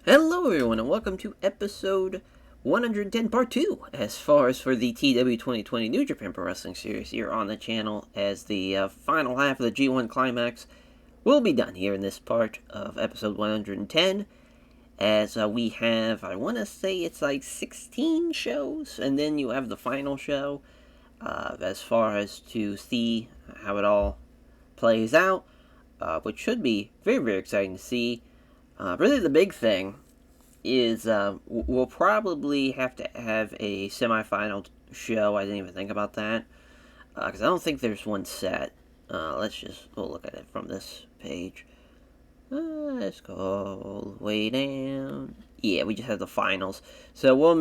Hello, everyone, and welcome to episode 110, part 2, as far as for the TEW 2020 New Japan Pro Wrestling Series here on the channel, as the final half of the G1 Climax will be done here in this part of episode 110, as we have, I want to say it's like 16 shows, and then you have the final show, as far as to see how it all plays out, which should be very, very exciting to see. Really, the big thing is we'll probably have to have a semifinal show. I didn't even think about that because I don't think there's one set. We'll look at it from this page. Let's go all the way down. Yeah, we just have the finals. So we'll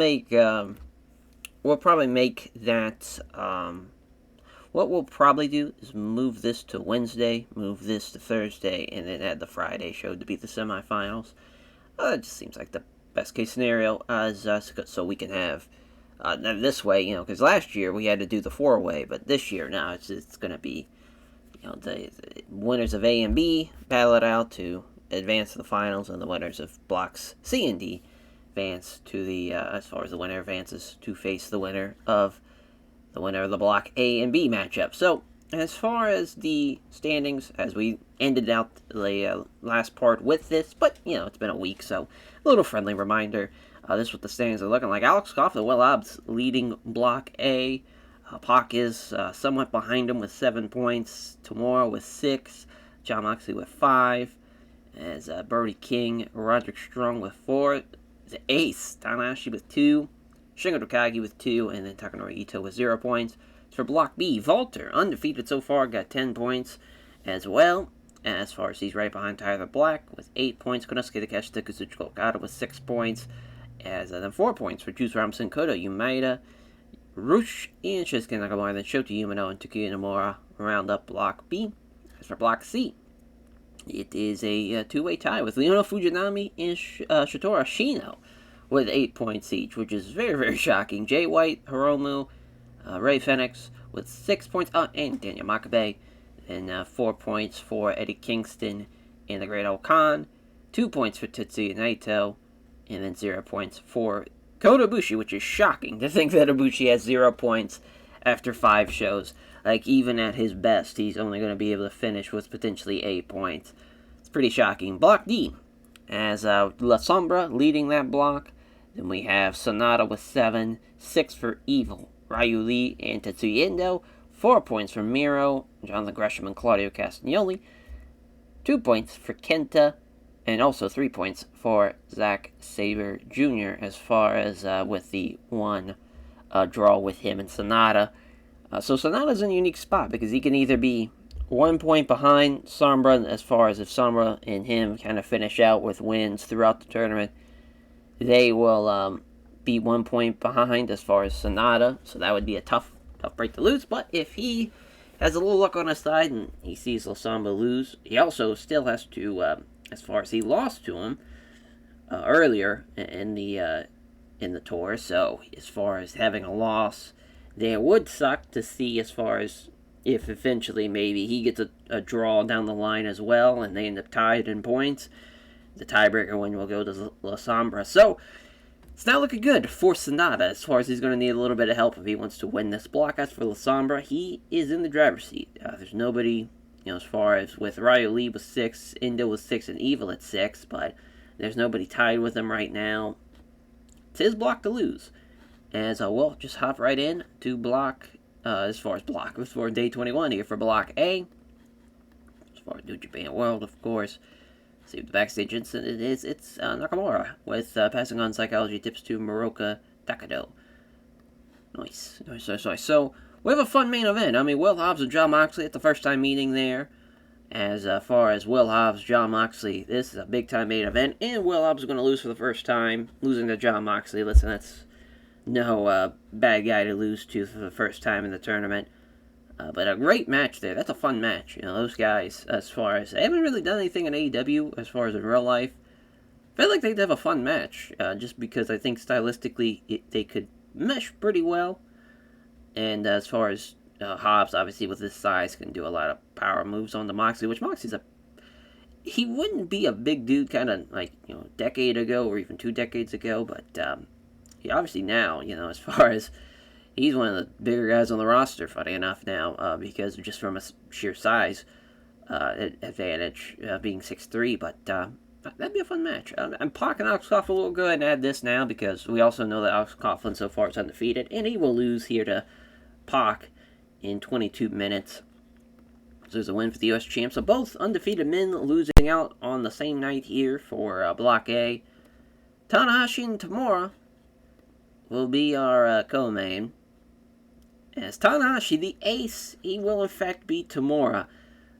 probably make that. What we'll probably do is move this to Wednesday, move this to Thursday, and then add the Friday show to be the semifinals. It just seems like the best case scenario, so we can have this way, because last year we had to do the 4-way, but this year now it's going to be, the winners of A and B battle it out to advance to the finals, and the winners of blocks C and D advance to the as far as the winner advances to face the winner of the block A and B matchup. So, as far as the standings, as we ended out the last part with this, but, it's been a week, so a little friendly reminder. This is what the standings are looking like. Alex Coughlin and Will Hobbs leading block A. Pac is somewhat behind him with 7 points. Tamura with 6. John Moxley with 5. As Brody King, Roderick Strong with 4. The Ace, Tanahashi with 2. Shingo Takagi with 2, and then Takanori Ito with 0 points. For Block B, Walter, undefeated so far, got 10 points as well. As far as he's right behind Tyler Black with 8 points. Konosuke Takeshita, Kazuchika Okada with 6 points. As then 4 points for Juice Robinson, Kota Umeda, Rush, and Shinsuke Nakamura. Then Shota Umino and Takuya Nomura round up Block B. As for Block C, it is a two-way tie with Leona Fujinami and Shotaro Ashino with 8 points each, which is very, very shocking. Jay White, Hiromu, Ray Fenix with 6 points, and Daniel Makabe, and 4 points for Eddie Kingston and the Great Khan, 2 points for Tetsuya Naito, and then 0 points for Kota Ibushi, which is shocking to think that Ibushi has 0 points after 5 shows. Like, even at his best, he's only going to be able to finish with potentially 8 points. It's pretty shocking. Block D, as La Sombra leading that block. Then we have Sonata with 7, 6 for Evil, Ryu Lee, and Tetsuya Endo, 4 points for Miro, Jonathan Gresham, and Claudio Castagnoli, 2 points for Kenta, and also 3 points for Zack Sabre Jr. as far as with the one draw with him and Sonata. So Sonata's in a unique spot because he can either be 1 point behind Sombra as far as if Sombra and him kind of finish out with wins throughout the tournament, they will be 1 point behind as far as Sonata, so that would be a tough break to lose. But if he has a little luck on his side and he sees La Sombra lose, he also still has to, as far as he lost to him earlier in the tour. So as far as having a loss, there would suck to see as far as if eventually maybe he gets a draw down the line as well, and they end up tied in points. The tiebreaker win will go to La Sombra. So, it's not looking good for Sonata as far as he's going to need a little bit of help if he wants to win this block. As for La Sombra, he is in the driver's seat. There's nobody, as far as with Ryu Lee with 6, Indo with 6, and Evil at 6, but there's nobody tied with him right now. It's his block to lose. As we'll just hop right in to block, as far as day 21 here for Block A. As far as New Japan World, of course. See what the backstage incident is. It's Nakamura with passing on psychology tips to Moroka Takado. Nice. So, we have a fun main event. I mean, Will Hobbs and John Moxley at the first time meeting there. As far as Will Hobbs, John Moxley, this is a big time main event. And Will Hobbs is going to lose for the first time, losing to John Moxley. Listen, that's no bad guy to lose to for the first time in the tournament. But a great match there. That's a fun match. Those guys, as far as... They haven't really done anything in AEW as far as in real life. I feel like they'd have a fun match. Just because I think stylistically they could mesh pretty well. And as far as Hobbs, obviously with his size, can do a lot of power moves on the Moxley. Which Moxley's he wouldn't be a big dude kind of like, a decade ago or even 2 decades ago, but he obviously now, as far as he's one of the bigger guys on the roster, funny enough now, because just from a sheer size advantage, being 6'3", but that'd be a fun match. I'm parking Alex Coughlin. We'll go ahead and add this now because we also know that Alex Coughlin so far is undefeated, and he will lose here to Pac in 22 minutes. So there's a win for the U.S. champ. So both undefeated men losing out on the same night here for Block A. Tanahashi and Tamura will be our co-main. As Tanahashi, the ace, he will in fact beat Tamura.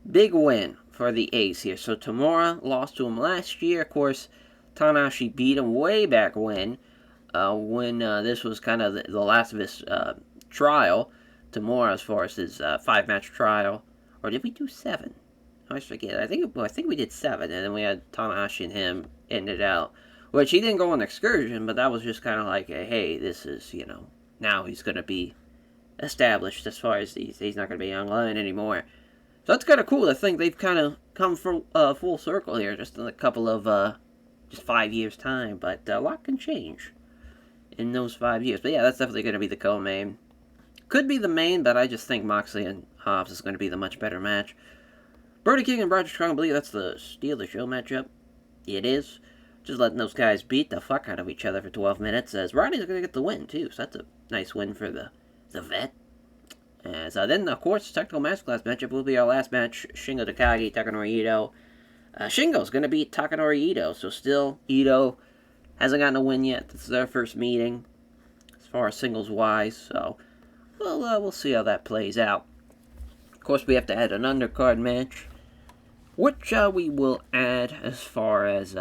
Big win for the ace here. So Tamura lost to him last year. Of course, Tanahashi beat him way back when this was kind of the last of his trial. Tamura, as far as his 5-match trial. Or did we do 7? I always forget. I think we did 7, and then we had Tanahashi and him ended out. Which he didn't go on excursion, but that was just kind of like, hey, this is, now he's going to be established as far as he's not going to be young lion anymore. So that's kind of cool. I think they've kind of come full circle here, just in a couple of, just 5 years' time. But a lot can change in those 5 years. But yeah, that's definitely going to be the co-main. Could be the main, but I just think Moxley and Hobbs is going to be the much better match. Brody King and Roger Strong, I believe that's the Steal of the Show matchup. It is. Just letting those guys beat the fuck out of each other for 12 minutes. As Roddy's going to get the win, too. So that's a nice win for the vet. As then, of course, Technical Masterclass matchup will be our last match. Shingo Takagi, Takanori Ito. Shingo's going to beat Takanori Ito. So still, Ito hasn't gotten a win yet. This is their first meeting as far as singles-wise. So we'll see how that plays out. Of course, we have to add an undercard match, which we will add as far as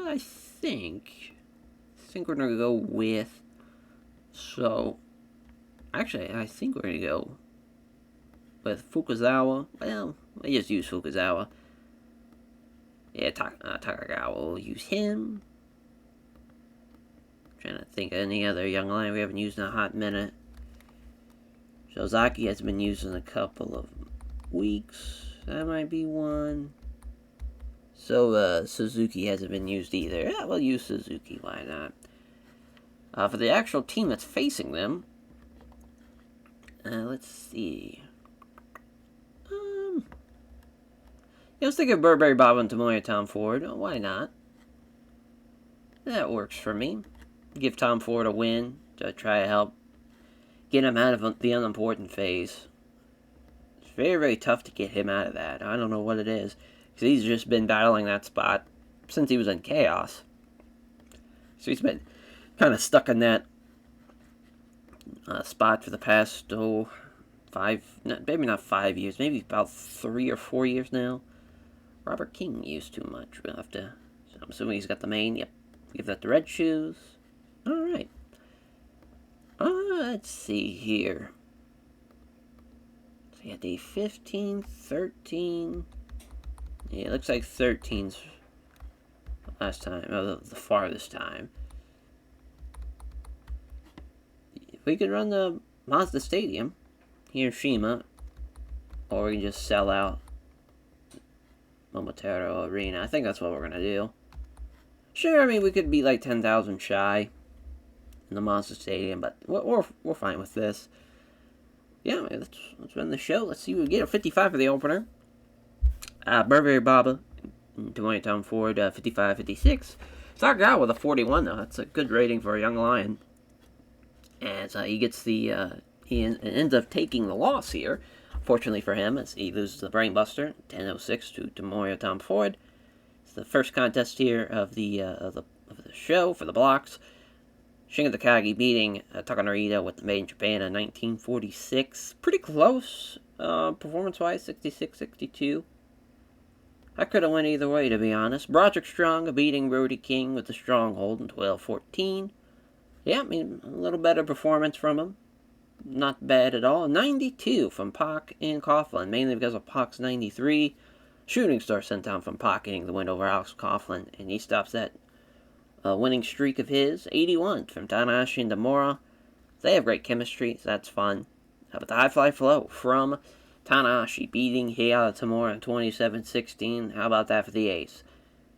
I think we're gonna go with. So, actually, I think we're gonna go with Fukuzawa. Well, I just use Fukuzawa. Yeah, Takagawa will use him. Trying to think of any other young lion we haven't used in a hot minute. Shozaki has been used in a couple of weeks. That might be one. So, Suzuki hasn't been used either. Yeah, we'll use Suzuki. Why not? For the actual team that's facing them, let's see. Let's think of Burberry Bob and Tomoya Tom Ford. Oh, why not? That works for me. Give Tom Ford a win to try to help get him out of the unimportant phase. It's very, very tough to get him out of that. I don't know what it is. Because he's just been battling that spot since he was in Chaos. So he's been kind of stuck in that spot for the past, maybe not 5 years, maybe about 3 or 4 years now. Robert King used too much. We'll have to, so I'm assuming he's got the main. Yep. Give that the red shoes. Alright. Let's see here. So you got the 15, 13. Yeah, it looks like 13's last time, the farthest time. We could run the Mazda Stadium, Hiroshima, or we can just sell out Momotaro Arena. I think that's what we're going to do. Sure, I mean, we could be like 10,000 shy in the Mazda Stadium, but we're fine with this. Yeah, let's run the show. Let's see what we get. 55 for the opener. Burberry Baba, Tomoya Tom Ford, 55-56. Sakagawa with a 41, though. That's a good rating for a young lion. As he gets he ends up taking the loss here. Fortunately for him, as he loses the Brainbuster, 10-06 to Tomoya Tom Ford. It's the first contest here of the show for the blocks. Shingo Takagi beating Takanori Ito with the Made in Japan in 1946. Pretty close, performance-wise, 66-62. I could have went either way, to be honest. Broderick Strong beating Brody King with the Stronghold in 12-14. Yeah, I mean, a little better performance from him. Not bad at all. 92 from Pac and Coughlin, mainly because of Pac's 93. Shooting Star sent down from Pac getting the win over Alex Coughlin, and he stops that winning streak of his. 81 from Tanahashi and Tamura. They have great chemistry, so that's fun. But the High Fly Flow from Tanahashi beating Heiata Tamura in 27-16. How about that for the ace?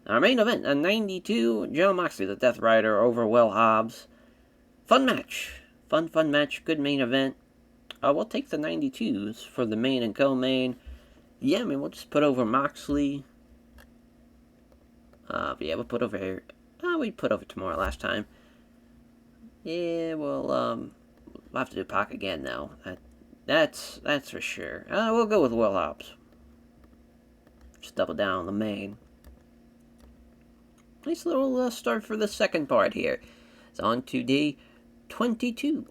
Our main event, a 92, John Moxley, the Death Rider, over Will Hobbs. Fun match. Fun match. Good main event. We'll take the 92s for the main and co-main. Yeah, I mean, we'll just put over Moxley. Yeah, we'll put over... we put over Tamura last time. Yeah, we'll have to do Pac again, though. That's for sure. We'll go with Will Hobbs. Just double down on the main. Nice little start for the second part here. It's on to day 22.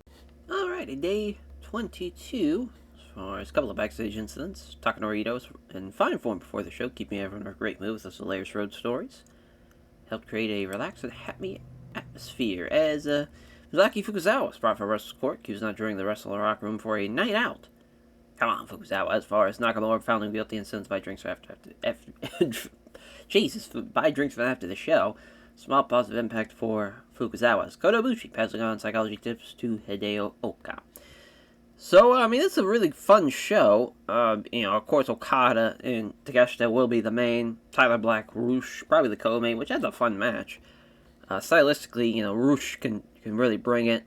Alrighty, day 22. As far as a couple of backstage incidents, Takanoritos in fine form before the show, keeping everyone in a great mood with those hilarious road stories. Helped create a relaxed and happy atmosphere as Mizaki Fukuzawa was brought from Wrestler's Court. He was not during the Wrestler Rock Room for a night out. Come on, Fukuzawa. As far as Nakamura found him guilty and sentenced by drinks after Jesus, buy drinks after the show. Small positive impact for Fukuzawa's Kota Ibushi, passing on psychology tips to Hideo Oka. So, I mean, it's a really fun show. Of course, Okada and Takeshita will be the main. Tyler Black, Roosh, probably the co-main, which has a fun match. Stylistically, Roosh can really bring it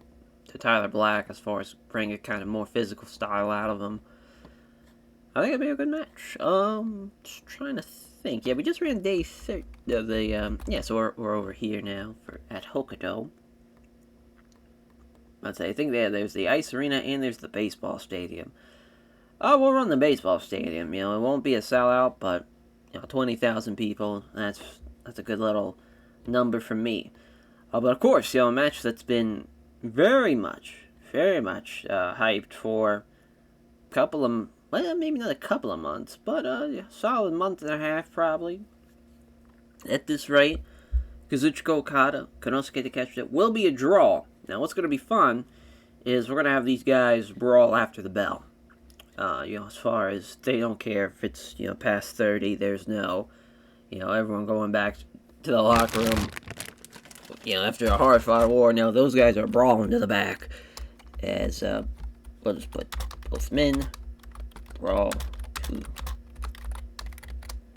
to Tyler Black as far as bring a kind of more physical style out of him. I think it'd be a good match. Just trying to think. Yeah, we just ran day 30. So we're over here now at Hokkaido. I'd say I think there's the ice arena and there's the baseball stadium. We'll run the baseball stadium. It won't be a sellout, but 20,000 people. That's a good little number for me. But of course, a match that's been very much hyped for a couple of. Well, maybe not a couple of months, but solid month and a half probably. At this rate, Kazuchika Okada, Konosuke Takeshita will be a draw. Now, what's going to be fun is we're going to have these guys brawl after the bell. As far as they don't care if it's past 30, there's no, everyone going back to the locker room. After a hard-fought war, now those guys are brawling to the back. As we'll just put both men. Brawl to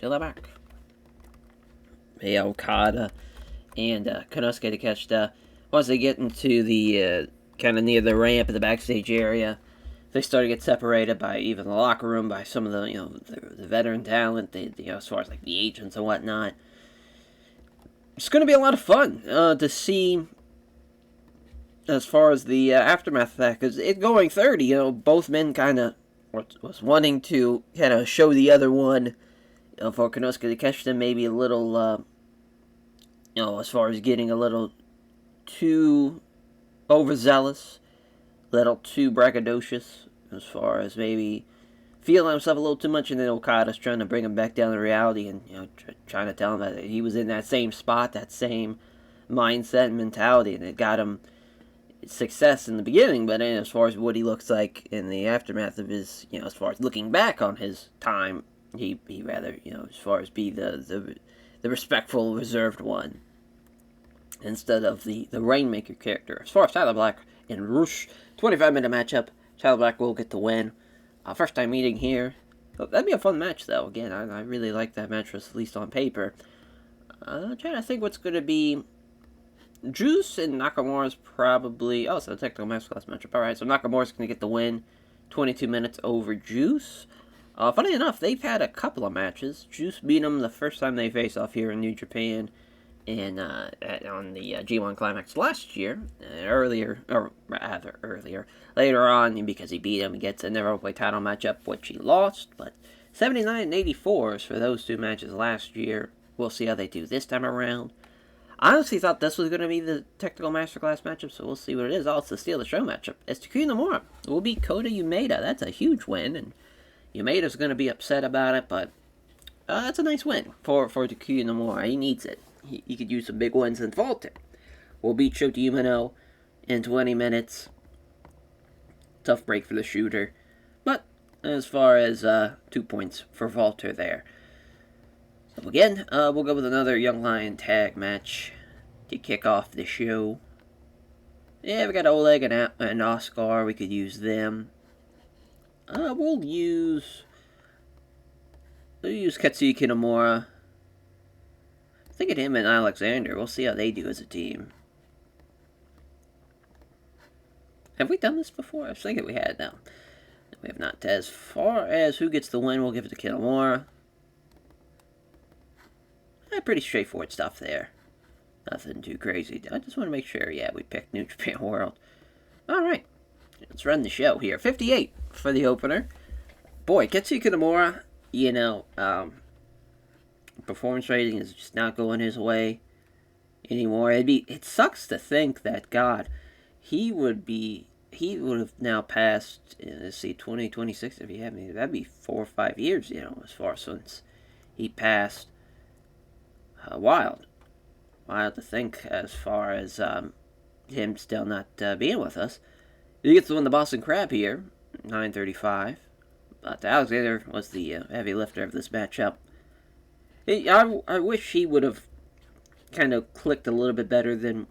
the back. Okada and Konosuke Takeshita, once they get into the kind of near the ramp in the backstage area, they start to get separated by even the locker room, by some of the the veteran talent, as far as like the agents and whatnot. It's going to be a lot of fun to see. As far as the aftermath of that, because it going 30, both men kind of was wanting to kind of show the other one, for Konosuke Takeshita, maybe a little, as far as getting a little too overzealous, a little too braggadocious, as far as maybe feeling himself a little too much, and then Okada's trying to bring him back down to reality, and, trying to tell him that he was in that same spot, that same mindset and mentality, and it got him success in the beginning, but as far as what he looks like in the aftermath of his, as far as looking back on his time, he rather, as far as be the respectful, reserved one, instead of the Rainmaker character. As far as Tyler Black and Roosh, 25-minute matchup, Tyler Black will get the win. First time meeting here. That'd be a fun match, though. Again, I really like that match, at least on paper. I'm trying to think what's going to be. Juice and Nakamura's probably... Oh, so the technical masterclass matchup. Alright, so Nakamura's going to get the win. 22 minutes over Juice. Funny enough, they've had a couple of matches. Juice beat him the first time they faced off here in New Japan. And on the G1 Climax last year. Later on, because he beat him, he gets a never play title matchup, which he lost. But 79 and 84 for those two matches last year. We'll see how they do this time around. I honestly thought this was going to be the technical masterclass matchup, so we'll see what it is. Oh, it's the Steal the Show matchup. It's Takuya Nomura. It will beat Kota Umeda. That's a huge win, and Umeda's going to be upset about it, but that's a nice win for Takuya Nomura. He needs it. He could use some big wins in Volta. We'll beat Shota Umino in 20 minutes. Tough break for the shooter, but as far as 2 points for Volta there. So again, we'll go with another Young Lion tag match to kick off the show. Yeah, we got Oleg and Oscar. We could use them. We'll use Katsuki Kitamura. Think of him and Alexander. We'll see how they do as a team. Have we done this before? I was thinking we had. No, we have not. As far as who gets the win, we'll give it to Kitamura. Pretty straightforward stuff there. Nothing too crazy. I just want to make sure, yeah, we picked New Japan World. Alright, let's run the show here. 58 for the opener. Boy, Katsuki Kitamura, you know, performance rating is just not going his way anymore. It sucks to think that, God, he would have now passed, let's see, 2026, if he had me, that'd be 4 or 5 years, you know, as far since he passed. Wild to think as far as him still not being with us. He gets to win the Boston Crab here, 9:35. But Alexander was the heavy lifter of this matchup. I wish he would have kind of clicked a little bit better than...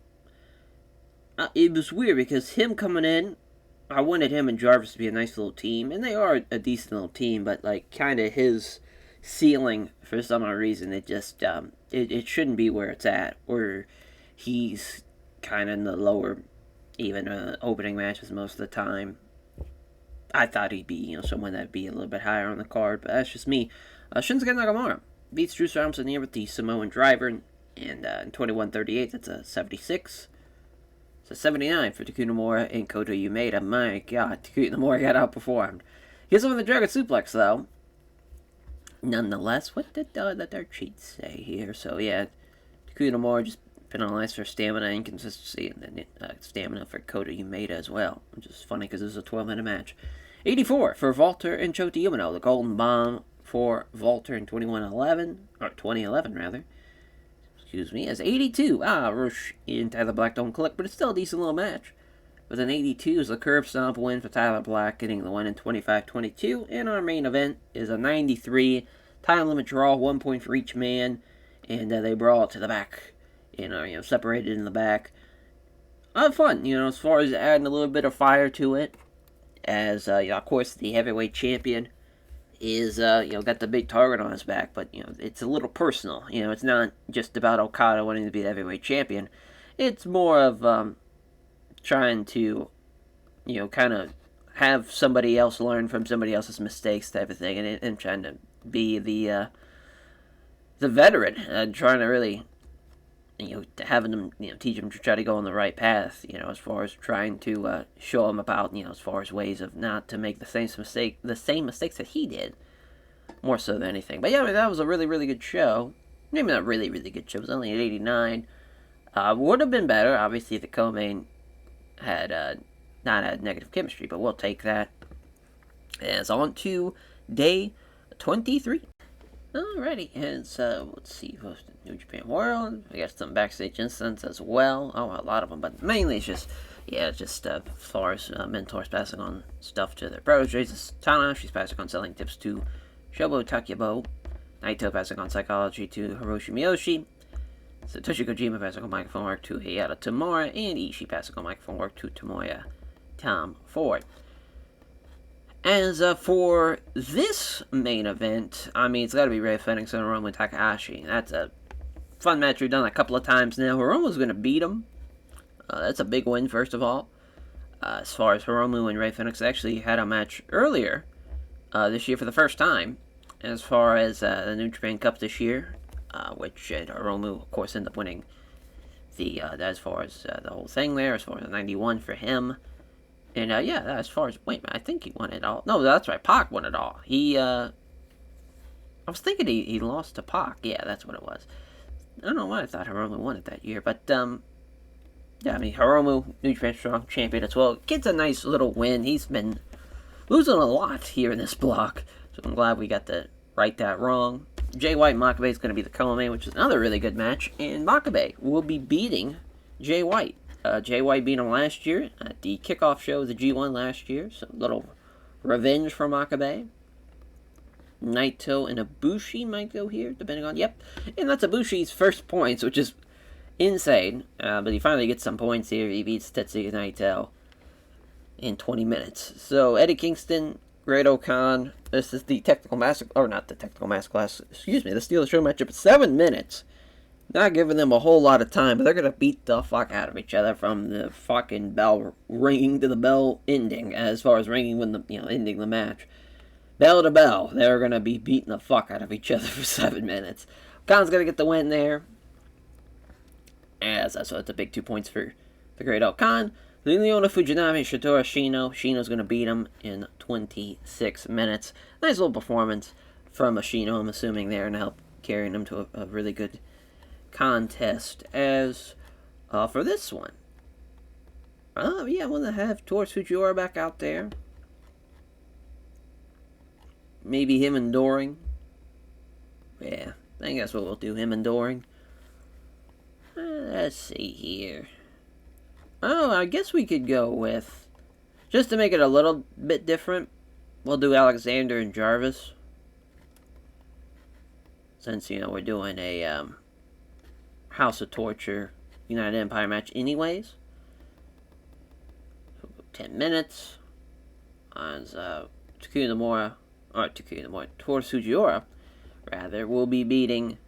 it was weird because him coming in, I wanted him and Jarvis to be a nice little team, and they are a decent little team, but like kind of his ceiling, for some odd reason, it just it shouldn't be where it's at, where he's kind of in the lower, even opening matches most of the time. I thought he'd be, you know, someone that'd be a little bit higher on the card, but that's just me. Shinsuke Nakamura beats Drew Robinson here with the Samoan Driver, and in 21:38, that's a 76. It's a 79 for Takuya Nomura and Kota Umeda. My God, Takuya Nomura got outperformed. He gets him with the Dragon Suplex, though. Nonetheless, what did their cheats say here? So, yeah, Takuya Nomura just penalized for stamina inconsistency, and then stamina for Kota Umeda as well, which is funny because this is a 12-minute match. 84 for Walter and Chota Umino. The Golden Bomb for Walter in 2011, rather. Excuse me, as 82. Rush and Tyler Black don't click, but it's still a decent little match. With an 82 is a curb stomp win for Tyler Black, getting the win in 25-22. And our main event is a 93 time limit draw, 1 point for each man, and they brawl it to the back, separated in the back. Fun, as far as adding a little bit of fire to it, as of course the heavyweight champion is got the big target on his back, but it's a little personal. It's not just about Okada wanting to be the heavyweight champion. It's more of trying to, kind of have somebody else learn from somebody else's mistakes, type of thing, and trying to be the veteran, and trying to really, having them, teach them to try to go on the right path, as far as trying to show them about, as far as ways of not to make the same mistakes that he did, more so than anything. But yeah, that was a really, really good show. Maybe not really, really good show. It was only at 89. Would have been better, obviously, if the co-main had not had negative chemistry, but we'll take that. As on to day 23. Alrighty, and so let's see, New Japan World. We got some backstage incidents as well. A lot of them, but mainly it's just as far as mentors passing on stuff to their proteges. Tanahashi's passing on selling tips to Shobo Takebo. Naito passing on psychology to Hiroshi Miyoshi. Satoshi Kojima passing on microphone work to Hayata Tamura, and Ishii passing on microphone work to Tomoya Tom Ford. As for this main event, it's got to be Rey Fenix and Hiromu Takahashi. That's a fun match we've done a couple of times now. Hiromu's going to beat him. That's a big win, first of all. As far as Hiromu and Rey Fenix actually had a match earlier this year for the first time, as far as the New Japan Cup this year. Which Hiromu, of course, ended up winning the as far as the whole thing there, as far as the 91 for him. And as far as, wait a minute, I think he won it all. No, that's right, Pac won it all. I was thinking he lost to Pac. Yeah, that's what it was. I don't know why I thought Hiromu won it that year, but Hiromu, New Japan Strong Champion as well, gets a nice little win. He's been losing a lot here in this block, so I'm glad we got to right that wrong. Jay White and Makabe is going to be the co-main, which is another really good match, and Makabe will be beating Jay White. Jay White beat him last year at the kickoff show of the G1 last year, so a little revenge for Makabe. Naito and Ibushi might go here, depending on, yep, and that's Ibushi's first points, which is insane, but he finally gets some points here. He beats Tetsuya Naito in 20 minutes. So Eddie Kingston Great Okan. This is the technical master, or not the technical masterclass, excuse me, the Steal the Show matchup. 7 minutes. Not giving them a whole lot of time, but they're going to beat the fuck out of each other from the fucking bell ringing to the bell ending, as far as ringing when the, ending the match. Bell to bell, they're going to be beating the fuck out of each other for 7 minutes. Khan's going to get the win there. As so it's a big 2 points for the Great Khan. Leona Fujinami, Shitora Shino. Shino's going to beat him in 26 minutes. Nice little performance from Shino, I'm assuming, there, and help carrying him to a really good contest. As for this one, yeah, I want to have Toru Fujiwara back out there. Maybe him and Doring. Yeah, I think that's what we'll do, him and Doring. Let's see here. Oh, I guess we could go with, just to make it a little bit different, we'll do Alexander and Jarvis. Since, we're doing a House of Torture United Empire match anyways. So 10 minutes. As Toru Sugiura, rather, will be beating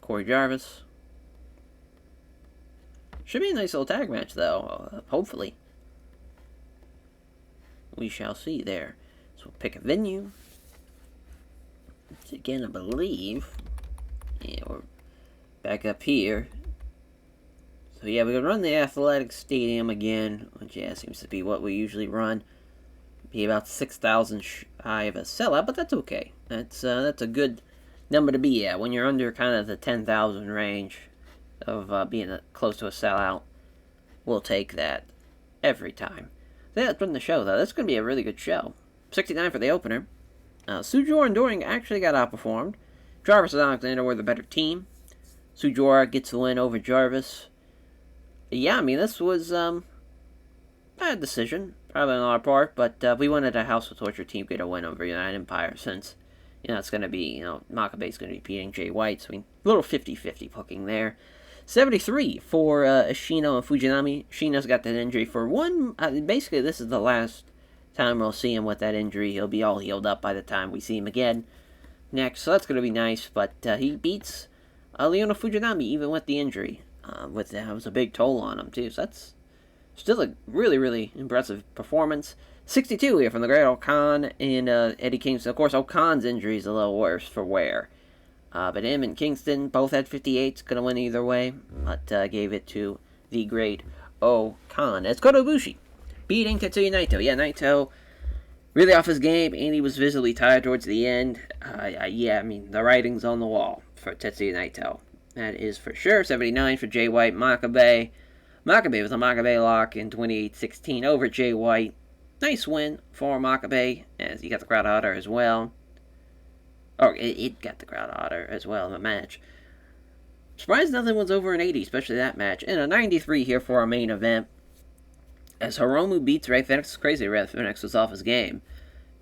Corey Jarvis. Should be a nice little tag match, though, hopefully. We shall see there. So we'll pick a venue. Once again, I believe, yeah, we're back up here. So yeah, we're going to run the Athletic Stadium again, which, yeah, seems to be what we usually run. Be about 6,000 shy of a sellout, but that's okay. That's a good number to be at when you're under kind of the 10,000 range of being close to a sellout. We'll take that every time. That's been the show, though. That's going to be a really good show. 69 for the opener. Sujor and Doring actually got outperformed. Jarvis and Alexander were the better team. Sujor gets the win over Jarvis. Yeah, I mean, this was a bad decision, probably on our part, but we wanted a House of Torture team get a win over United Empire, since, it's going to be, Makabe's going to be beating Jay White, so a little 50-50 booking there. 73 for Ashino and Fujinami. Shino's got that injury for one. Basically, this is the last time we'll see him with that injury. He'll be all healed up by the time we see him again next, so that's going to be nice. But he beats Leona Fujinami even with the injury. That was a big toll on him, too. So that's still a really, really impressive performance. 62 here from the Great Khan and Eddie Kingston. Of course, Khan's injury is a little worse for wear. But him and Kingston both had 58s, going to win either way, but gave it to the Great Khan. It's Kota Ibushi beating Tetsuya Naito. Yeah, Naito really off his game, and he was visibly tired towards the end. Yeah, I mean, the writing's on the wall for Tetsuya Naito. That is for sure. 79 for Jay White. Makabe. Makabe was a Makabe lock in 28-16 over Jay White. Nice win for Makabe, as he got the crowd hotter as well. Or it got the crowd hotter as well in the match. Surprised nothing was over an 80, especially that match. And a 93 here for our main event. As Hiromu beats Ray Phoenix. It's crazy Ray Phoenix was off his game,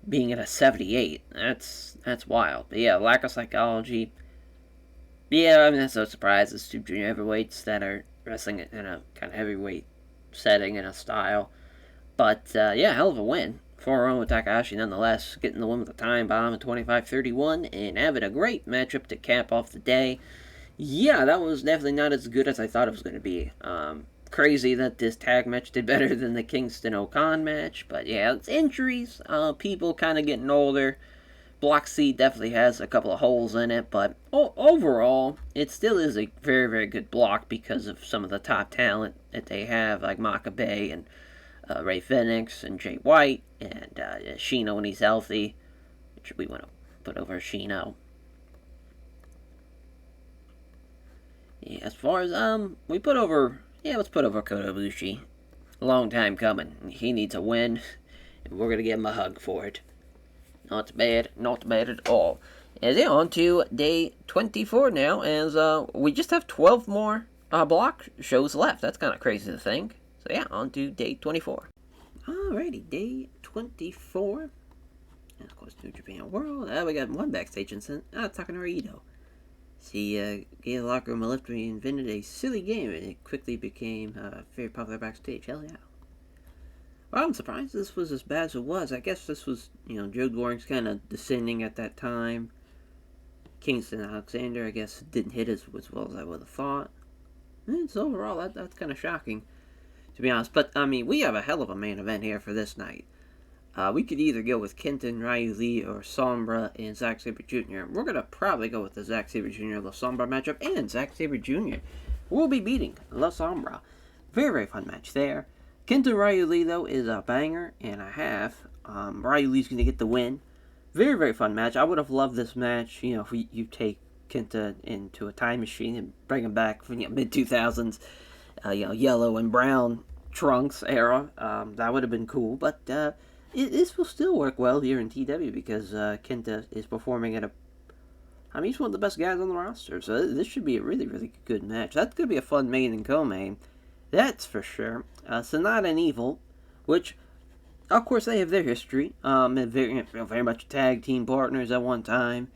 being at a 78. That's wild. But yeah, lack of psychology. Yeah, I mean, that's no surprise. It's two junior heavyweights that are wrestling in a kind of heavyweight setting and a style. But yeah, hell of a win for Hiromu Takahashi nonetheless, getting the win with a time bomb at 25-31 and having a great matchup to cap off the day. Yeah, that was definitely not as good as I thought it was going to be. Crazy that this tag match did better than the Kingston-Okan match, but yeah, it's injuries, people kind of getting older. Block C definitely has a couple of holes in it, but overall, it still is a very, very good block because of some of the top talent that they have, like Makabe and Ray Phoenix and Jay White and Shino when he's healthy, which we want to put over Shino. Yeah, as far as let's put over Kota Ibushi. Long time coming. He needs a win, and we're gonna give him a hug for it. Not bad at all. As yeah, on to day 24 now, as we just have 12 more block shows left. That's kind of crazy to think. So yeah, on to day 24. Alrighty, day 24. And of course, New Japan World. We got one backstage incident. Takanori Ito. He gave the locker room a lift when he invented a silly game, and it quickly became very popular backstage. Hell yeah. Well, I'm surprised this was as bad as it was. I guess this was, Joe Doring's kind of descending at that time. Kingston Alexander, I guess, didn't hit as well as I would have thought. And so overall, that's kind of shocking, to be honest. But, I mean, we have a hell of a main event here for this night. We could either go with Kenton, Ryu Lee, or Sombra and Zack Sabre Jr. We're going to probably go with the Zack Sabre Jr. La Sombra matchup, and Zack Sabre Jr. will be beating La Sombra. Very, very fun match there. Kenton Ryu Lee, though, is a banger and a half. Ryu Lee's going to get the win. Very, very fun match. I would have loved this match, if you take Kenta into a time machine and bring him back from mid-2000s, yellow and brown Trunks era. That would have been cool, but this will still work well here in TW because Kenta is performing at he's one of the best guys on the roster, so this should be a really, really good match. That's going to be a fun main and co-main. That's for sure. Sonata and Evil, which, of course, they have their history. Very much tag team partners at one time,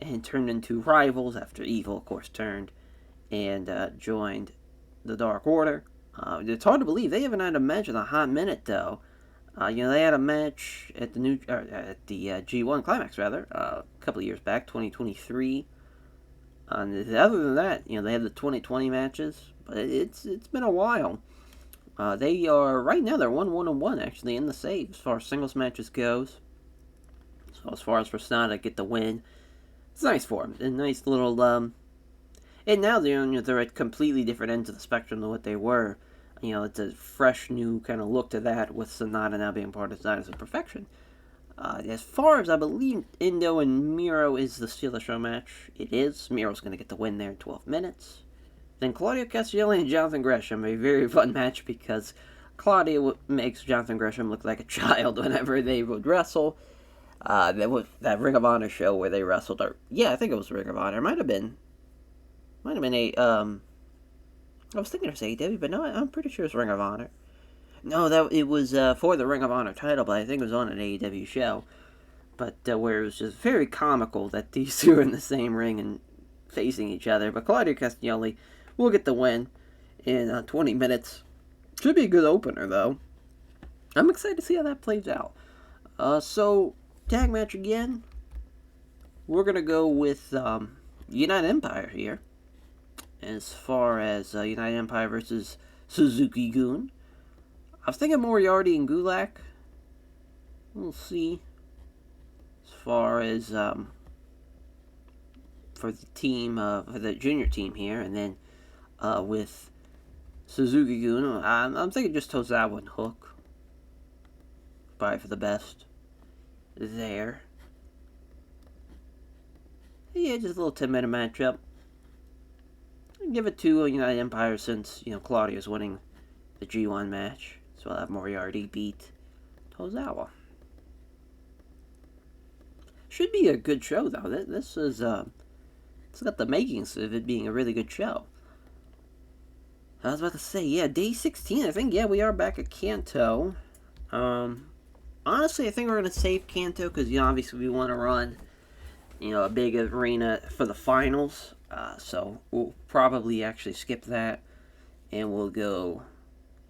and turned into rivals after Evil, of course, turned and joined the Dark Order. It's hard to believe they haven't had a match in a hot minute, though. They had a match at the G1 Climax, rather, a couple of years back, 2023. And other than that, they had the 2020 matches, but it's been a while. They are right now. They're 1-1-1 actually in the save as far as singles matches goes. So as far as for Sonata get the win, it's nice for them. A nice little and now they're at completely different ends of the spectrum than what they were. It's a fresh new kind of look to that with Sonata now being part of Sonatas of Perfection. As far as I believe, Indo and Miro is the Steal the Show match. It is. Miro's going to get the win there in 12 minutes. Then Claudio Castagnoli and Jonathan Gresham, a very fun match because Claudio makes Jonathan Gresham look like a child whenever they would wrestle. That Ring of Honor show where they wrestled, I think it was Ring of Honor. It might have been I was thinking of AEW, but no, I'm pretty sure it's Ring of Honor. No, it was for the Ring of Honor title, but I think it was on an AEW show. But where it was just very comical that these two are in the same ring and facing each other. But Claudio Castagnoli will get the win in 20 minutes. Should be a good opener, though. I'm excited to see how that plays out. So, tag match again. We're going to go with United Empire here. As far as United Empire versus Suzuki-gun. I was thinking Moriarty and Gulak. We'll see. As far as for the team, for the junior team here, and then with Suzuki-gun, I'm thinking just Tozawa and Hook. Probably for the best there. Yeah, just a little 10-minute matchup. Give it to United Empire since, Claudio's winning the G1 match. So I'll have Moriarty beat Tozawa. Should be a good show, though. This is, it's got the makings of it being a really good show. I was about to say, day 16, I think, we are back at Kanto. Honestly, I think we're going to save Kanto, because, obviously we want to run, a big arena for the finals. So we'll probably actually skip that, and we'll go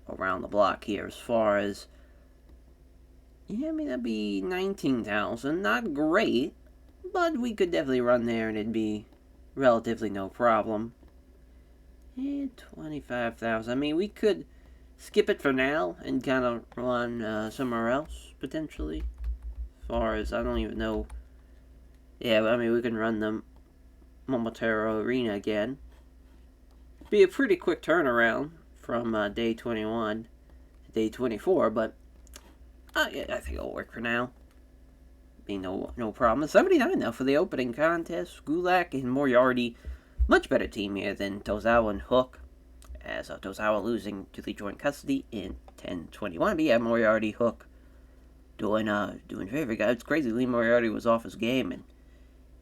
around the block here as far as, that'd be 19,000. Not great, but we could definitely run there, and it'd be relatively no problem. 25,000. We could skip it for now and kind of run somewhere else, potentially. As far as, I don't even know. Yeah, we can run them Momotaro Arena again. Be a pretty quick turnaround from day 21 to day 24, but I think it'll work for now. Be no problem. 79 now for the opening contest. Gulak and Moriarty, much better team here than Tozawa and Hook, as Tozawa losing to the joint custody in 10-21. But Moriarty, Hook doing very, very good. It's crazy. Lee Moriarty was off his game, and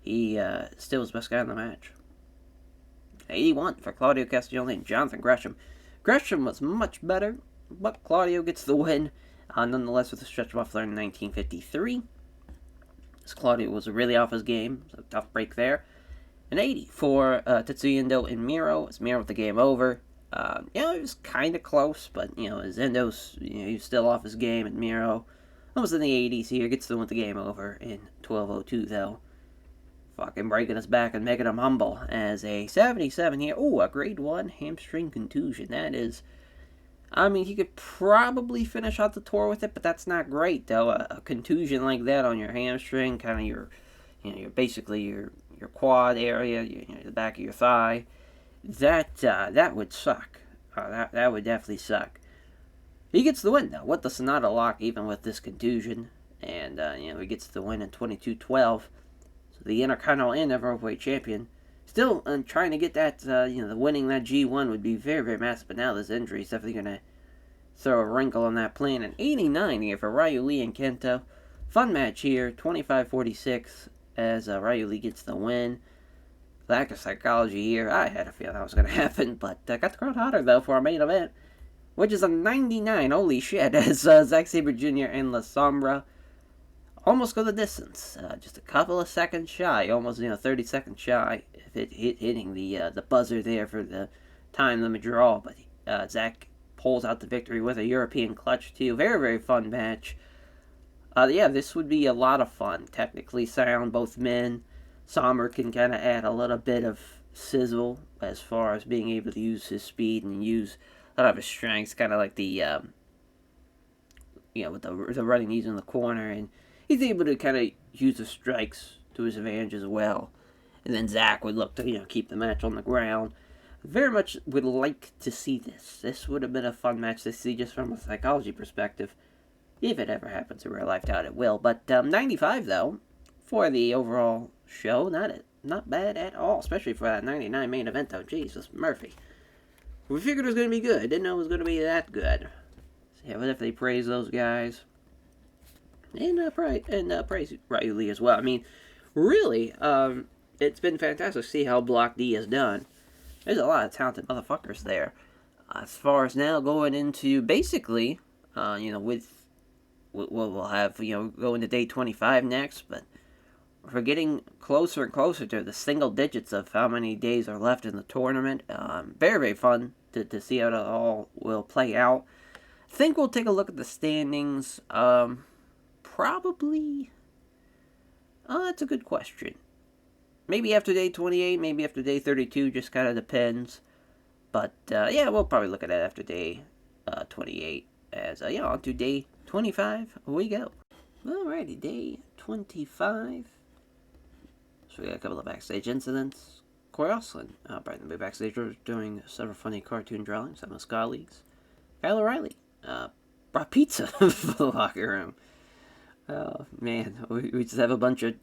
he still was the best guy in the match. 81 for Claudio Castagnoli and Jonathan Gresham. Gresham was much better, but Claudio gets the win, nonetheless, with a stretch muffler in 1953. As Claudio was really off his game. So a tough break there. An 80 for Tetsuya Endo and Miro. As Miro with the game over. It was kind of close, but, Zendo's, he was still off his game, and Miro, almost in the 80s here, gets to win the game over in 12:02, though. Fucking breaking us back and making him humble as a 77 here. Ooh, a grade 1 hamstring contusion. That is, he could probably finish out the tour with it, but that's not great, though. A contusion like that on your hamstring, kind of your quad area, the back of your thigh, that would suck. That would definitely suck. He gets the win, though, with the Sonata lock, even with this contusion. And, he gets the win in 22-12. So the Intercontinental and Heavyweight Champion. Still trying to get that, the winning that G1 would be very, very massive. But now this injury is definitely going to throw a wrinkle on that plan. And 89 here for Ryu Lee and Kento. Fun match here, 25-46 as Ryu Lee gets the win. Lack of psychology here. I had a feeling that was going to happen, but got the crowd hotter, though, for our main event, which is a 99. Holy shit, as Zack Sabre Jr. and La Sombra almost go the distance. Just a couple of seconds shy, almost 30 seconds shy, hitting the buzzer there for the time limit draw. But Zack pulls out the victory with a European clutch, too. Very, very fun match. This would be a lot of fun. Technically sound, both men. Sommer can kind of add a little bit of sizzle as far as being able to use his speed and use a lot of his strengths, kind of like the, with the running knees in the corner, and he's able to kind of use the strikes to his advantage as well. And then Zack would look to, keep the match on the ground. Very much would like to see this. This would have been a fun match to see just from a psychology perspective, if it ever happens in real life. Doubt it will. But 95, though, for the overall show, not bad at all, especially for that 99 main event, though. Jesus, Murphy. We figured it was going to be good. Didn't know it was going to be that good. So yeah, we'll definitely praise those guys. And praise Ryu Lee as well. Really, it's been fantastic to see how Block D has done. There's a lot of talented motherfuckers there. As far as now going into, basically, with we'll have, go into day 25 next, but we're getting closer and closer to the single digits of how many days are left in the tournament. Very, very fun to see how it all will play out. I think we'll take a look at the standings. Probably. That's a good question. Maybe after day 28, maybe after day 32, just kind of depends. But, we'll probably look at it after day 28. As, on to day 25, we go. Alrighty, day 25. So we got a couple of backstage incidents. Corey Oslin, Brighton Bay backstage doing several funny cartoon drawings. Some of his colleagues. Kyle O'Reilly, brought pizza for the locker room. Oh, man, we just have a bunch of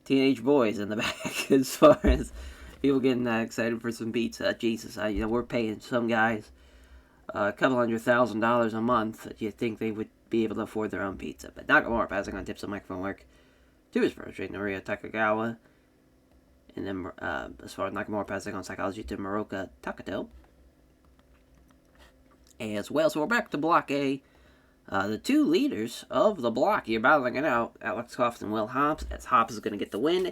teenage boys in the back as far as people getting excited for some pizza. Jesus, we're paying some guys a couple $100,000 a month that you think they would be able to afford their own pizza. But Nakamura passing on tips of microphone work to his protege, Noria Takagawa. And then, as far as Nakamura passing on psychology to Moroka Takato as well. So we're back to Block A. The two leaders of the block here battling it out, Alex Hoff and Will Hobbs, as Hobbs is going to get the win.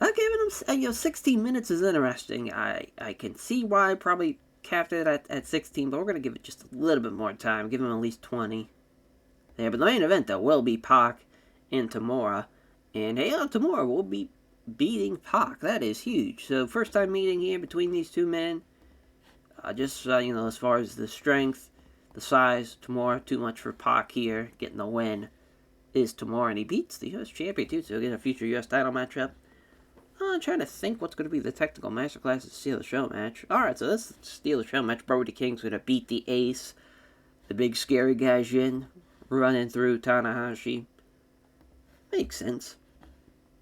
Giving him, 16 minutes is interesting. I can see why I probably capped it at 16, but we're going to give it just a little bit more time. Give him at least 20 there. But the main event, though, will be Pac and Tamura. And, hey, Tamura will be beating Pac. That is huge. So, first time meeting here between these two men. As far as the strength, the size, Tamura, too much for Pac here. Getting the win is Tamura, and he beats the U.S. champion, too, so he'll get a future U.S. title matchup. I'm trying to think what's going to be the technical masterclass to steal the show match. Alright, so this steal the show match. Brody King's going to beat the Ace, the big scary guy Jin, running through Tanahashi. Makes sense.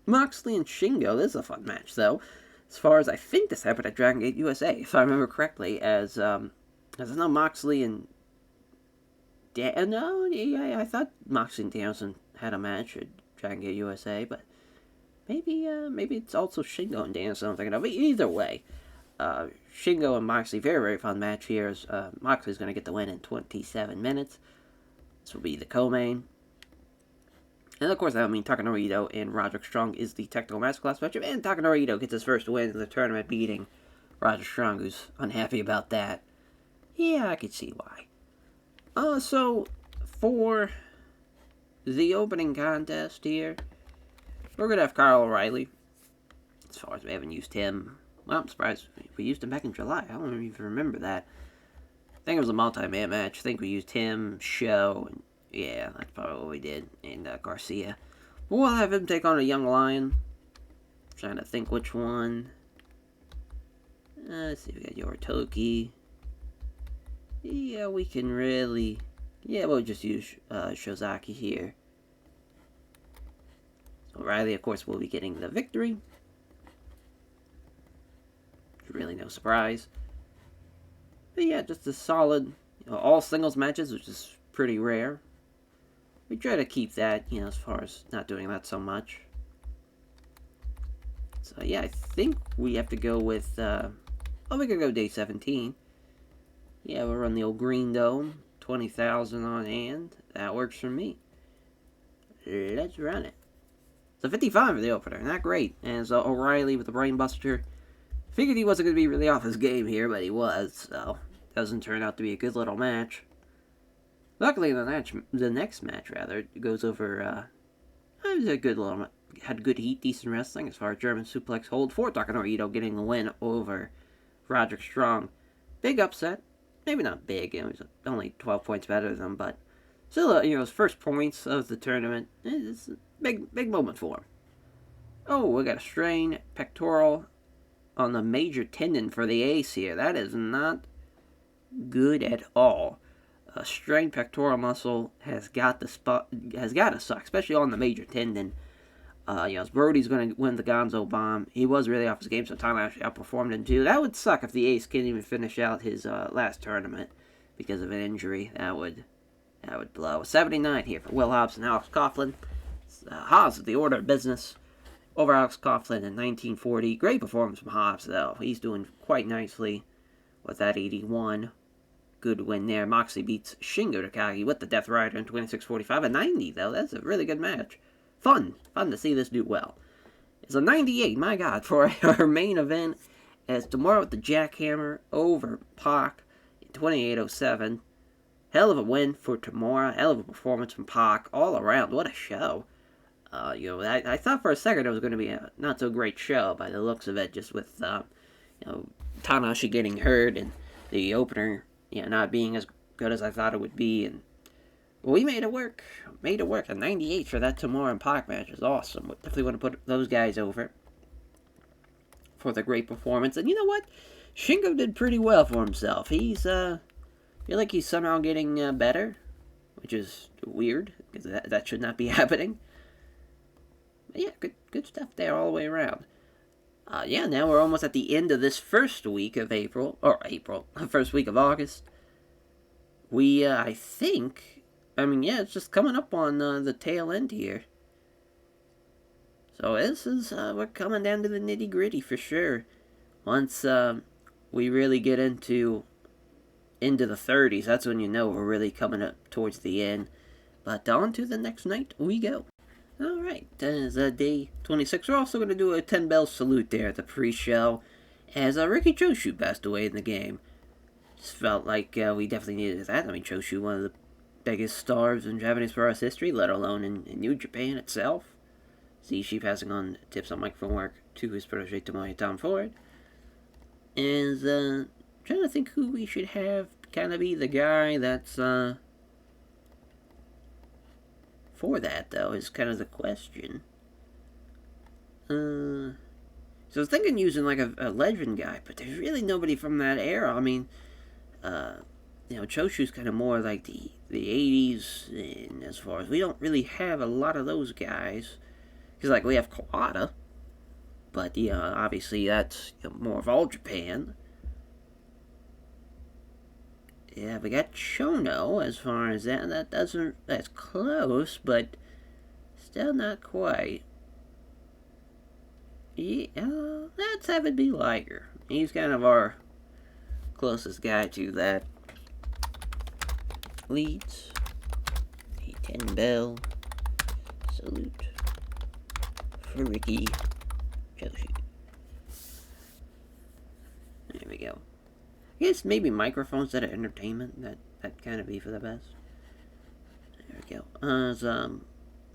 Moxley and Shingo, this is a fun match, though. As far as I think this happened at Dragon Gate USA, if I remember correctly, as I know Moxley and I thought Moxley and Danielson had a match at Dragon Gate USA, but maybe it's also Shingo and Danielson I'm thinking of. But either way, Shingo and Moxley, very, very fun match here. Moxley's going to get the win in 27 minutes. This will be the co-main. And of course, Takanori Ito and Roderick Strong is the technical masterclass matchup. And Takanori Ito gets his first win in the tournament, beating Roger Strong, who's unhappy about that. Yeah, I could see why. So, for the opening contest here, we're going to have Kyle O'Reilly. As far as we haven't used him, well, I'm surprised we used him back in July. I don't even remember that. I think it was a multi-man match. I think we used him, Show, and yeah, that's probably what we did, and Garcia. But we'll have him take on a young lion. I'm trying to think which one. Let's see, we got Yoritoki. Yeah, we can really... Yeah, we'll just use Shozaki here. O'Reilly, of course, will be getting the victory. Really no surprise. But yeah, just a solid, all singles matches, which is pretty rare. We try to keep that, as far as not doing that so much. So yeah, I think we have to go with, we could go day 17. Yeah, we'll run the old Green Dome, 20,000 on hand. That works for me. Let's run it. So 55 for the opener, not great. And so O'Reilly with the Brainbuster. Figured he wasn't going to be really off his game here, but he was, so doesn't turn out to be a good little match. Luckily, the next match, goes over, it was a good little, had good heat, decent wrestling as far as German suplex hold for Takanori Ito getting the win over Roderick Strong. Big upset. Maybe not big, it was only 12 points better than him, but still, his first points of the tournament. It's a big moment for him. Oh, we got a strain, pectoral on the major tendon for the ace here. That is not good at all. A strained pectoral muscle has got to suck, especially on the major tendon. Brody's going to win the Gonzo Bomb. He was really off his game, so Tom actually outperformed him too. That would suck if the ace can't even finish out his last tournament because of an injury. That would blow. 79 here for Will Hobbs and Alex Coughlin. Hobbs with the order of business over Alex Coughlin in 1940. Great performance from Hobbs, though. He's doing quite nicely with that 81. Good win there. Moxley beats Shingo Takagi with the Death Rider in 26:45. A 90, though. That's a really good match. Fun to see this do well. It's a 98, my God, for our main event. As tomorrow with the Jackhammer over Pac in 28:07. Hell of a win for Tamura. Hell of a performance from Pac all around. What a show. I thought for a second it was going to be a not so great show by the looks of it, just with Tanahashi getting hurt and the opener not being as good as I thought it would be. And we made it work. A 98 for that Tamura and Pac match is awesome. We definitely want to put those guys over for the great performance. And you know what? Shingo did pretty well for himself. He's I feel like he's somehow getting better, which is weird because that should not be happening. But yeah, good stuff there all the way around. Now we're almost at the end of this first week of first week of August. I think, it's just coming up on the tail end here. So this is, we're coming down to the nitty gritty for sure. Once we really get into the 30s, that's when we're really coming up towards the end. But on to the next night we go. Alright, that is day 26. We're also going to do a 10-bell salute there at the pre-show, as Riki Choshu passed away in the game. Just felt like we definitely needed that. Choshu, one of the biggest stars in Japanese pro wrestling history, let alone in New Japan itself. She passing on tips on microphone work to his protege Tomoya Tom Ford. And trying to think who we should have kind of be the guy that's for that, though, is kind of the question. So I was thinking using like a legend guy, but there's really nobody from that era. Choshu's kind of more like the 80s, and as far as we don't really have a lot of those guys. Because, we have Kawada, but, obviously that's more of All Japan. Yeah, we got Chono as far as that. That's close, but still not quite. Yeah, let's have it be Liger. He's kind of our closest guy to that. Leads. A 10-bell salute for Riki Choshu. I guess maybe microphones that are entertainment. That kind of be for the best. There we go.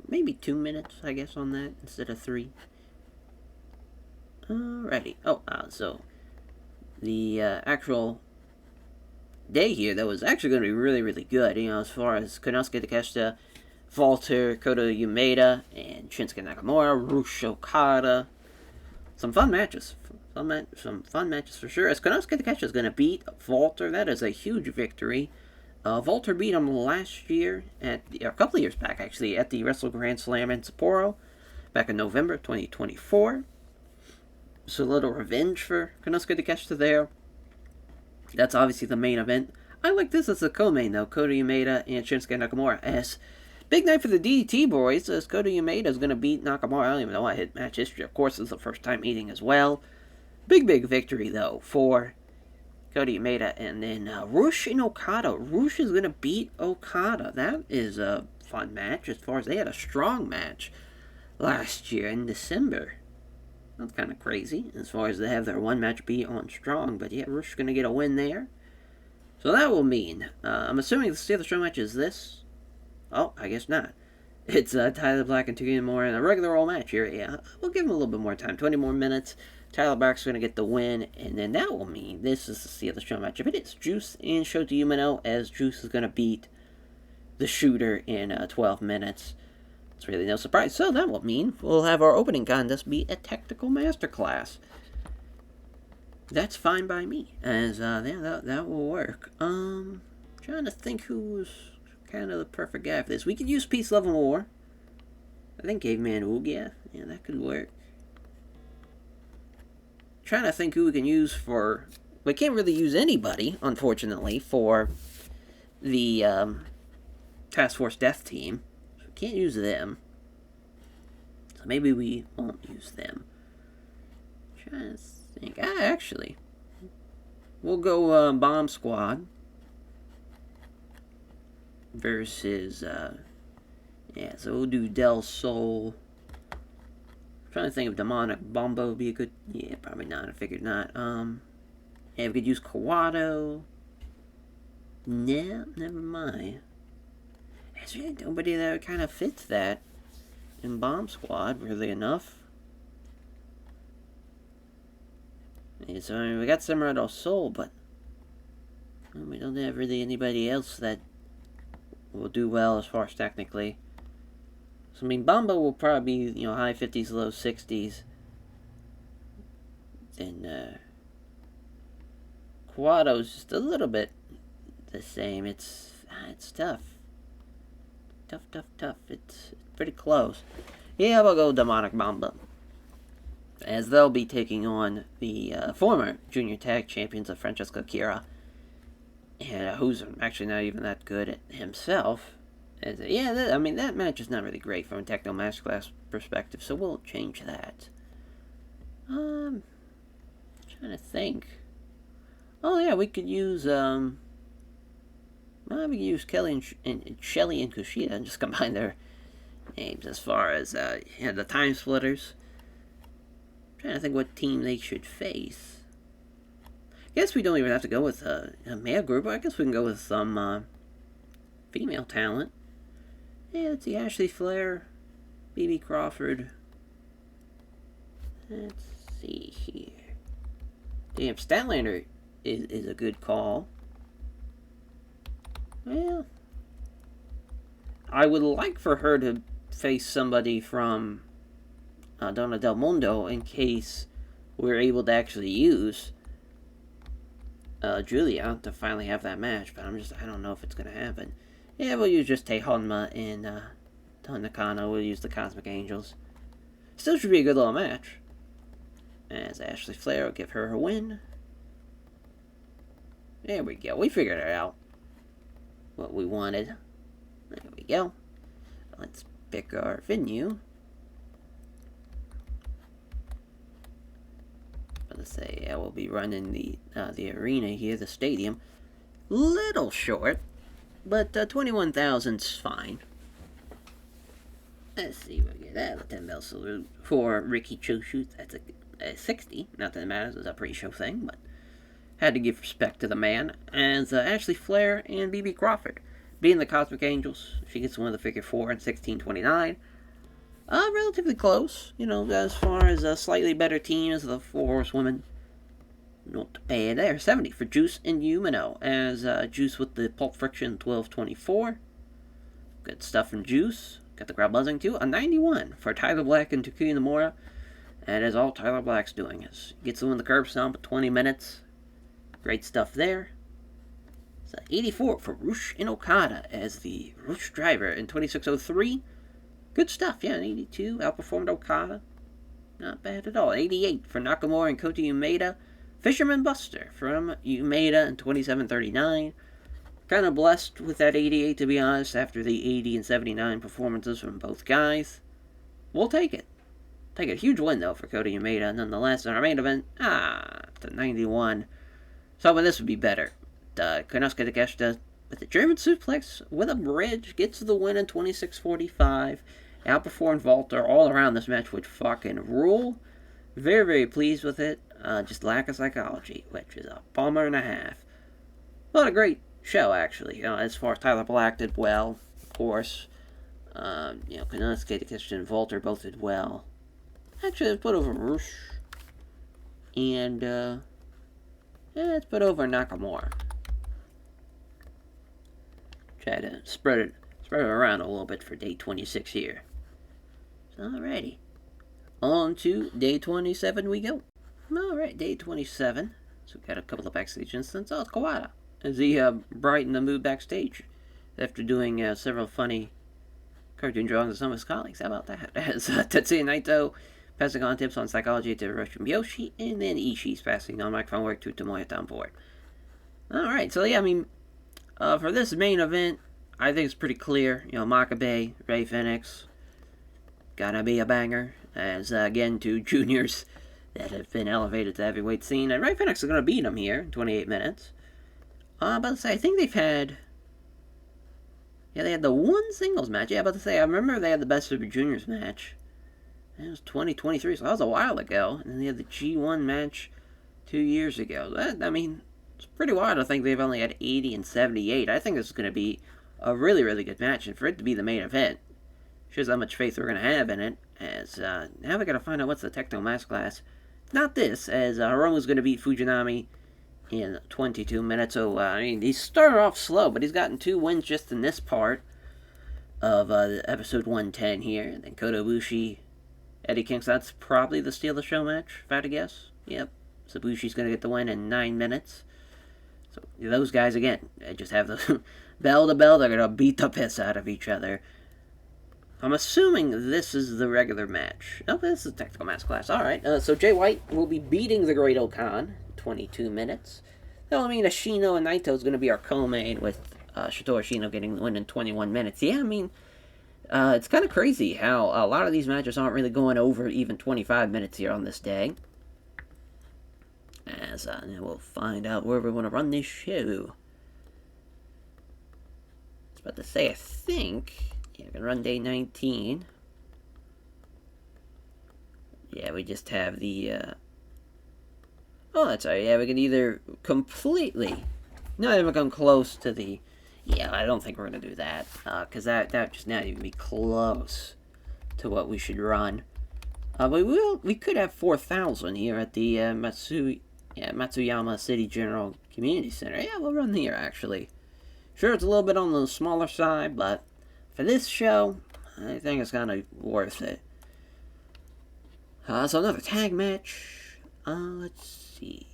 Maybe 2 minutes, I guess, on that instead of 3. Alrighty. So the actual day here, that was actually going to be really, really good. As far as Konosuke Takeshita, Walter, Kota Umeda, and Shinsuke Nakamura, Rush Okada. Some fun matches. Some fun matches for sure. As Konosuke Takeshita is going to beat Walter, that is a huge victory. Walter beat him last year, a couple of years back actually, at the Wrestle Grand Slam in Sapporo, back in November 2024. So a little revenge for Konosuke Takeshita there. That's obviously the main event. I like this as a co-main though, Kota Umeda and Shinsuke Nakamura. As big night for the DDT boys, as Kota Umeda is going to beat Nakamura. I don't even know I hit match history. Of course, it's the first time meeting as well. Big victory though for Kota Umeda, and then Rush and Okada. Rush is going to beat Okada. That is a fun match as far as they had a strong match last year in December. That's kind of crazy as far as they have their one match be on Strong, but yeah, Rush is going to get a win there. So that will mean, I'm assuming the Steel of the Show match is this. Oh, I guess not. It's Tyler Black and Tuki Moore in a regular old match here. Yeah, we'll give him a little bit more time, 20 more minutes. Tyler Black's going to get the win, and then that will mean this is the Steel of the Show match. If it is Juice and Shota Umino, as Juice is going to beat the Shooter in 12 minutes. It's really no surprise. So that will mean we'll have our opening contest be a technical masterclass. That's fine by me, as that will work. Trying to think who's kind of the perfect guy for this. We could use Peace, Love, and War. I think Caveman Oogia. Yeah, that could work. Trying to think who we can use for... We can't really use anybody, unfortunately, for the Task Force Death Team. So we can't use them. So maybe we won't use them. Trying to think. Actually, we'll go Bomb Squad versus... yeah, so we'll do Del Sol. Trying to think if Demonic Bombo would be a good... Yeah, probably not. I figured not. Yeah, we could use Kawato. No, never mind. There's really nobody that kind of fits that in Bomb Squad, really enough. Yeah, so, I mean, we got Samurai Del Sol, but we don't have really anybody else that will do well as far as technically. So, I mean, Bombo will probably be, high 50s, low 60s. Then, Kawato's just a little bit the same. It's tough. Tough. It's pretty close. Yeah, we'll go Demonic Bombo, as they'll be taking on the former junior tag champions of Francesco Kira, and who's actually not even that good at himself. That match is not really great from a Techno Masterclass perspective, so we'll change that. Trying to think. Oh yeah, we could use Kelly and Shelly and Kushida and just combine their names as far as the Time Splitters. I'm trying to think what team they should face. I guess we don't even have to go with a male group. I guess we can go with some female talent. Yeah, let's see, Ashley Flair, BB Crawford. Let's see here. Damn, Statlander is a good call. Well, I would like for her to face somebody from Donna Del Mundo in case we're able to actually use Julia to finally have that match, but I don't know if it's going to happen. Yeah, we'll use just Tei Honma and Don Nakano. We'll use the Cosmic Angels. Still should be a good little match. As Ashley Flair will give her a win. There we go. We figured it out. What we wanted. There we go. Let's pick our venue. Let's say we'll be running the arena here, the stadium. Little short, but 21,000's fine. Let's see what we get. The 10 bell salute for Ricky Choshu. That's a 60. Not that it matters, it's a pre-show thing, but had to give respect to the man, as Ashley Flair and BB Crawford being the Cosmic Angels. She gets one of the figure 4 in 16:29. Relatively close, as far as slightly better teams, the Four Horsewomen. Not bad there. 70 for Juice and Umino, as Juice with the Pulp Friction 1224. Good stuff from Juice. Got the crowd buzzing too. A 91 for Tyler Black and Takuya Nomura. And as all Tyler Black's doing is gets to win the curb stomp at 20 minutes. Great stuff there. It's 84 for Rush and Okada as the Rush driver in 26:03. Good stuff, yeah, an 82. Outperformed Okada. Not bad at all. 88 for Nakamura and Kota Umeda. Fisherman Buster from Umeda in 27:39. Kind of blessed with that 88, to be honest, after the 80 and 79 performances from both guys. We'll take it. Take a huge win, though, for Kota Umeda. Nonetheless, in our main event, to 91. So, this would be better. Konosuke Takeshita with the German suplex with a bridge gets the win in 26:45. Outperformed Walter all around. This match would fucking rule. Very, very pleased with it. Just lack of psychology, which is a bummer and a half. What a great show, actually. As far as Tyler Black did well, of course. Konosuke Takeshita and Walter both did well. Actually, let's put over Rush. And, let's put over Nakamura. Try to spread it around a little bit for day 26 here. Alrighty. On to day 27 we go. Alright, day 27. So we've got a couple of backstage incidents. Oh, it's Kawada. As he brightened the mood backstage after doing several funny cartoon drawings of some of his colleagues. How about that? As Tetsuya Naito passing on tips on psychology to Hiroshi Miyoshi, and then Ishii's passing on microphone work to Tomoya on board. Alright, so yeah, for this main event, I think it's pretty clear. Makabe, Rey Fenix, gonna be a banger. As, again, two juniors that have been elevated to the heavyweight scene. And Rey Fenix is going to beat him here in 28 minutes. I think they've had... Yeah, they had the one singles match. Yeah, I remember they had the Best Super Juniors match. It was 2023, so that was a while ago. And then they had the G1 match 2 years ago. It's pretty wild to think they've only had 80 and 78. I think this is going to be a really, really good match. And for it to be the main event, shows how much faith we're going to have in it. As, now we got to find out what's the Techno Mass class. Not this, as Hiromu's going to beat Fujinami in 22 minutes. So, he started off slow, but he's gotten 2 wins just in this part of episode 110 here. And then Kota Ibushi, Eddie Kingston. That's probably the steal of the show match, if I had to guess. Yep. So Ibushi's going to get the win in 9 minutes. So those guys, again, they just have the bell to bell. They're going to beat the piss out of each other. I'm assuming this is the regular match. Oh, this is the Technical Mass class. Alright, so Jay White will be beating the Great Okan 22 minutes. That'll mean Ashino and Naito is going to be our co-main, with Shito Ashino getting the win in 21 minutes. Yeah, it's kind of crazy how a lot of these matches aren't really going over even 25 minutes here on this day. As we'll find out where we want to run this show. I was about to say, I think... Yeah, we're going to run day 19. Yeah, we just have the, Oh, that's right. Yeah, we can either completely not even come close to the... Yeah, I don't think we're going to do that. Because that just not even be close to what we should run. But we could have 4,000 here at the Matsuyama City General Community Center. Yeah, we'll run here, actually. Sure, it's a little bit on the smaller side, but... For this show, I think it's kind of worth it. So another tag match. Let's see.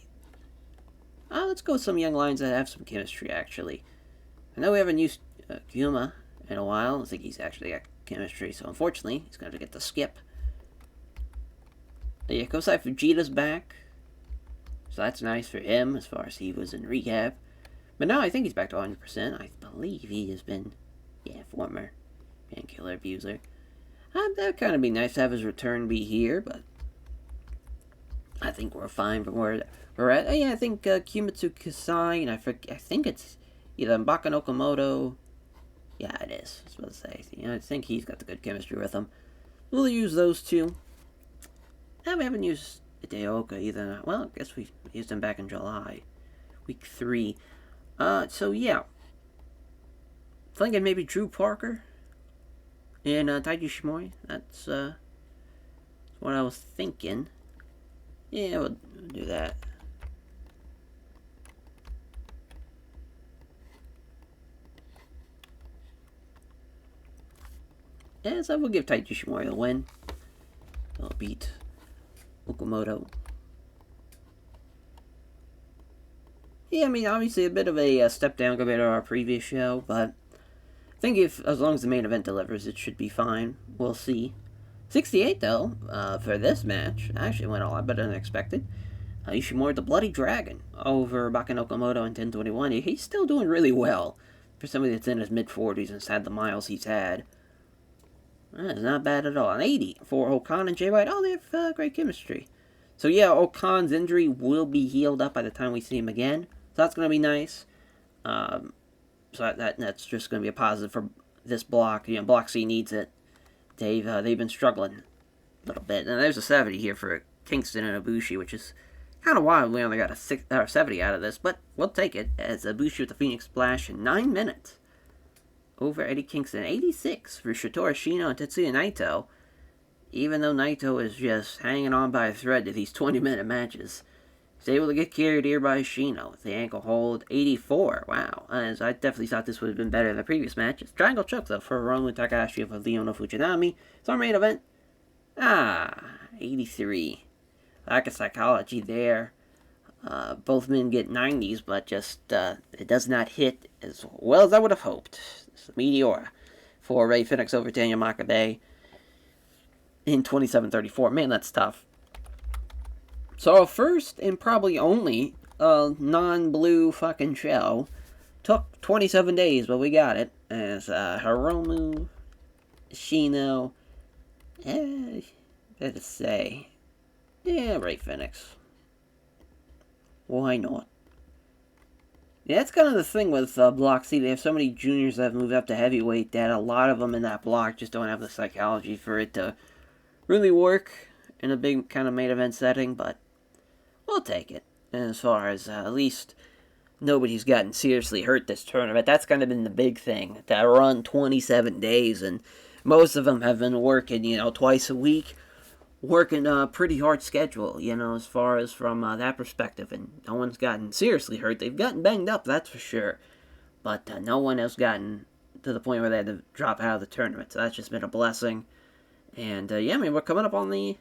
Let's go with some young lions that have some chemistry, actually. I know we haven't used Kyuma in a while. I don't think he's actually got chemistry, so unfortunately, he's going to get the skip. Yeah, Kosai Fujita's back. So that's nice for him, as far as he was in rehab. But now I think he's back to 100%. I believe he has been... Yeah, former painkiller abuser. That'd kind of be nice to have his return be here, but I think we're fine from where we're at. I think Kimitsu Kasai, and I think it's either Mbaka Okamoto. Yeah, it is. I was supposed to say. I think he's got the good chemistry with him. We'll use those two. We haven't used Hideo Oka either. Well, I guess we used him back in July. week 3. So yeah. Thinking maybe Drew Parker and Taiji Shimori. That's what I was thinking. Yeah, we'll do that. Yeah, so we'll give Taiji Shimori the win. I'll beat Okamoto. Yeah, I mean, obviously a bit of a step down compared to our previous show, but I think if as long as the main event delivers, it should be fine. We'll see. 68 though for this match actually went a lot better than expected. Ishimori the Bloody Dragon over Bakken Okamoto in 1021. He's still doing really well for somebody that's in his mid 40s and has had the miles he's had. That's not bad at all. An 80 for Okan and Jay White. Oh, they have great chemistry. So yeah, Okan's injury will be healed up by the time we see him again. So that's going to be nice. So that's just going to be a positive for this block. You know, Block C needs it. They've been struggling a little bit. And there's a 70 here for Kingston and Ibushi, which is kind of wild. We only got a 70 out of this, but we'll take it as Ibushi with the Phoenix Splash in 9 minutes over Eddie Kingston. 86 for Shotaro Ashino and Tetsuya Naito. Even though Naito is just hanging on by a thread to these 20-minute matches, he's able to get carried here by Ashino with the ankle hold. 84, wow. As I definitely thought this would have been better than the previous matches. Triangle choke, though, for Hiromu Takahashi of Leono Fujinami. It's our main event. 83. Lack of psychology there. Both men get 90s, but just it does not hit as well as I would have hoped. It's a meteor for Ray Phoenix over Daniel Makabe in 27-34. Man, that's tough. So our first and probably only non-blue fucking show took 27 days, but we got it. As Hiromu, Shino, better say, yeah, Ray Phoenix. Why not? Yeah, that's kind of the thing with Block C. They have so many juniors that have moved up to heavyweight that a lot of them in that block just don't have the psychology for it to really work in a big kind of main event setting, but we'll take it. And as far as at least nobody's gotten seriously hurt this tournament, that's kind of been the big thing. That run 27 days, and most of them have been working, twice a week, working a pretty hard schedule, as far as from that perspective, and no one's gotten seriously hurt. They've gotten banged up, that's for sure, but no one has gotten to the point where they had to drop out of the tournament, so that's just been a blessing. And yeah, I mean, we're coming up on the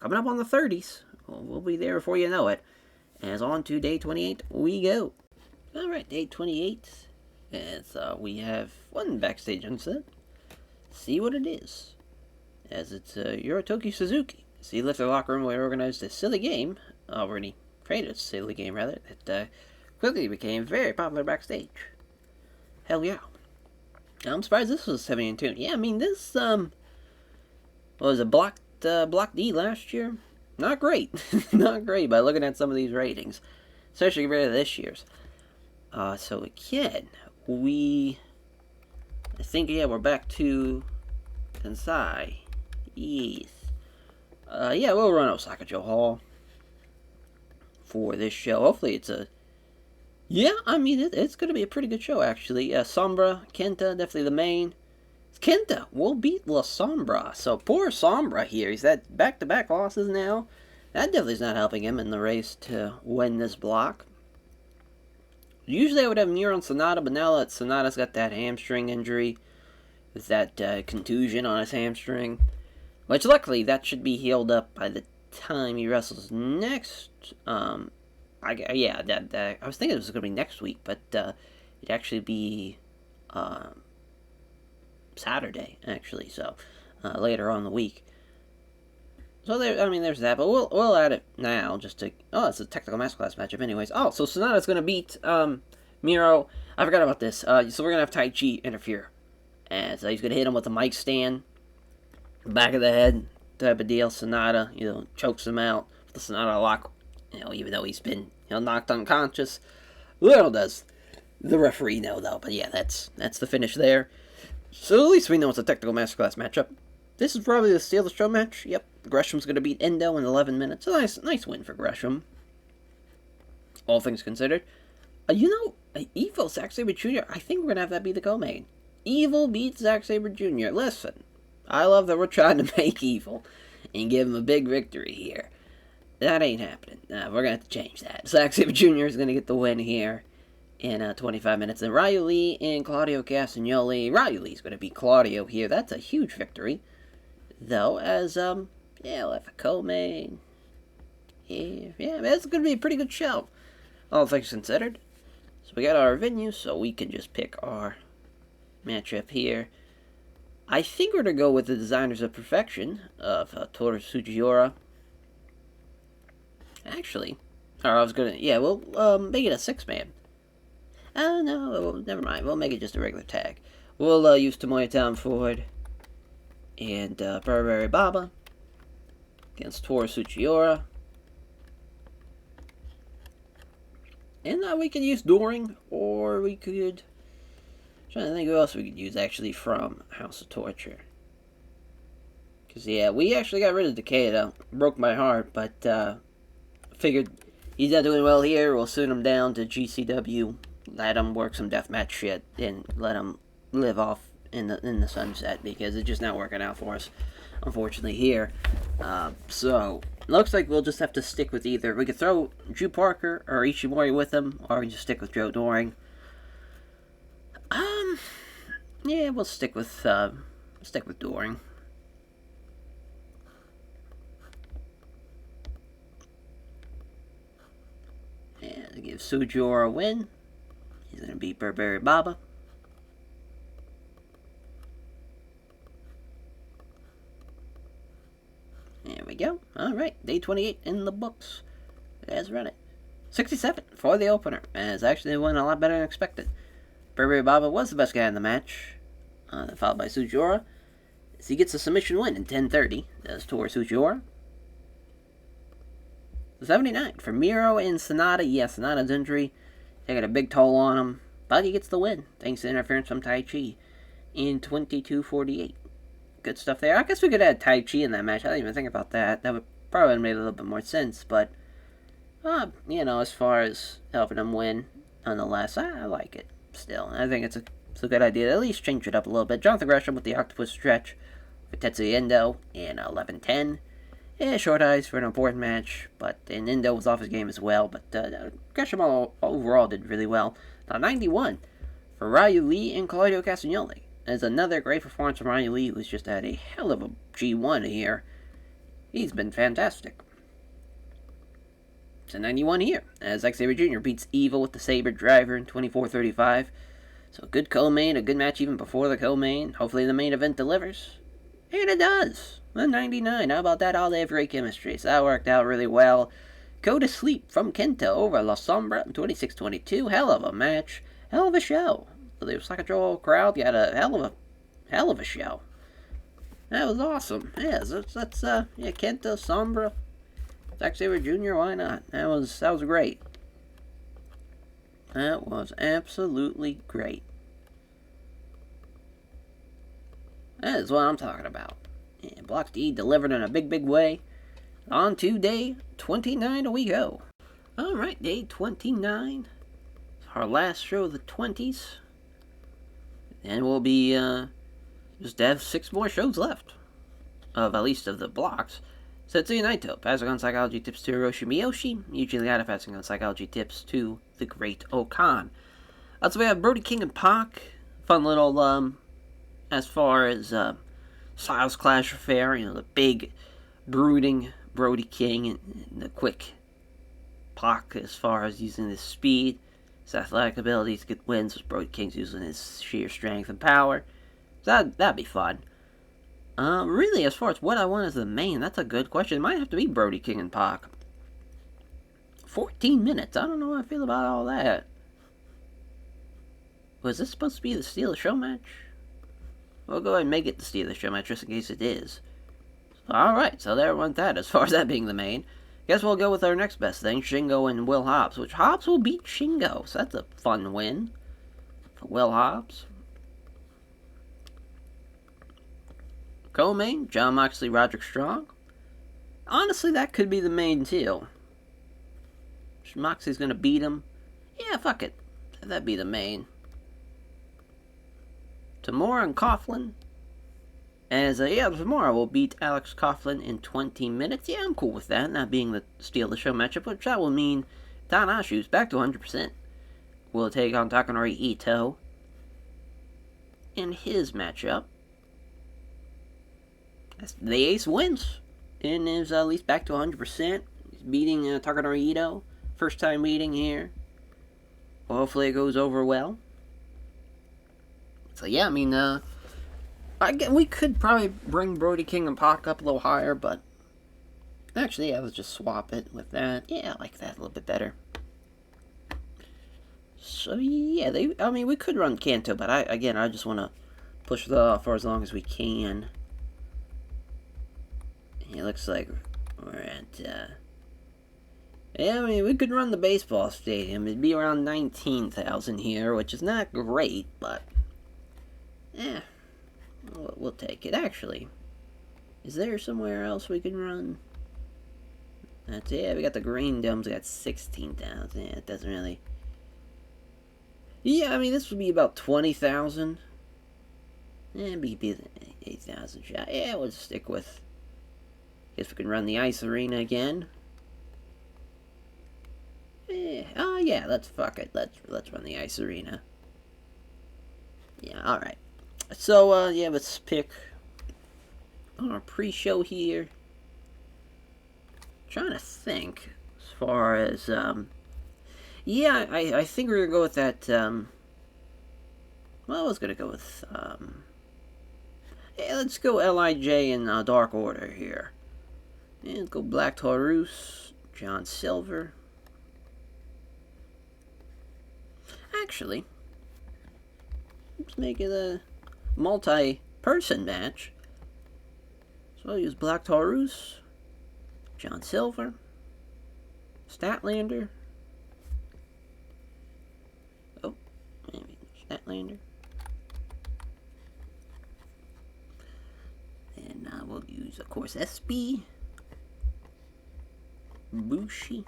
30s. We'll be there before you know it. As on to day 28 we go. All right, day 28. As we have one backstage incident. See what it is. As it's Yorotoki Suzuki. He left the locker room where he organized a silly game. Already created a silly game, rather. That quickly became very popular backstage. Hell yeah. I'm surprised this was 70 in tune. Yeah, I mean, this, was it Block D last year? Not great. Not great by looking at some of these ratings. Especially compared to this year's. So again, I think, yeah, we're back to Kansai. Yes. Yeah, we'll run Osaka-jo Hall for this show. Hopefully it's yeah, I mean, it's going to be a pretty good show, actually. Sombra, Kenta, definitely the main. Kenta will beat La Sombra. So poor Sombra here. He's had back-to-back losses now. That definitely is not helping him in the race to win this block. Usually I would have Miro and Sonata, but now that Sonata's got that hamstring injury, with that contusion on his hamstring, which luckily that should be healed up by the time he wrestles next. I was thinking it was going to be next week, but it'd actually be Saturday, actually, so later on in the week. So there's that, but we'll add it now just to. Oh, it's a technical masterclass matchup, anyways. Oh, so Sonata's gonna beat Miro. I forgot about this. So we're gonna have Tai Chi interfere, and so he's gonna hit him with a mic stand, back of the head type of deal. Sonata, chokes him out with the Sonata lock. Even though he's been knocked unconscious. Little does the referee know, though. But yeah, that's the finish there. So at least we know it's a technical masterclass matchup. This is probably the steal of the show match. Yep, Gresham's going to beat Endo in 11 minutes. A nice win for Gresham. all things considered. Evil Zack Sabre Jr., I think we're going to have that be the co-main. Evil beats Zack Sabre Jr. Listen, I love that we're trying to make Evil and give him a big victory here. That ain't happening. We're going to have to change that. Zack Sabre Jr. is going to get the win here in 25 minutes. And Ryu Lee and Claudio Castagnoli. Ryu Lee's going to beat Claudio here. That's a huge victory. Though, as, we'll have a co-main here. Yeah, that's going to be a pretty good show, all things considered. So we got our venue, so we can just pick our matchup here. I think we're going to go with the Designers of Perfection of Toru Sugiura. Actually, or I was going to, we'll make it a 6-man. Oh, no, never mind. We'll make it just a regular tag. We'll use Tomoya Tom Ford and Burberry Baba against Toru Sugiura. And we could use Doring, or we could... I'm trying to think who else we could use, actually, from House of Torture. Because, we actually got rid of Takeda. Broke my heart, but, figured he's not doing well here. We'll send him down to GCW, let him work some deathmatch shit, and let him live off in the sunset, because it's just not working out for us, unfortunately, here. So... looks like we'll just have to stick with either. We could throw Drew Parker or Ishimori with him, or we can just stick with Joe Doring. We'll stick with Doring. And to give Sugiura a win, he's gonna beat Burberry Baba. There we go. Alright, day 28 in the books. Let's run it. 67 for the opener, as actually went a lot better than expected. Burberry Baba was the best guy in the match, followed by Sugiura. So he gets a submission win in 10:30. Does Toru Sugiura. 79 for Miro and Sonata. Yeah, Sonata's injury taking a big toll on him, but he gets the win thanks to interference from Tai Chi in 22:48. Good stuff there. I guess we could add Tai Chi in that match. I didn't even think about that. That would probably have made a little bit more sense, but, as far as helping him win, nonetheless, I like it still. I think it's a good idea to at least change it up a little bit. Jonathan Gresham with the octopus stretch for Tetsuya Endo in 11:10. Yeah, short eyes for an important match, but and Endo was off his game as well, but Gresham overall did really well. Now 91 for Ryu Lee and Claudio Castagnoli. There's another great performance from Ryu Lee, who's just had a hell of a G1 here. He's been fantastic. It's a 91 here, as Zack Sabre Jr. beats Evil with the Sabre Driver in 24:35. So a good co-main, a good match even before the co-main. Hopefully the main event delivers. And it does. A 99. How about that? All they have great chemistry. So that worked out really well. Go to Sleep from Kenta over La Sombra in 26:22. Hell of a match. Hell of a show. The Osaka Joe crowd got a hell of a show. That was awesome. Yeah, that's Kenta, Sombra, Zack Sabre Jr., why not? That was great. That was absolutely great. That is what I'm talking about. And Block D delivered in a big way. On to day 29 we go. Alright, day 29. Our last show of the 20s. And we'll be, just have 6 more shows left. At least of the blocks. Tetsuya Naito, passing on psychology tips to Hiroshi Miyoshi. Yuji Liata passing on psychology tips to the Great Okan. So we have Brody King and Pac. Fun little, as far as, Styles Clash affair. The big, brooding Brody King and the quick Pac as far as using his speed. His athletic abilities to get wins, with Brody King's using his sheer strength and power. So that'd be fun. Really, as far as what I want as the main, that's a good question. It might have to be Brody King and Pac. 14 minutes. I don't know how I feel about all that. Was this supposed to be the Steal the Show match? We'll go ahead and make it the Steal the Show match just in case it is. Alright, so there went that as far as that being the main. Guess we'll go with our next best thing, Shingo and Will Hobbs, which Hobbs will beat Shingo, so that's a fun win for Will Hobbs. Co-main, Jon Moxley, Roderick Strong. Honestly, that could be the main too. Moxley's gonna beat him. Yeah, fuck it. That'd be the main. Tamura and Coughlin. As, Tamura will beat Alex Coughlin in 20 minutes. Yeah, I'm cool with that. Not being the steal the show matchup, which that will mean Tanahashi's back to 100%. Will take on Takanori Ito in his matchup. The Ace wins and is at least back to 100%. He's beating Takanori Ito. First time meeting here. Well, hopefully it goes over well. So yeah, I mean, we could probably bring Brody King and Pac up a little higher, but actually, yeah, let's just swap it with that. Yeah, I like that a little bit better. So yeah, we could run Kanto, but I just want to push for as long as we can. It looks like we're at, yeah, I mean, we could run the baseball stadium. It'd be around 19,000 here, which is not great, but, yeah, we'll take it. Actually, is there somewhere else we can run? Yeah, we got the Green Domes. We got 16,000. Yeah, it doesn't really. Yeah, I mean, this would be about 20,000. Yeah, be 8,000 shot. Yeah, we'll just stick with. Guess we can run the ice arena again. Yeah. Oh yeah, let's fuck it. Let's run the ice arena. Yeah. All right. So yeah, let's pick our pre-show here. Trying to think as far as yeah, I think we're gonna go with that. Well, I was gonna go with yeah, let's go LIJ in Dark Order here. And let's go Black Taurus, John Silver. Actually, let's make it a multi-person match. So I'll use Black Taurus, John Silver, Statlander. Oh, maybe Statlander. And we'll use, of course, SB, Bushi.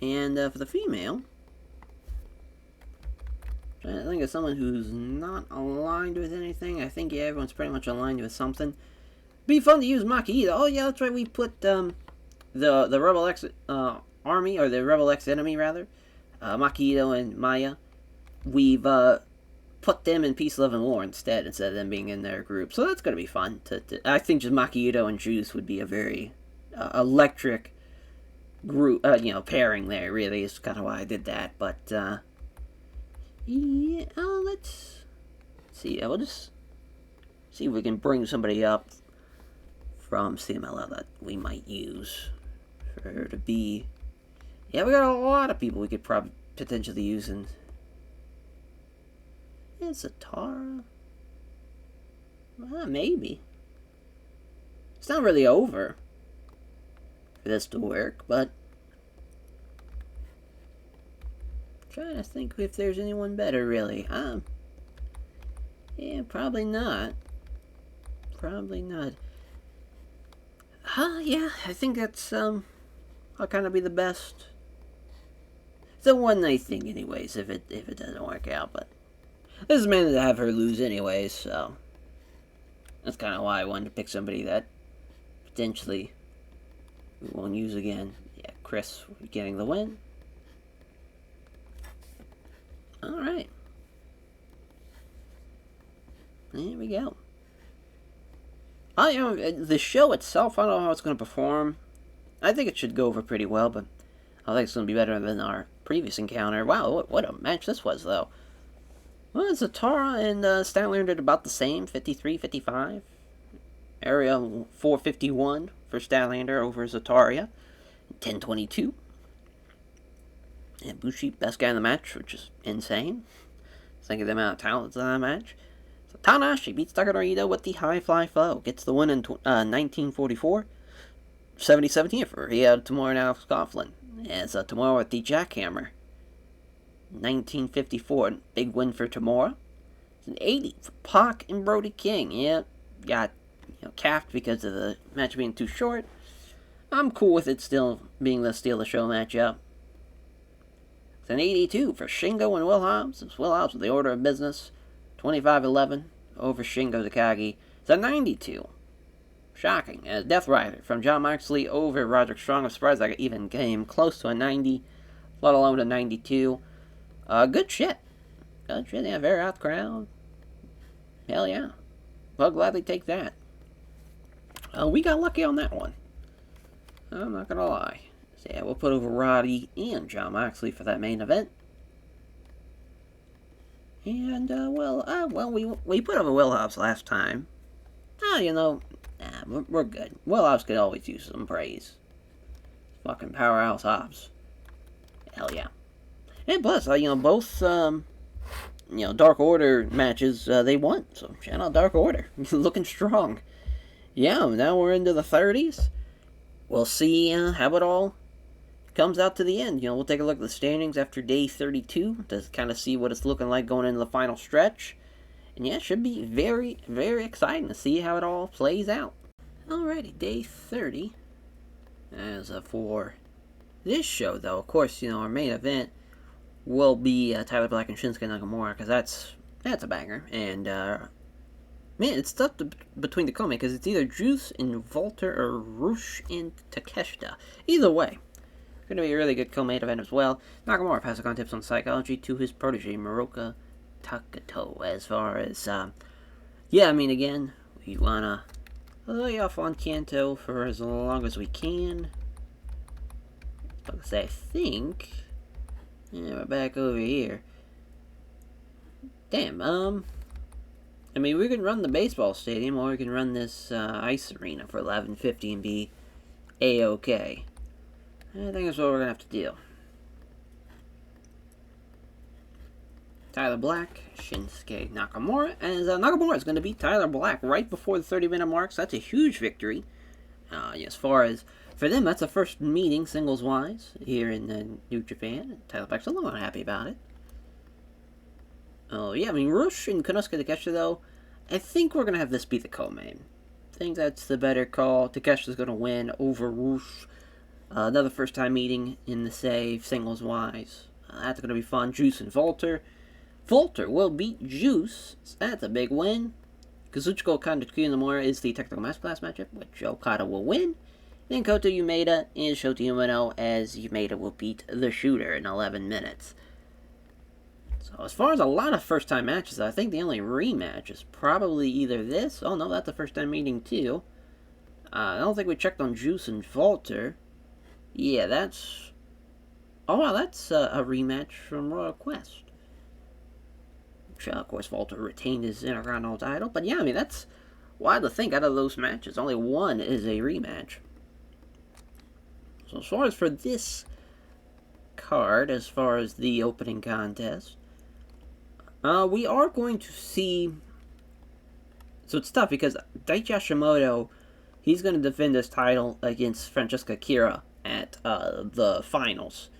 And for the female, I think of someone who's not aligned with anything. I think, yeah, everyone's pretty much aligned with something. Be fun to use Maki Ito. Oh, yeah, that's right. We put the Rebel X army, or the Rebel X enemy, rather. Maki Ito and Maya. We've put them in Peace, Love, and War instead of them being in their group. So that's going to be fun. I think just Maki Ito and Juice would be a very electric group, pairing there. Really is kind of why I did that. But yeah, let's see. We'll just see if we can bring somebody up from CMLL that we might use for her to be. Yeah, we got a lot of people we could probably potentially use in. It's a Tara. Maybe. It's not really over for this to work, but I'm trying to think if there's anyone better, really. Yeah, probably not. Probably not. Yeah, I think that's, I'll kind of be the best. It's a one-night thing anyways, if it doesn't work out, but this is meant to have her lose anyways, so that's kind of why I wanted to pick somebody that potentially we won't use again. Yeah, Chris getting the win. Alright. There we go. The show itself, I don't know how it's going to perform. I think it should go over pretty well, but I think it's going to be better than our previous encounter. Wow, what a match this was, though. Well, Zatara and Statlander did about the same, 53-55. Area 451 for Statlander over Zataria, 10-22. And Bushi, best guy in the match, which is insane. Think of the amount of talent in that match. So Tanahashi beats Takanori Ito with the high fly flow. Gets the win in 1944. 70-17 for Tamura and Alex Coughlin. As Tamura with the jackhammer. 1954, big win for Tamura. It's an 80 for Pac and Brody King. Yeah, got capped because of the match being too short. I'm cool with it still being the Steal the Show matchup. It's an 82 for Shingo and Will Hobbs. It's Will Hobbs with the order of business. 25-11 over Shingo Takagi. It's a 92. Shocking. As Death Rider from Jon Moxley over Roderick Strong. I'm surprised I even came close to a 90, let alone a 92. Good shit. Good shit. Yeah, very out crowd. Hell yeah. I'll gladly take that. We got lucky on that one. I'm not gonna lie. So yeah, we'll put over Roddy and Jon Moxley for that main event. And, we put over Will Hobbs last time. We're good. Will Hobbs could always use some praise. Fucking powerhouse Hobbs. Hell yeah. And plus, both, Dark Order matches, they won. So, shout out Dark Order. Looking strong. Yeah, now we're into the 30s. We'll see how it all comes out to the end. We'll take a look at the standings after day 32 to kind of see what it's looking like going into the final stretch. And yeah, it should be very, very exciting to see how it all plays out. Alrighty, day 30. As for this show, though, of course, our main event will be Tyler Black and Shinsuke Nakamura, because that's a banger. And man, it's tough between the co-main, because it's either Juice and Volter or Rush and Takeshita. Either way, it's going to be a really good co-main event as well. Nakamura passes on tips on psychology to his protege, Moroka Takato. As far as, again, we want to lay off on Kanto for as long as we can. Because I think, we're back over here. Damn, we can run the baseball stadium, or we can run this ice arena for $11.50 and be A-okay. I think that's what we're going to have to do. Tyler Black, Shinsuke Nakamura, and Nakamura is going to beat Tyler Black right before the 30-minute mark, so that's a huge victory. As far as, for them, that's the first meeting, singles-wise, here in New Japan. Tyler Black's a little unhappy about it. Oh, yeah, Rush and Konosuke Takeshita, though, I think we're going to have this be the co-main. I think that's the better call. Takeshita's going to win over Rush. Another first-time meeting in the save, singles-wise. That's going to be fun. Juice and Volter. Volter will beat Juice. So that's a big win. Kazuchika Okada and Takuya Nomura is the technical masterclass matchup, which Okada will win. Then Kota Umeda and Shota Umino, as Umeda will beat the Shooter in 11 minutes. So as far as a lot of first-time matches, I think the only rematch is probably either this. Oh, no, that's a first-time meeting, too. I don't think we checked on Juice and Volter. Yeah, that's... Oh, wow, that's a rematch from Royal Quest. Which, of course, Volter retained his Intercontinental title. But, yeah, that's wild to think out of those matches. Only one is a rematch. So as far as for this card, as far as the opening contest, we are going to see... So it's tough because Daichi Hashimoto, he's going to defend his title against Francesca Akira at the finals.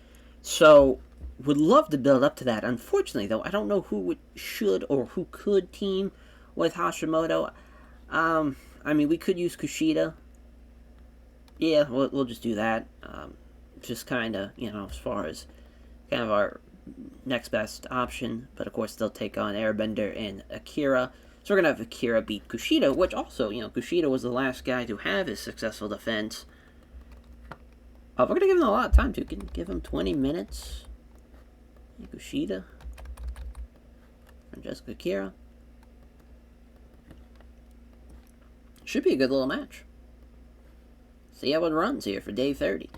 So, would love to build up to that. Unfortunately, though, I don't know who should or who could team with Hashimoto. We could use Kushida. Yeah, we'll just do that. Just kind of, as far as kind of our next best option. But, of course, they'll take on Airbender and Akira. So we're going to have Akira beat Kushida, which also, Kushida was the last guy to have his successful defense. We're going to give him a lot of time, too. Can give him 20 minutes. Kushida. Francesca Akira. Should be a good little match. See how it runs here for day 30.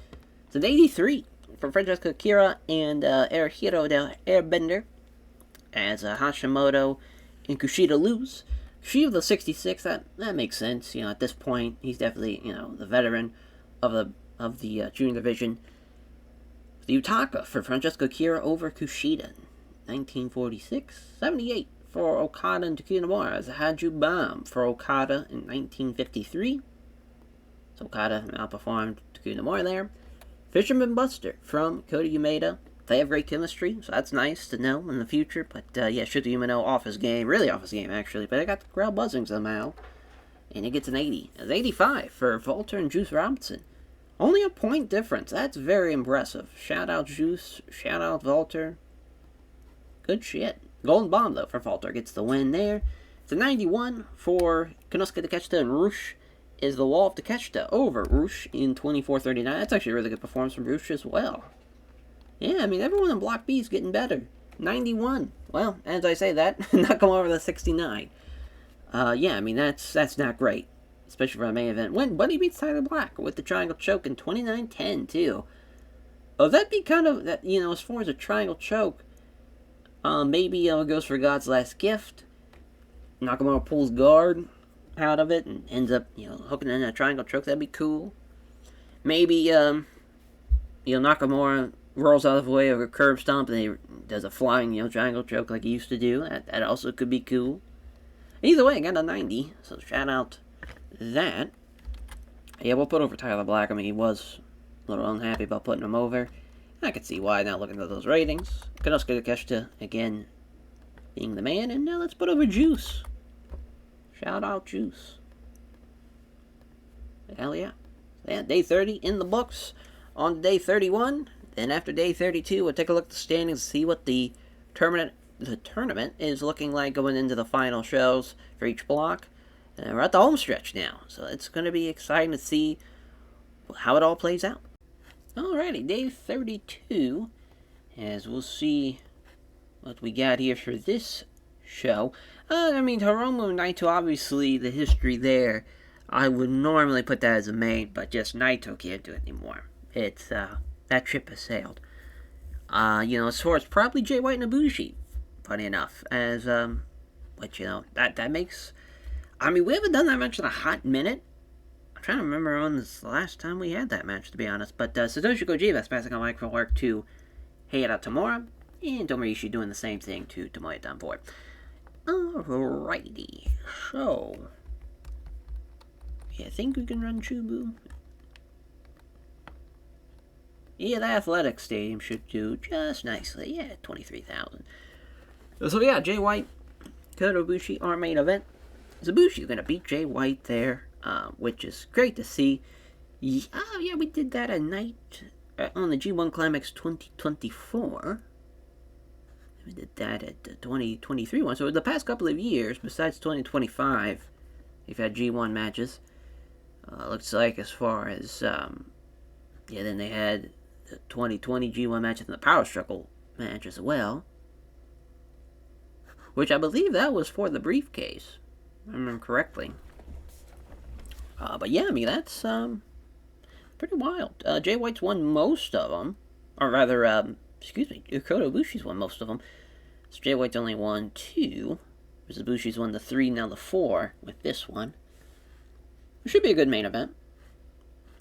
It's an 83 for Francesca Akira and Erihiro del Airbender, as Hashimoto and Kushida lose. Kushida the 66, that makes sense. At this point, he's definitely, the veteran of the junior division. The Utaka for Francesca Akira over Kushida. 1946. 78 for Okada and Takuya Nomura as a Haju Bomb for Okada in 1953. So Okada outperformed Takuya Nomura there. Fisherman Buster from Kota Umeda. They have great chemistry, so that's nice to know in the future. But, Shota Umino off his game. Really off his game, actually. But I got the crowd buzzing somehow. And it gets an 80. It's 85 for Volter and Juice Robinson. Only a point difference. That's very impressive. Shout out Juice. Shout out Walter. Good shit. Golden Bomb, though, for Walter. Gets the win there. It's a 91 for Konosuke Takeshita, and Rush is the wall of Takeshita over Rush in 24:39. That's actually a really good performance from Rush as well. Yeah, I mean, everyone in Block B is getting better. 91. Well, as I say that, not come over the 69. Yeah, I mean, that's not great. Especially for a main event win. But he beats Tyler Black with the triangle choke in 29-10, too. Oh, that'd be kind of, as far as a triangle choke, maybe it goes for God's Last Gift. Nakamura pulls guard out of it and ends up, hooking in a triangle choke. That'd be cool. Maybe, Nakamura rolls out of the way of a curb stomp and he does a flying, triangle choke like he used to do. That also could be cool. Either way, I got a 90, so shout out that. Yeah, we'll put over Tyler Black. I mean, he was a little unhappy about putting him over. I can see why now looking at those ratings. Konosuke Takeshita, again, being the man. And now let's put over Juice. Shout out Juice. Hell yeah. Yeah, day 30 in the books. On to day 31. Then after day 32, we'll take a look at the standings and see what the tournament is looking like going into the final shows for each block. And we're at the home stretch now, so it's going to be exciting to see how it all plays out. Alrighty, day 32, as we'll see what we got here for this show. I mean, Hiromu Naito, obviously, the history there, I would normally put that as a main, but just Naito can't do it anymore. It's, that ship has sailed. As far as probably Jay White and Ibushi, funny enough, as, that makes... I mean, we haven't done that match in a hot minute. I'm trying to remember when this the last time we had that match, to be honest. But Satoshi Kojima is passing on microphone work to Heiara Tamura, and Tomoe Ishii doing the same thing to Tomoya Danfor. Alrighty, so... yeah, I think we can run Chubu. Yeah, the Athletic Stadium should do just nicely. Yeah, 23,000. So yeah, Jay White, Kota Ibushi, our main event. Ibushi going to beat Jay White there, which is great to see. Yeah, we did that at night on the G1 Climax 2024. We did that at the 2023 one. So the past couple of years, besides 2025, we've had G1 matches. Looks like as far as, then they had the 2020 G1 matches and the Power Struggle match as well. Which I believe that was for the briefcase. If I remember correctly. But yeah, I mean, that's pretty wild. Jay White's won most of them. Or rather, Kota Ibushi's won most of them. So Jay White's only won 2. Whereas Ibushi's won the 3, now the 4 with this one. It should be a good main event.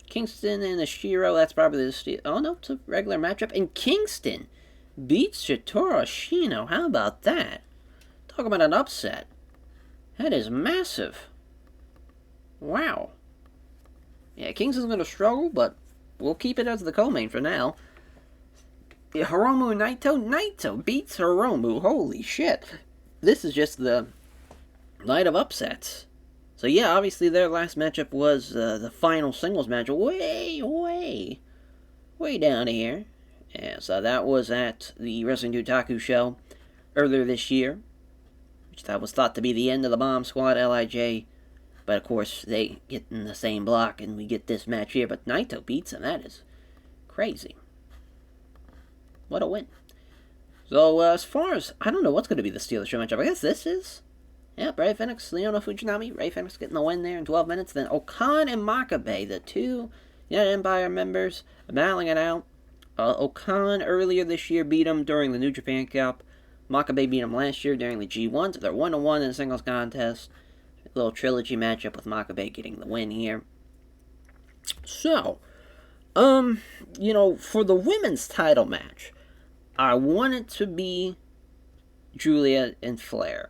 Kingston and Ishiro, that's probably the steal. Oh no, it's a regular matchup. And Kingston beats Shitoro Ashino. How about that? Talk about an upset. That is massive. Wow. Yeah, Kingston's going to struggle, but we'll keep it as the co-main for now. Yeah, Hiromu and Naito. Naito beats Hiromu. Holy shit. This is just the night of upsets. So yeah, obviously their last matchup was the final singles match. Way down here. Yeah, so that was at the Wrestling Dutaku show earlier this year. That was thought to be the end of the Bomb Squad, LIJ. But of course, they get in the same block, and we get this match here. But Naito beats him. That is crazy. What a win. So, as far as... I don't know what's going to be the Steelers show matchup. I guess this is... yeah, Ray Fenix, Leona Fujinami. Ray Fenix getting the win there in 12 minutes. Then Okan and Makabe, the two United Empire members, battling it out. Okan earlier this year beat him during the New Japan Cup. Makabe beat him last year during the G1, so they're 1-1 in a singles contest. A little trilogy matchup with Makabe getting the win here. So, for the women's title match, I want it to be Julia and Flair.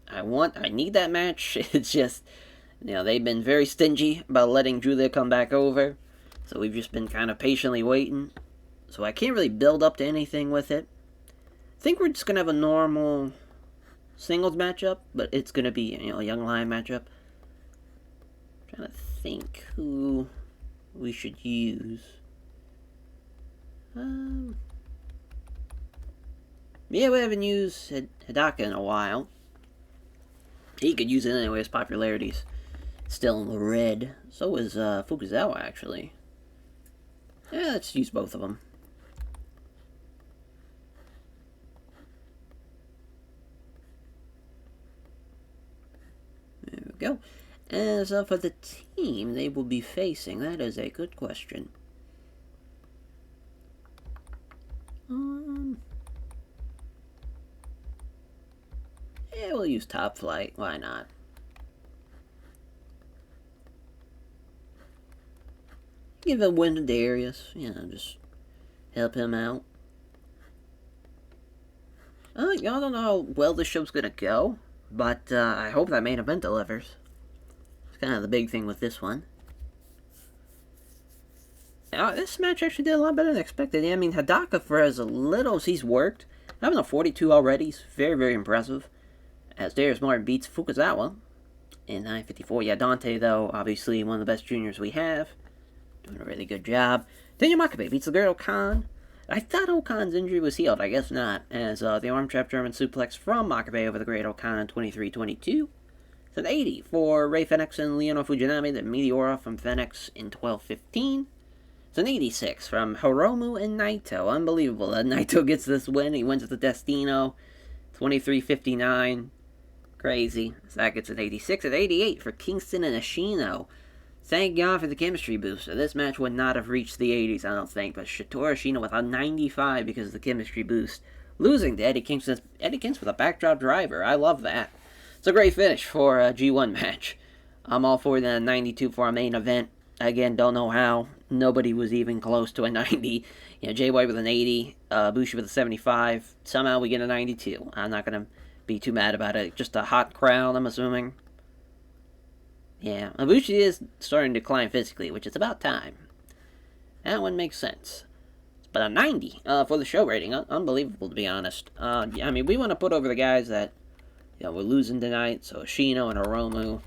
I need that match. It's just, they've been very stingy about letting Julia come back over. So we've just been kind of patiently waiting. So I can't really build up to anything with it. I think we're just going to have a normal singles matchup, but it's going to be, a Young Lion matchup. I'm trying to think who we should use. Yeah, we haven't used Hidaka in a while. He could use it anyway. His popularity's still in the red. So is Fukuzawa, actually. Yeah, let's use both of them. There we go. As for the team they will be facing, that is a good question. Yeah, we'll use Top Flight. Why not? Give a win to Darius. You know, just help him out. Y'all don't know how well this show's gonna go, but I hope that main event delivers. It's kind of the big thing with this one. This match actually did a lot better than expected. I mean, Hidaka, for as little as he's worked, having a 42 already is very, very impressive. As Darius Martin beats Fukuzawa in 9:54. Yeah, Dante, though, obviously one of the best juniors we have. Doing a really good job. Daniel Makabe beats the Great Okan. I thought Okan's injury was healed. I guess not. As the arm trap German suplex from Makabe over the Great Okan in 23-22. It's an 80 for Rei Fenix and Leona Fujinami. The Meteora from Fenix in 12:15. It's an 86 from Hiromu and Naito. Unbelievable that Naito gets this win. He wins with the Destino. 23:59. Crazy. That gets an 86. At 88 for Kingston and Ashino. Thank God for the chemistry booster. This match would not have reached the 80s, I don't think. But Shotaro Ashino with a 95 because of the chemistry boost. Losing to Eddie Kingston. Eddie Kingston with a backdrop driver. I love that. It's a great finish for a G1 match. I'm all for the 92 for our main event. Again, don't know how. Nobody was even close to a 90. You know, Jay White with an 80. Bushi with a 75. Somehow we get a 92. I'm not going to be too mad about it. Just a hot crowd, I'm assuming. Yeah, Ibushi is starting to decline physically, which is about time. That one makes sense. But a 90 for the show rating. Unbelievable, to be honest. I mean, we want to put over the guys that we're losing tonight. So Ashino and Hiromu.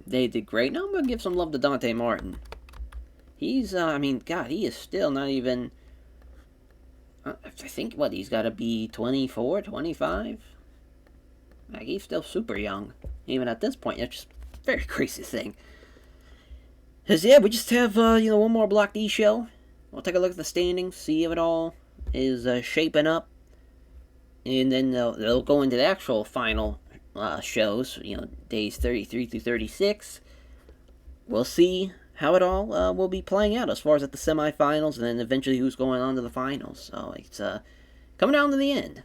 They did great. Now I'm going to give some love to Dante Martin. He's, I mean, God, he is still not even... I think, what, he's got to be 24, 25? Like, he's still super young. Even at this point, it's just a very crazy thing. Because, yeah, we just have, one more Block D show. We'll take a look at the standings, see if it all is shaping up. And then they'll go into the actual final shows, days 33 through 36. We'll see how it all will be playing out as far as at the semifinals, and then eventually who's going on to the finals. So it's coming down to the end.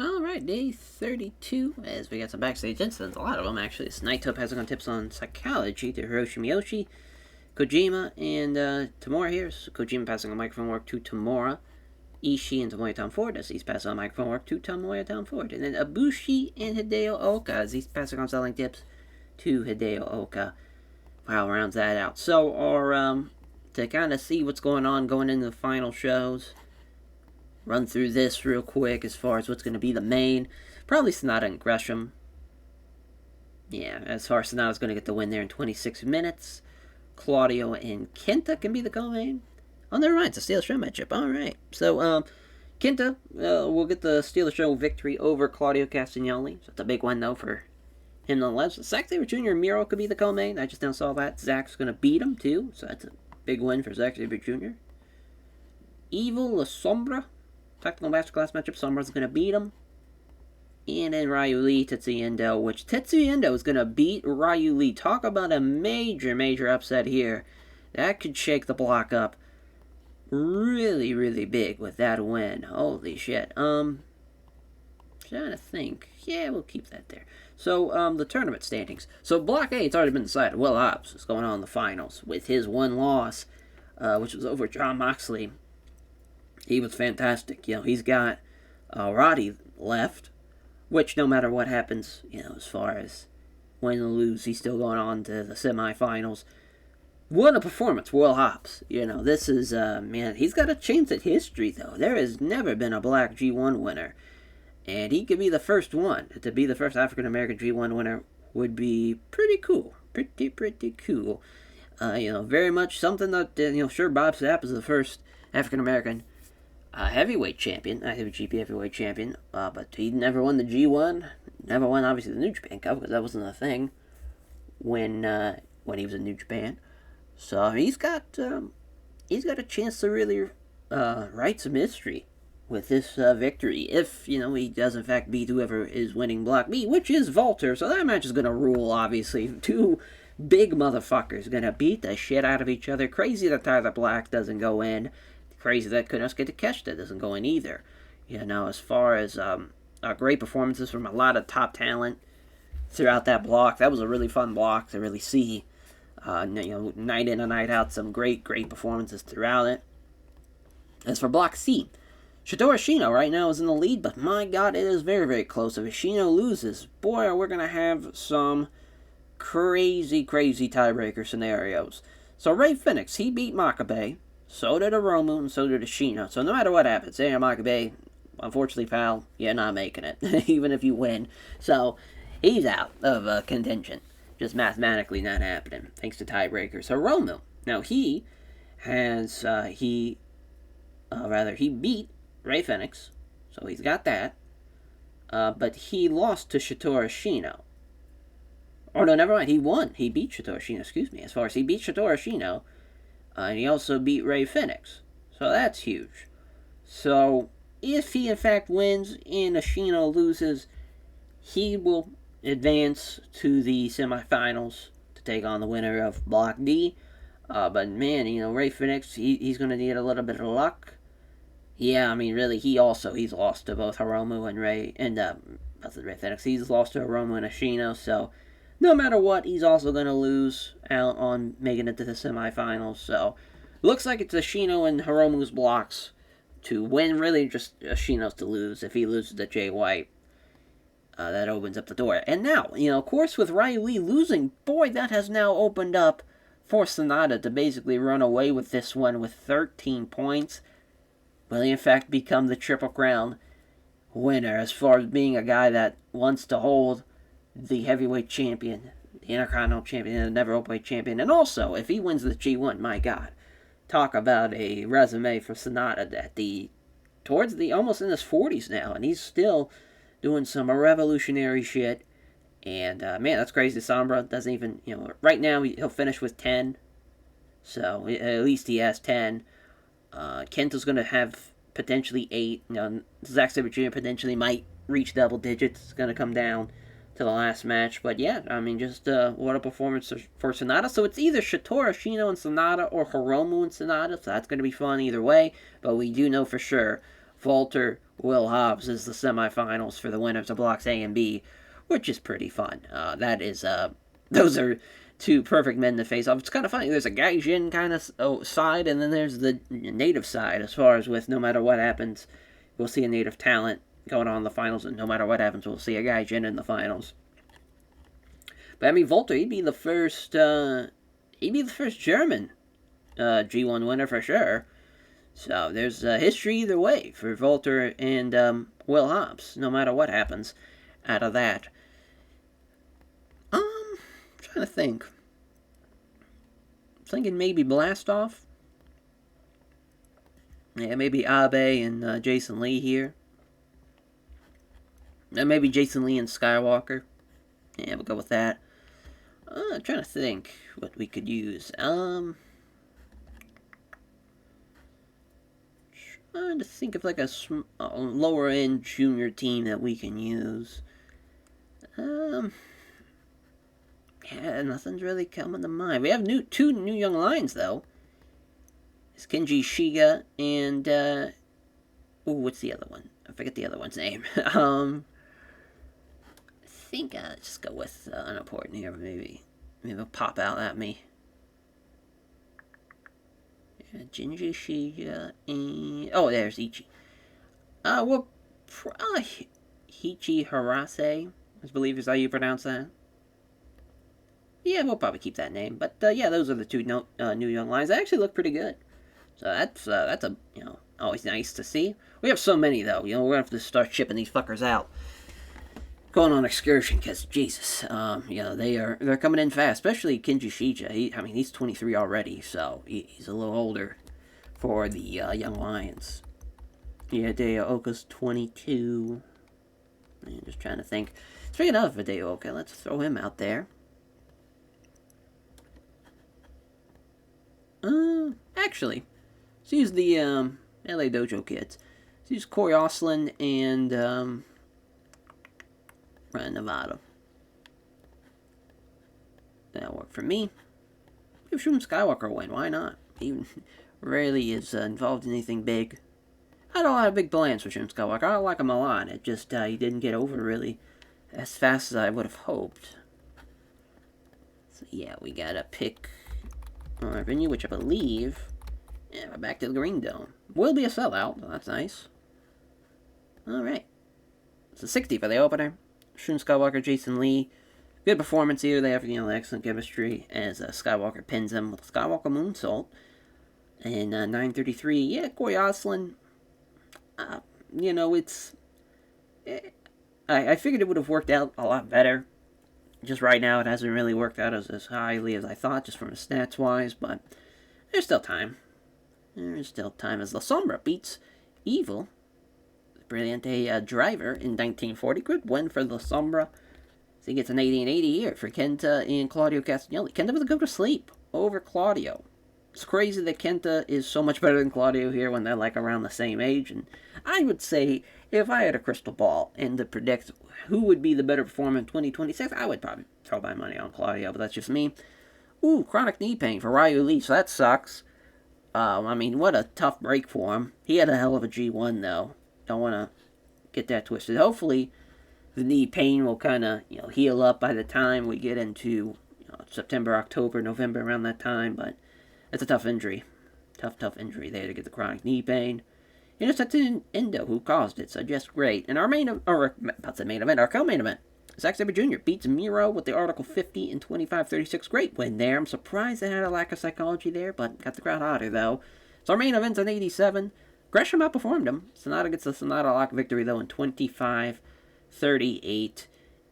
Alright, day 32, as we got some backstage incidents, a lot of them actually. This Naito passing on tips on psychology to Hiroshi Miyoshi, Kojima, and Tamura here. So Kojima passing on microphone work to Tamura. Ishii and Tomoya Tom Ford as he's passing on microphone work to Tomoya Tom Ford. And then Ibushi and Hideo Oka as he's passing on selling tips to Hideo Oka. Wow, rounds that out. So, to kind of see what's going on going into the final shows, run through this real quick as far as what's going to be the main. Probably Sonata and Gresham. Yeah, as far as Sonata's going to get the win there in 26 minutes. Claudio and Kenta can be the co-main. Oh, never mind. It's a Steal the Show matchup. Alright. So, Kenta will get the Steal the Show victory over Claudio Castagnoli. So it's a big one, though, for him nonetheless. Zack Sabre Jr. and Miro could be the co-main. I just now saw that. Zack's going to beat him, too. So that's a big win for Zack Sabre Jr. Evil La Sombra. Technical Masterclass matchup. Sombra's going to beat him. And then Ryu Lee, Tetsuya Endo, which Tetsuya Endo is going to beat Ryu Lee. Talk about a major, major upset here. That could shake the block up really, really big with that win. Holy shit. Trying to think. Yeah, we'll keep that there. So, the tournament standings. So, Block A, it's already been decided. Will Hobbs is going on in the finals with his one loss, which was over Jon Moxley. He was fantastic. He's got Roddy left, which no matter what happens, as far as win or lose, he's still going on to the semifinals. What a performance, Will Hobbs. This is, man, he's got a chance at history, though. There has never been a black G1 winner. And he could be the first one. To be the first African-American G1 winner would be pretty cool. Pretty cool. Very much something that, sure, Bob Sapp is the first African-American heavyweight champion, IWGP heavyweight champion, but he never won the G1, never won, obviously, the New Japan Cup, because that wasn't a thing when he was in New Japan. So he's got a chance to really write some history with this victory, if, he does in fact beat whoever is winning Block B, which is Walter, so that match is going to rule, obviously. Two big motherfuckers going to beat the shit out of each other. Crazy that Tyler Black doesn't go in. Crazy that Konosuke Takeshita doesn't go in either. As far as great performances from a lot of top talent throughout that block. That was a really fun block to really see. Night in and night out, some great performances throughout it. As for Block C, Shotaro Ashino right now is in the lead, but my god, it is very, very close. If Ashino loses, boy, we're going to have some crazy tiebreaker scenarios. So Ray Phoenix, he beat Makabe, so did Hiromu, and so did Ashino. So no matter what happens, Makabe, unfortunately, pal, you're not making it, even if you win. So he's out of contention. Just mathematically not happening, thanks to tiebreakers. Hiromu, now he beat Ray Phoenix, so he's got that. But he lost to Shotaro Ashino. Oh, no, never mind. He won. He beat Shotaro Ashino, excuse me. As far as he beat Shotaro Ashino, and he also beat Ray Phoenix. So that's huge. So if he, in fact, wins and Ashino loses, he will advance to the semifinals to take on the winner of Block D. But man, Ray Phoenix, he's going to need a little bit of luck. Yeah, I mean, really, he's lost to both Hiromu and Ray Phoenix. He's lost to Hiromu and Ashino, so no matter what, he's also going to lose out on making it to the semifinals. So looks like it's Ashino and Hiromu's blocks to win, really just Ashino's to lose. If he loses to Jay White, that opens up the door. And now, of course, with Riley losing, boy, that has now opened up for Sonata to basically run away with this one with 13 points. Will he, in fact, become the Triple Crown winner as far as being a guy that wants to hold the heavyweight champion, the Intercontinental champion, and the Never Openweight champion? And also, if he wins the G1, my God, talk about a resume for Sonata that towards the almost in his 40s now, and he's still doing some revolutionary shit. And man, that's crazy. Sombra doesn't even, right now he'll finish with 10, so at least he has 10. Kento's going to have potentially 8. Zack Sabre Jr. potentially might reach double digits. It's going to come down to the last match. But yeah, I mean, just what a performance for Sonata. So it's either Shotaro Ashino and Sonata or Hiromu and Sonata. So that's going to be fun either way. But we do know for sure Walter Will Hobbs is the semifinals for the winners of Blocks A and B, which is pretty fun. Those are two perfect men to face off. It's kind of funny. There's a Gaijin kind of side, and then there's the native side. As far as with no matter what happens, we'll see a native talent going on in the finals, and no matter what happens, we'll see a Gaijin in the finals. But I mean, Walter, he'd be the first German G1 winner for sure. So there's history either way for Walter and Will Hobbs, no matter what happens out of that. Trying to think. Thinking maybe Blast Off. Yeah, maybe Abe and Jason Lee here. And maybe Jason Lee and Skywalker. Yeah, we'll go with that. I'm trying to think what we could use. Trying to think of like a lower end junior team that we can use. Yeah, nothing's really coming to mind. We have two new young lions, though. It's Kenji Shiga and, what's the other one? I forget the other one's name. I think I'll just go with unimportant here, maybe. Maybe it'll pop out at me. Yeah, Kenji Shiga and... Oh, there's Ichi. Well, Hichi Harase, I believe is how you pronounce that. Yeah, we'll probably keep that name. But, yeah, those are the two new young lions. They actually look pretty good. So that's a, always nice to see. We have so many, though. We're going to have to start shipping these fuckers out. going on excursion because Jesus, they're coming in fast, especially Kenji Shija. He's 23 already, so he's a little older for the young Lions. Yeah, Hideo Oka's 22. I'm just trying to think. Speaking of Hideo Oka, let's throw him out there. Actually, let's use the LA Dojo kids. Let's use Corey Oslin and Ryan Nevada. That'll work for me. Give Shun Skywalker a win. Why not? He rarely is involved in anything big. I don't have big plans for Shun Skywalker. I like him a lot. It just he didn't get over really as fast as I would have hoped. So yeah, we gotta pick our venue, which I believe. Yeah, we're back to the Green Dome. Will be a sellout. That's nice. Alright. It's a 60 for the opener. Shun Skywalker, Jason Lee. Good performance here. They have, excellent chemistry as Skywalker pins him with Skywalker Moonsault. And 9:33. Yeah, Corey Oslin. It's... I figured it would have worked out a lot better. Just right now, it hasn't really worked out as highly as I thought, just from stats-wise, but there's still time. There's still time as La Sombra beats Evil. Brilliante Driver in 1940. Good win for La Sombra. So he gets an 80 and 80 here for Kenta and Claudio Castagnoli. Kenta with a go to sleep over Claudio. It's crazy that Kenta is so much better than Claudio here when they're like around the same age. And I would say if I had a crystal ball and to predict who would be the better performer in 2026, I would probably throw my money on Claudio, but that's just me. Ooh, chronic knee pain for Ryu Lee, so that sucks. What a tough break for him. He had a hell of a G1 though. Don't want to get that twisted. Hopefully the knee pain will kind of heal up by the time we get into September, October, November, around that time, but it's a tough injury. Tough injury there to get the chronic knee pain. And it's Endo who caused it, so just great. And our our co-main event, Zack Sabre Jr. beats Miro with the Article 50 in 25-36. Great win there. I'm surprised they had a lack of psychology there, but got the crowd hotter though. So our main event's on 87. Gresham outperformed him. Sonata gets the Sonata lock victory though in 25-38.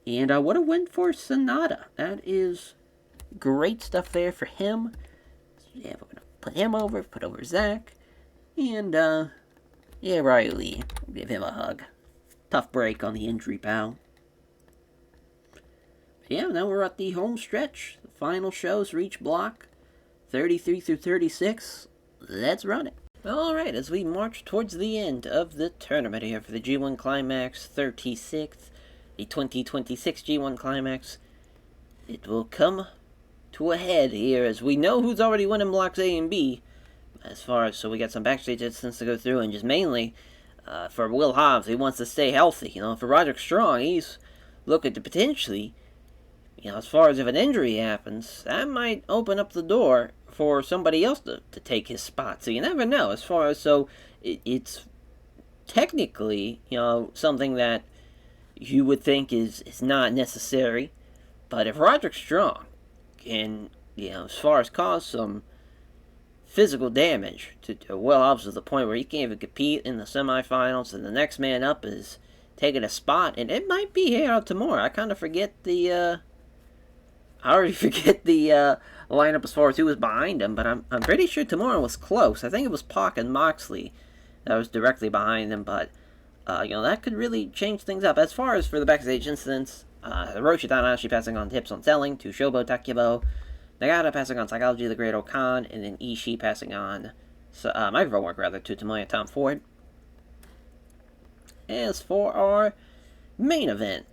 And what a win for Sonata. That is great stuff there for him. Yeah, we're going to put him over, put over Zach. And, Ryu Lee. Give him a hug. Tough break on the injury, pal. Yeah, now we're at the home stretch. The final shows for each block. 33 through 36. Let's run it. Alright, as we march towards the end of the tournament here for the G1 Climax 36th, the 2026 G1 Climax, it will come to a head here as we know who's already winning blocks A and B. So we got some backstage incidents to go through, and just mainly for Will Hobbs, he wants to stay healthy. For Roderick Strong, he's looking to potentially, as far as if an injury happens, that might open up the door for somebody else to take his spot. So you never know. As far as it's technically something that you would think is not necessary, but if Roderick Strong can as far as cause some physical damage to Will Hobbs to the point where he can't even compete in the semifinals, and the next man up is taking a spot, and it might be here tomorrow. I kind of forget the lineup as far as who was behind him, but I'm pretty sure tomorrow was close. I think it was Pac and Moxley that was directly behind him, but that could really change things up. As far as for the backstage incidents, Hiroshi Tanahashi passing on tips on selling to Shobo Takebo, Nagata passing on Psychology of the Great Okan, and then Ishii passing on microphone work to Tomoya Tom Ford. As for our main event,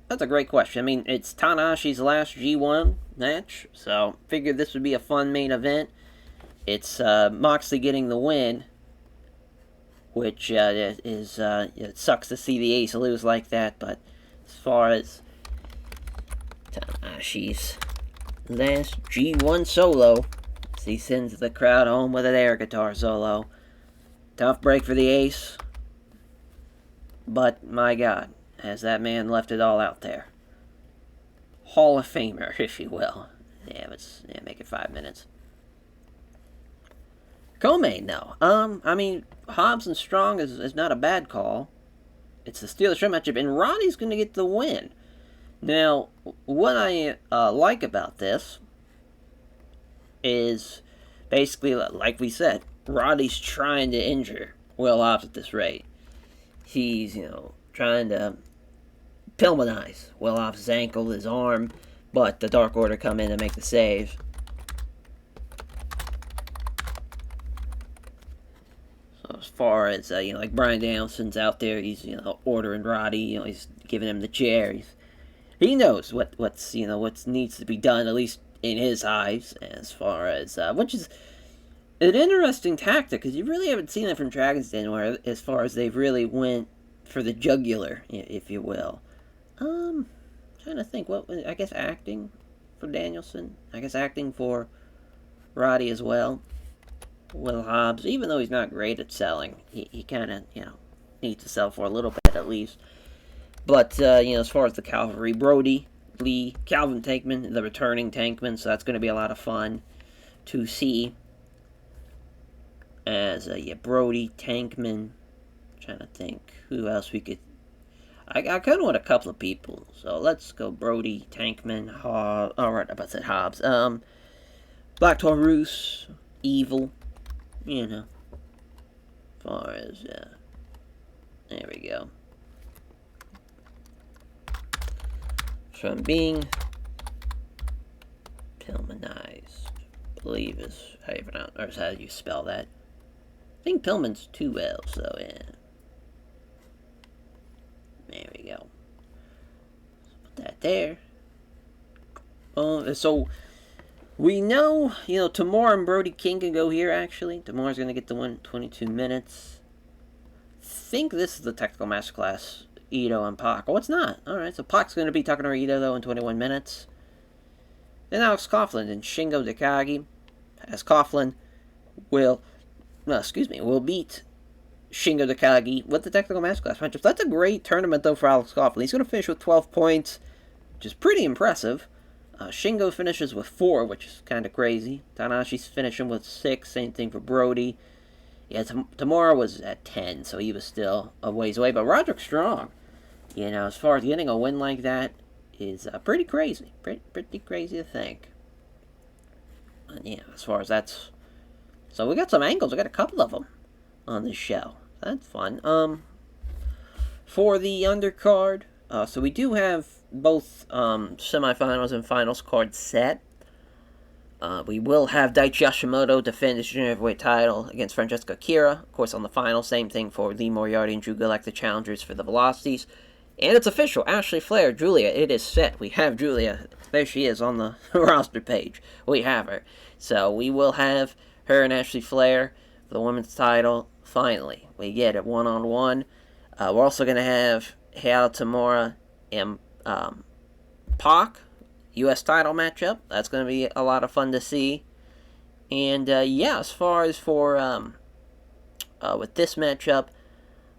that's a great question. It's Tanahashi's last G1 match, so figured this would be a fun main event. It's Moxley getting the win, which it sucks to see the Ace lose like that, but as far as Tanahashi's last G1 solo, as he sends the crowd home with an air guitar solo. Tough break for the Ace, but my God, has that man left it all out there. Hall of Famer, if you will. Make it 5 minutes. Co-main, though. Hobbs and Strong is not a bad call. It's the Steel Shrimp matchup, and Roddy's going to get the win. Now, what I like about this is basically, like we said, Roddy's trying to injure Will Hobbs at this rate. He's, trying to Pillmanize Will Hobbs' ankle, his arm, but the Dark Order come in and make the save. So as far as, like Bryan Danielson's out there, he's, ordering Roddy, he's giving him the chair. He knows what needs to be done, at least in his eyes, as far as, which is an interesting tactic, because you really haven't seen it from Dragon's Den, where, as far as they've really went for the jugular, if you will. Trying to think, I guess acting for Danielson. I guess acting for Roddy as well. Will Hobbs, even though he's not great at selling, he kind of, needs to sell for a little bit at least. But, as far as the cavalry, Brody, Lee, Calvin Tankman, the returning Tankman, so that's going to be a lot of fun to see. As, Brody, Tankman, trying to think who else we could. I kind of want a couple of people, so let's go Brody, Tankman, Hobbs. Alright, I about to say Hobbs. Black Taurus, Evil, as far as, there we go. From being Pillmanized, I believe is how you pronounce, or is how you spell that. I think Pillman's 2 L's, so yeah. There we go. Put that there. So we know, Tamora and Brody King can go here, actually. Tamora's going to get the 122 minutes. I think this is the technical masterclass, Ito and Pac. Oh, it's not. Alright, so Pac's going to be talking to Ito, though, in 21 minutes. Then Alex Coughlin and Shingo Takagi, as Coughlin will beat Shingo Takagi with the technical masterclass matchup. That's a great tournament, though, for Alex Coughlin. He's going to finish with 12 points, which is pretty impressive. Shingo finishes with 4, which is kind of crazy. Tanahashi's finishing with 6. Same thing for Brody. Yeah, Tamura was at 10, so he was still a ways away. But Roderick Strong, as far as getting a win like that, is pretty crazy. Pretty crazy to think. And yeah, as far as that's... So we got some angles. We got a couple of them on this show. That's fun. For the undercard, so we do have both semifinals and finals cards set. We will have Daichi Hashimoto defend his junior heavyweight title against Francesco Akira. Of course, on the final, same thing for Lee Moriarty and Drew Gulak, the challengers for the Velocities. And it's official. Ashley Flair, Julia, it is set. We have Julia. There she is on the roster page. We have her. So we will have her and Ashley Flair for the women's title. Finally, we get it one-on-one. We're also going to have Hayato Tamura and Pac, U.S. title matchup. That's going to be a lot of fun to see. And, as far as for with this matchup,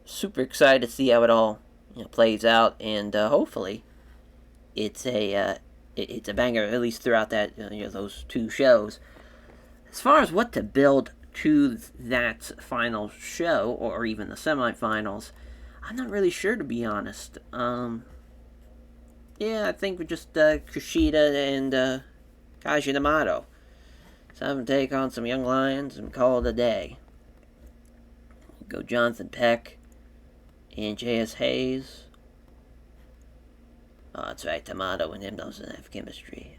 super excited to see how it all plays out. And hopefully it's a banger, at least throughout that those 2 shows. As far as what to build to that final show, or even the semifinals, I'm not really sure, to be honest. I think we just Kushida and Kaiji Yamato. So have them take on some young lions and call it a day. We'll go Jonathan Peck and J.S. Hayes. Oh, that's right, Yamato and him doesn't have chemistry.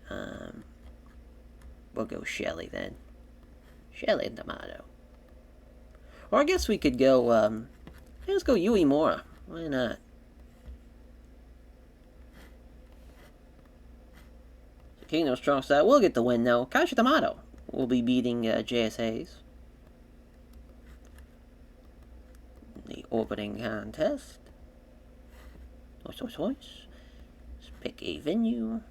We'll go Shelly then. Shelly and D'Amato. Or I guess we could go, let's go Yui Mora. Why not? Kingdom Strong Style will get the win, though. Kashi D'Amato will be beating J.S. Hayes. The opening contest. Let's pick a venue.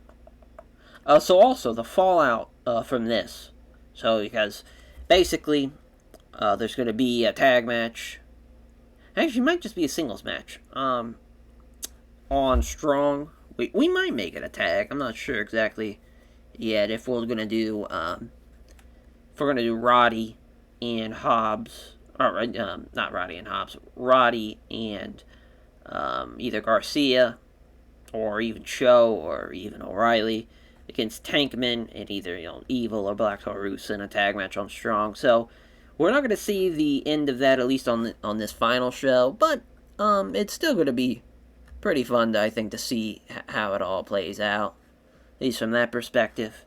So also, the fallout from this. So, because basically, there's going to be a tag match. Actually, it might just be a singles match. On Strong. We might make it a tag. I'm not sure exactly yet if we're going to do, Roddy and Hobbs. Or, not Roddy and Hobbs. Roddy and either Garcia, or even Show, or even O'Reilly against Tankman and either Evil or Black Taurus in a tag match on Strong. So we're not going to see the end of that, at least on this final show, but it's still going to be pretty fun, I think, to see how it all plays out, at least from that perspective.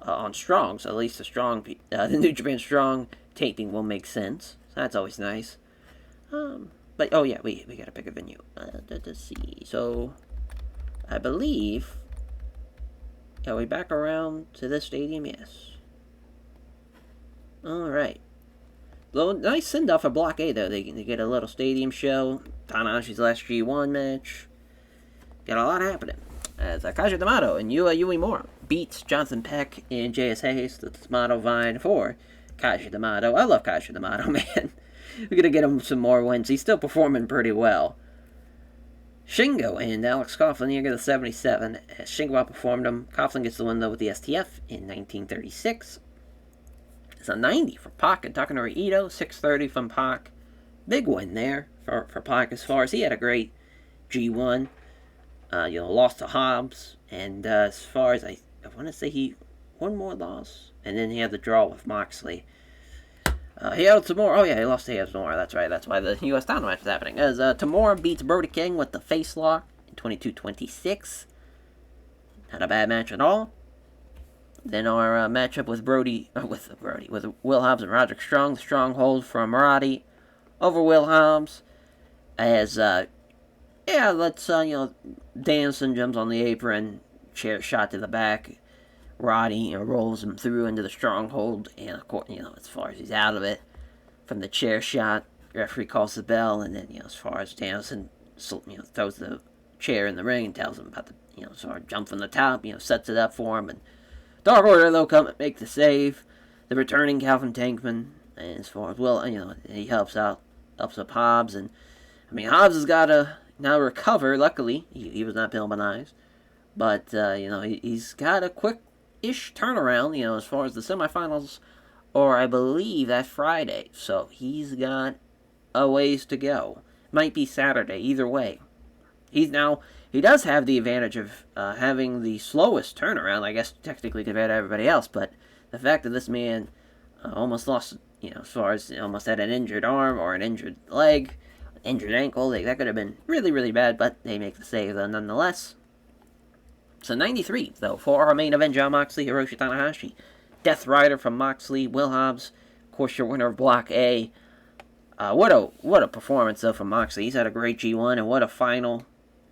On Strong, so at least the New Japan Strong taping will make sense. So that's always nice. But oh yeah, we gotta pick a venue. Let's see. So I believe, are we back around to this stadium? Yes. All right. Nice send off for Block A though. They get a little stadium show. Tanahashi's last G1 match. Got a lot happening. As Kaji D'Amato and Yua Uemura beats Jonathan Peck and J.S. Hayes, the D'Amato Vine for Kaji D'Amato. I love Kaji D'Amato, man. We're going to get him some more wins. He's still performing pretty well. Shingo and Alex Coughlin, you get the 77. As Shingo outperformed him. Coughlin gets the win, though, with the STF in 1936. It's a 90 for Pac and Takanori Ito. 630 from Pac. Big win there for Pac as far as he had a great G1. Lost to Hobbs, and as far as I want to say, he one more loss, and then he had the draw with Moxley. He had Tamura. Oh yeah, he lost to Tamura. That's right. That's why the U.S. title match is happening. As Tamura beats Brody King with the face lock in 22-26. Not a bad match at all. Then our matchup with with Will Hobbs and Roderick Strong. The stronghold from Roddy over Will Hobbs. As let's Danielson jumps on the apron, chair shot to the back. Roddy rolls him through into the stronghold, and of course, as far as he's out of it from the chair shot, referee calls the bell, and then as far as Danielson throws the chair in the ring and tells him about the sort of jump from the top, sets it up for him, and Dark Order they'll come and make the save. The returning Calvin Tankman, and as far as he helps up Hobbs, and Hobbs has got to now recover. Luckily, he was not penalized, but he's got a quick-ish turnaround. As far as the semifinals, or I believe that Friday. So he's got a ways to go. Might be Saturday. Either way, he does have the advantage of having the slowest turnaround, I guess technically compared to everybody else. But the fact that this man almost lost, as far as almost had an injured arm or an injured leg. Injured ankle, that could have been really, really bad, but they make the save nonetheless. So 93, though, for our main event, Jon Moxley, Hiroshi Tanahashi. Death Rider from Moxley, Will Hobbs, of course, your winner of Block A. What a performance, though, from Moxley. He's had a great G1, and what a final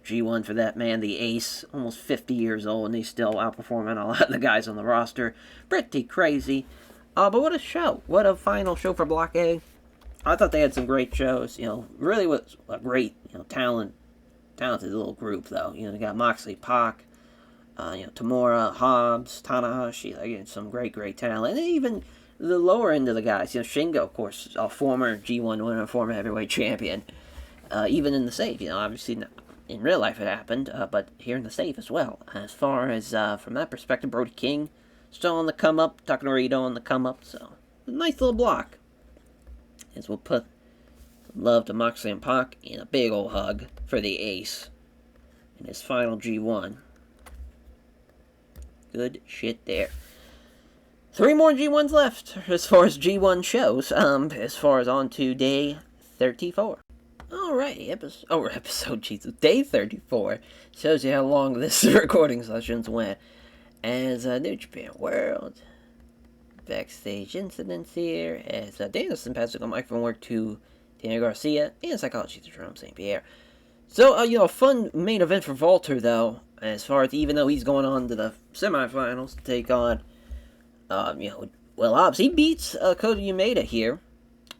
G1 for that man, the ace, almost 50 years old, and he's still outperforming a lot of the guys on the roster. Pretty crazy. But what a show. What a final show for Block A. I thought they had some great shows. Really was a great, talented little group, though. They got Moxley, Pac, Tamura, Hobbs, Tanahashi. They get some great talent. And even the lower end of the guys. Shingo, of course, a former G1 winner, former heavyweight champion. Even in the save, obviously in real life it happened, but here in the save as well. As far as, from that perspective, Brody King still on the come-up, Takanori Ito on the come-up, so a nice little block. As we'll put some love to Moxley and Pac and a big old hug for the ace in his final G1. Good shit there. 3 more G1s left as far as G1 shows. As far as on to day 34. Alright, day 34 shows you how long this recording sessions went. As New Japan World. Backstage incidents here, as Danielson passes the microphone work to Daniel Garcia and Psychology to Jerome St. Pierre. So, a fun main event for Walter, though, as far as even though he's going on to the semifinals to take on, Will Hobbs. He beats Kota Umeda here,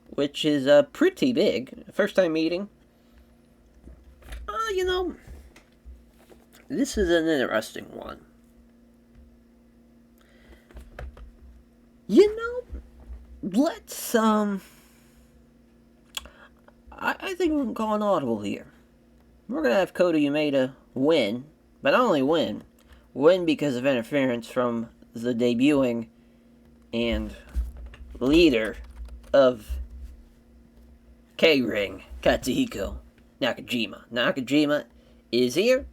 which is pretty big. First time meeting. This is an interesting one. Let's, I think we're going to call an audible here. We're going to have Kota Umeda win, but not only win because of interference from the debuting and leader of K-Ring, Katsuhiko Nakajima. Nakajima is here.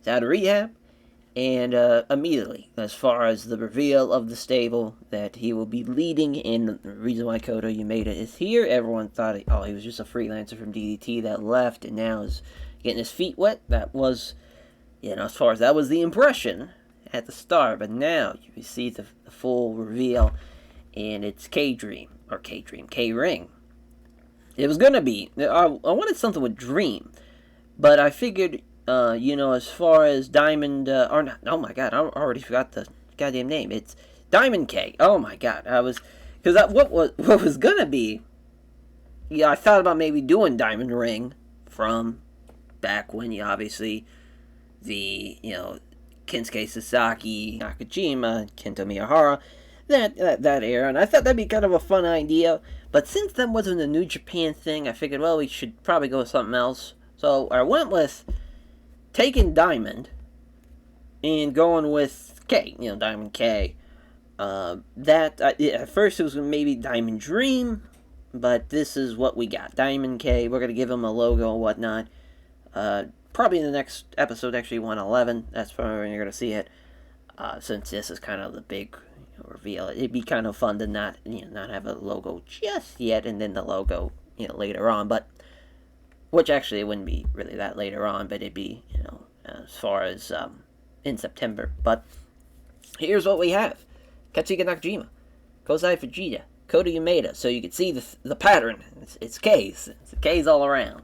out of rehab. And immediately, as far as the reveal of the stable, that he will be leading, and the reason why Kota Yamada is here, everyone thought, he was just a freelancer from DDT that left and now is getting his feet wet. That was, as far as that was the impression at the start. But now you see the full reveal, and it's K-Ring. It was going to be, I wanted something with Dream, but I figured, as far as Diamond, oh my god, I already forgot the goddamn name. It's Diamond K. Oh my god, because what was gonna be, I thought about maybe doing Diamond Ring from back when, obviously, the, Kensuke Sasaki, Nakajima, Kento Miyahara, that era, and I thought that'd be kind of a fun idea, but since that wasn't a New Japan thing, I figured, well, we should probably go with something else. So I went with taking Diamond and going with K, Diamond K. At first it was maybe Diamond Dream, but this is what we got. Diamond K, we're going to give him a logo and whatnot. Probably in the next episode, actually 111, that's probably when you're going to see it. Since this is kind of the big reveal, it'd be kind of fun to not have a logo just yet, and then the logo, later on, but which actually it wouldn't be really that later on, but it'd be, as far as in September. But here's what we have. Katsuhiko Nakajima, Kozai Fujita, Kota Yamada. So you can see the pattern. It's K's. It's K's all around.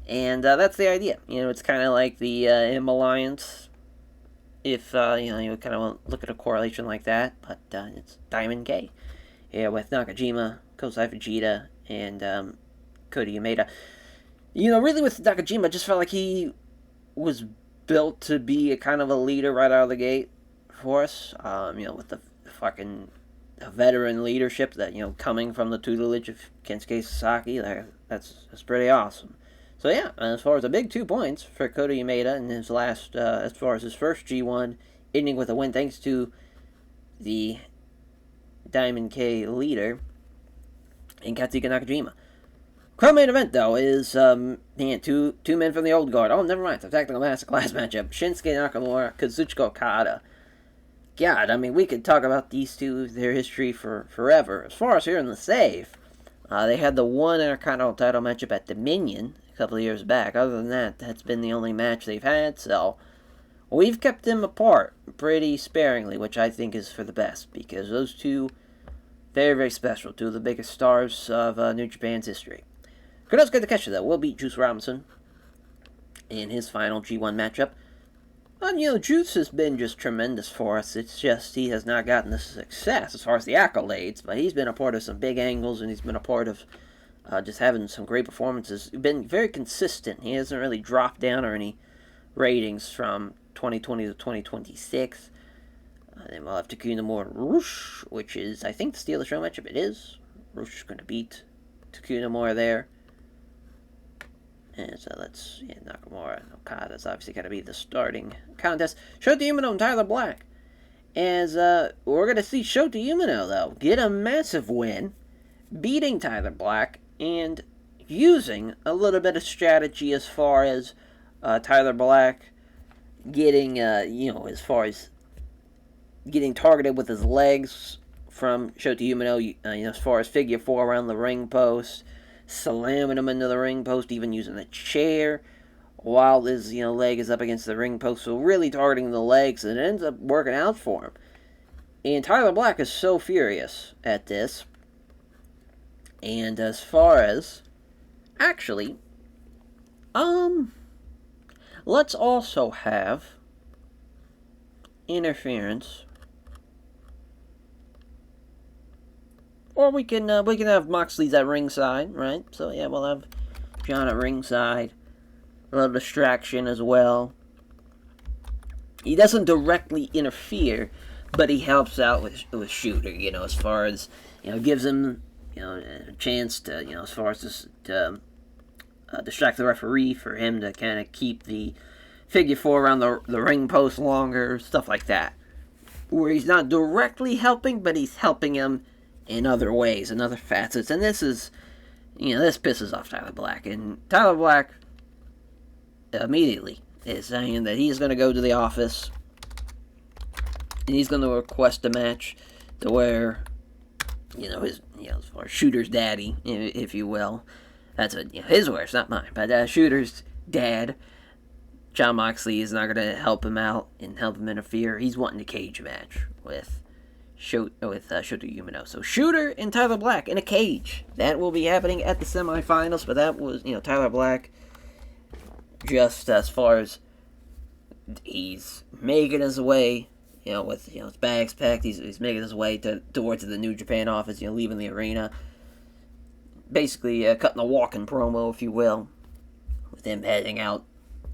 And that's the idea. It's kind of like the M Alliance. If, you kind of look at a correlation like that. But it's Diamond K. Yeah, with Nakajima, Kozai Fujita, and Kota Yamada. Really with Nakajima, I just felt like he was built to be a kind of a leader right out of the gate for us. With the fucking veteran leadership that, coming from the tutelage of Kensuke Sasaki, that's pretty awesome. So yeah, as far as the big 2 points for Kota Yamada in his last, as far as his first G1, ending with a win thanks to the Diamond K leader in Katsuhiko Nakajima. Crowd main event, though, is, two men from the old guard. Oh, never mind. It's a tactical masterclass matchup. Shinsuke Nakamura, Kazuchika Okada. God, we could talk about these two, their history for forever. As far as here in the safe, they had the one Intercontinental title matchup at Dominion a couple of years back. Other than that, that's been the only match they've had, so we've kept them apart pretty sparingly, which I think is for the best, because those two, very, very special. Two of the biggest stars of New Japan's history. Konosuke Takeshita, though, will beat Juice Robinson in his final G1 matchup. And, Juice has been just tremendous for us. It's just he has not gotten the success as far as the accolades, but he's been a part of some big angles, and he's been a part of just having some great performances. He's been very consistent. He hasn't really dropped down or any ratings from 2020 to 2026. Then we'll have Taku Nomura Rush, which is, I think, the Steal the Show matchup. It is. Rush is going to beat Taku Nomura there. And so Nakamura and Okada's obviously got to be the starting contest. Shota Umino and Tyler Black. As we're going to see Shota Umino, though, get a massive win, beating Tyler Black, and using a little bit of strategy as far as Tyler Black getting, as far as getting targeted with his legs from Shota Umino, as far as figure 4 around the ring post, slamming him into the ring post, even using a chair while his leg is up against the ring post. So really targeting the legs, and it ends up working out for him. And Tyler Black is so furious at this. And as far as actually, let's also have interference. Or we can have Moxley's at ringside, right? So yeah, we'll have John at ringside. A little distraction as well. He doesn't directly interfere, but he helps out with Shooter, as far as, gives him, a chance to, as far as just to distract the referee, for him to kind of keep the figure 4 around the ring post longer, stuff like that. Where he's not directly helping, but he's helping him in other ways, in other facets. And this is, this pisses off Tyler Black. And Tyler Black immediately is saying that he's going to go to the office and he's going to request a match to where, as far as Shooter's daddy, if you will. That's his words, not mine. But Shooter's dad, Jon Moxley, is not going to help him out and help him interfere. He's wanting a cage match with Shota Umino. So Shooter and Tyler Black in a cage. That will be happening at the semifinals. But that was, Tyler Black, just as far as he's making his way, with his bags packed, he's making his way towards the New Japan office, leaving the arena. Basically, cutting a walking promo, if you will, with him heading out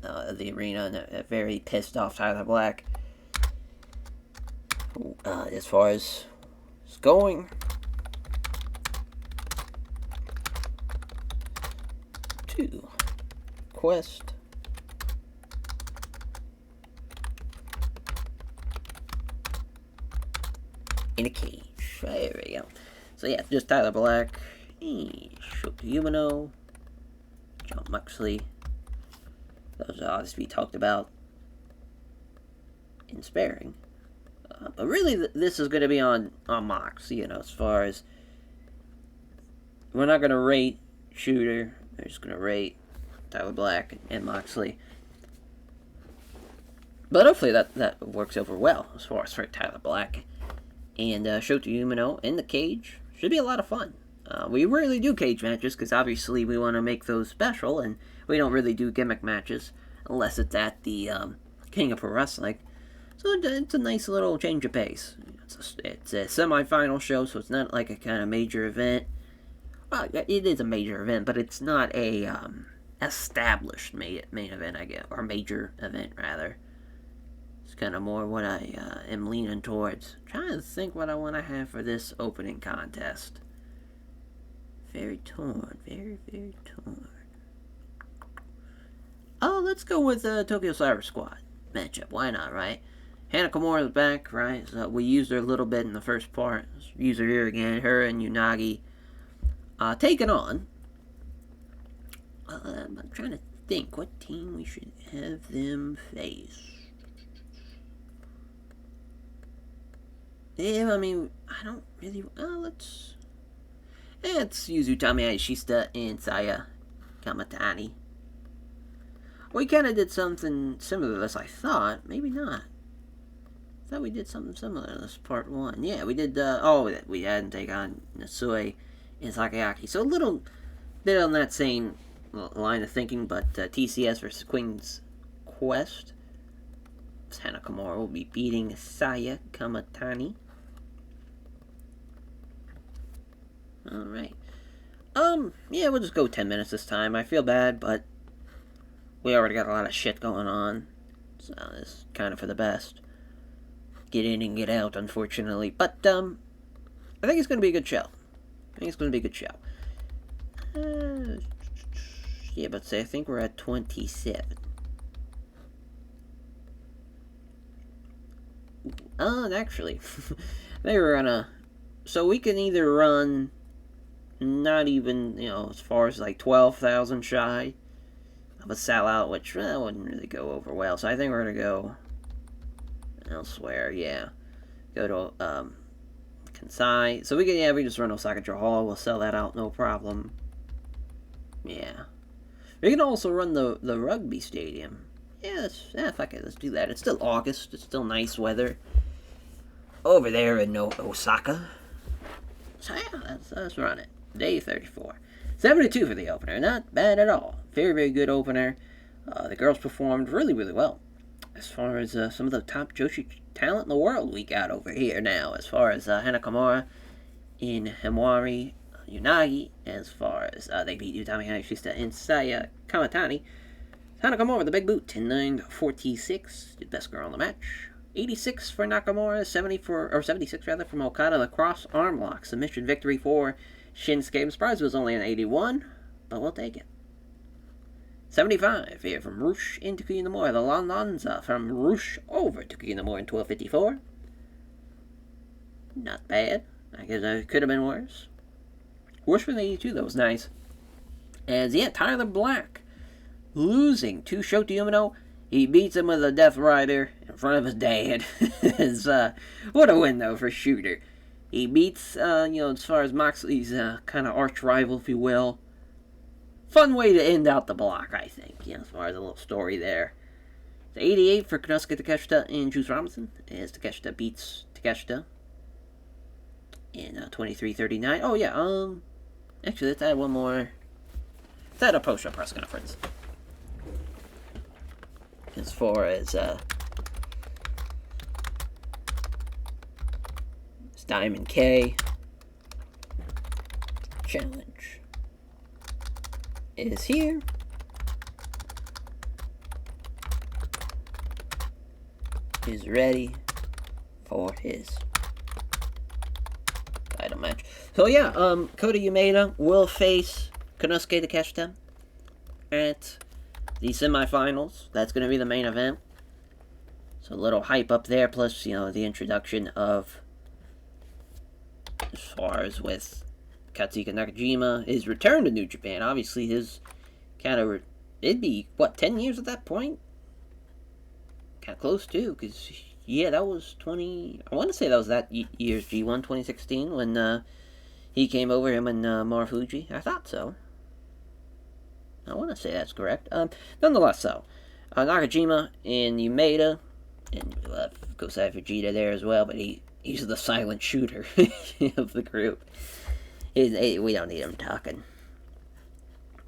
of the arena, and a very pissed off Tyler Black. As far as it's going, to Quest. In a cage. There we go. So yeah, just Tyler Black, Shota Umino, Jon Moxley. Those are obviously talked about in sparing. But really, this is going to be on Mox, as far as we're not going to rate Shooter. We're just going to rate Tyler Black and Moxley. But hopefully that works over well as far as for Tyler Black. And Shota Umino in the cage should be a lot of fun. We rarely do cage matches because obviously we want to make those special, and we don't really do gimmick matches unless it's at the King of Pro Wrestling. So it's a nice little change of pace. It's a semi-final show, so it's not like a kind of major event. Well, it is a major event, but it's not a established main event, I guess, or major event rather. It's kind of more what I am leaning towards. I'm trying to think what I want to have for this opening contest. Very torn. Very, very torn. Oh, let's go with Tokyo Cyber Squad matchup. Why not, right? Hana Kimura's back, right? So we used her a little bit in the first part. Let's use her here again. Her and Unagi taking on. I'm trying to think what team we should have them face. Yeah, I mean, I don't really... let's use Utami Hayashishita and Saya Kamatani. We kind of did something similar to this, I thought. Maybe not. I thought we did something similar to this part 1. Yeah, we did, we hadn't taken on Nasui and Sakayaki. So a little bit on that same line of thinking, but TCS versus Queen's Quest. Hana Kimura will be beating Saya Kamatani. Alright. Yeah, we'll just go 10 minutes this time. I feel bad, but we already got a lot of shit going on. So it's kind of for the best. Get in and get out, unfortunately. But, I think it's going to be a good show. Yeah, but I think we're at 27. Actually, they were gonna... So we can either run... Not even, as far as like 12,000 shy of a sellout, which wouldn't really go over well. So I think we're going to go elsewhere, yeah. Go to, Kansai. So we just run Osaka Hall. We'll sell that out, no problem. Yeah. We can also run the rugby stadium. Yeah, fuck it, let's do that. It's still August. It's still nice weather over there in Osaka. So yeah, let's run it. Day 34. 72 for the opener. Not bad at all. Very, very good opener. The girls performed really, really well. As far as some of the top Joshi talent in the world we got over here now. As far as Hana Kimura in Himawari Unagi. As far as they beat Utami Hayashishita and Saya Kamatani. Hana Kimura with the big boot. 10-9-46. The best girl in the match. 86 for Nakamura. 76 from Okada. The cross arm lock. Submission victory for Shinsuke. I'm surprised it was only an 81, but we'll take it. 75 here from Rush into Kinamura. The Lanza from Rush over to Kinamura in 12:54. Not bad. I guess it could have been worse. Worse for the 82, though, was nice. As, Tyler Black losing to Shota Umino He beats him with a Death Rider in front of his dad. What a win, though, for Shooter. He beats, as far as Moxley's kind of arch rival, if you will. Fun way to end out the block, I think, as far as a little story there. The 88 for Konosuke Takeshita and Juice Robinson, as Takeshita beats Takeshita in 23:39. Oh, yeah, actually, let's add one more. Let's add a post-show press conference. As far as, Diamond K challenge is here. Is ready for his title match. So yeah, Kota Umeda will face Konosuke Takeshita at the semifinals. That's going to be the main event. So a little hype up there, plus, the introduction of, as far as with Katsuhiko Nakajima, his return to New Japan. Obviously, his it'd be, 10 years at that point? Kind of close, too, because, yeah, that was I want to say that was that year's G1, 2016, when he came over, him and Marufuji. I thought so. I want to say that's correct. Nonetheless, so, Nakajima and Umeda, and of course I have Vegeta there as well, but he's the silent shooter of the group. We don't need him talking.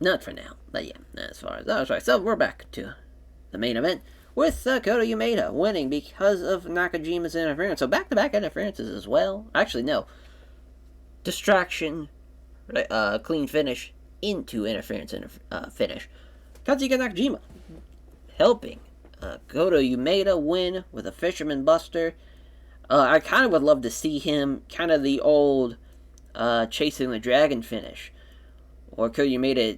Not for now, but yeah, as far as that was right. So we're back to the main event with Kota Umeda winning because of Nakajima's interference. So back-to-back interferences as well. Actually, no. Distraction, clean finish into interference finish. Katsuhiko Nakajima helping Kota Umeda win with a Fisherman Buster. I kind of would love to see him kind of the old Chasing the Dragon finish. Or Kota Umeda,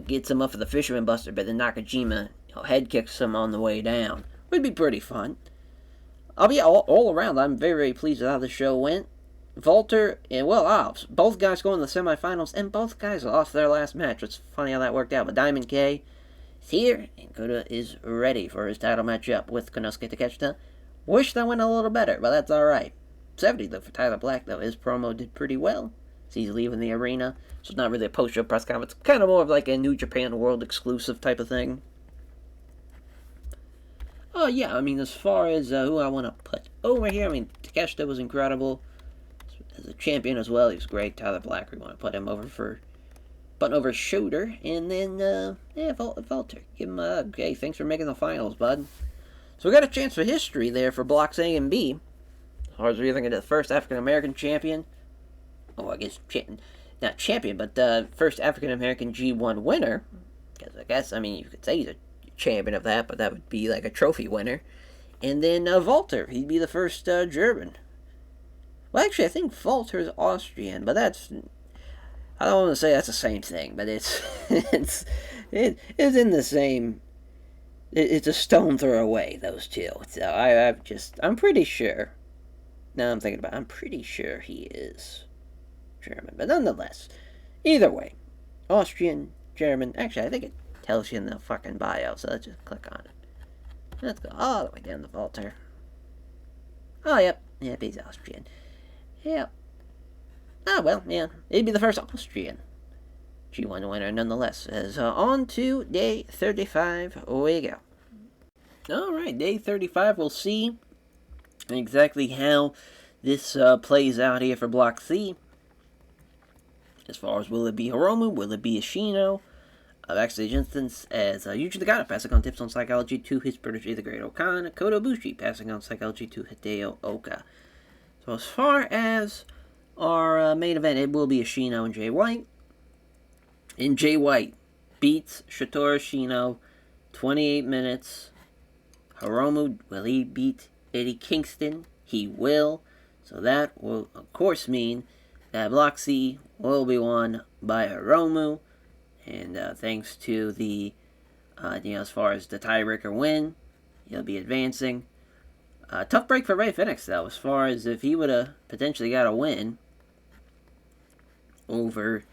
gets him up for the Fisherman Buster, but then Nakajima head kicks him on the way down. Would be pretty fun. All around, I'm very, very pleased with how the show went. Walter and both guys going to the semifinals, and both guys lost their last match. It's funny how that worked out. But Diamond K is here, and Kota is ready for his title matchup with Konosuke Takeshita. Wish that went a little better, but that's alright. 70 though for Tyler Black, though. His promo did pretty well. So he's leaving the arena. So it's not really a post-show press conference. It's kind of more of like a New Japan World exclusive type of thing. Oh, yeah, as far as who I want to put over here, Takeshita was incredible. As a champion as well, he was great. Tyler Black, we want to put him over for button over shoulder. And then, Walter. Give him okay, thanks for making the finals, bud. So we got a chance for history there for blocks A and B. As far as we're thinking of the first African-American champion. Oh, I guess, not champion, but first African-American G1 winner. Because I guess, you could say he's a champion of that, but that would be like a trophy winner. And then Walter, he'd be the first German. Well, actually, I think Walter is Austrian, but that's, I don't want to say that's the same thing, but it's in the same. It's a stone throw away, those two. So I'm pretty sure. Now I'm thinking about it, I'm pretty sure he is German. But nonetheless, either way, Austrian, German. Actually, I think it tells you in the fucking bio, so let's just click on it. Let's go all the way down to Walter. Oh, yep, he's Austrian. Yep. Oh, well, yeah, he'd be the first Austrian G1 winner nonetheless. As on to day 35 we go. Alright, day 35, we'll see exactly how this plays out here for Block C. As far as will it be Hiromu, will it be Ishino? Backstage instance as Yuji Nagata passing on tips on psychology to his protege, the Great Okan. Kota Ibushi passing on psychology to Hideo Oka. So as far as our main event, it will be Ishino and Jay White. And Jay White beats Shotaro Ishino 28 minutes. Hiromu, will he beat Eddie Kingston? He will. So that will, of course, mean that Block C will be won by Hiromu. And thanks to the, as far as the tiebreaker win, he'll be advancing. Tough break for Ray Phoenix, though, as far as if he would have potentially got a win over,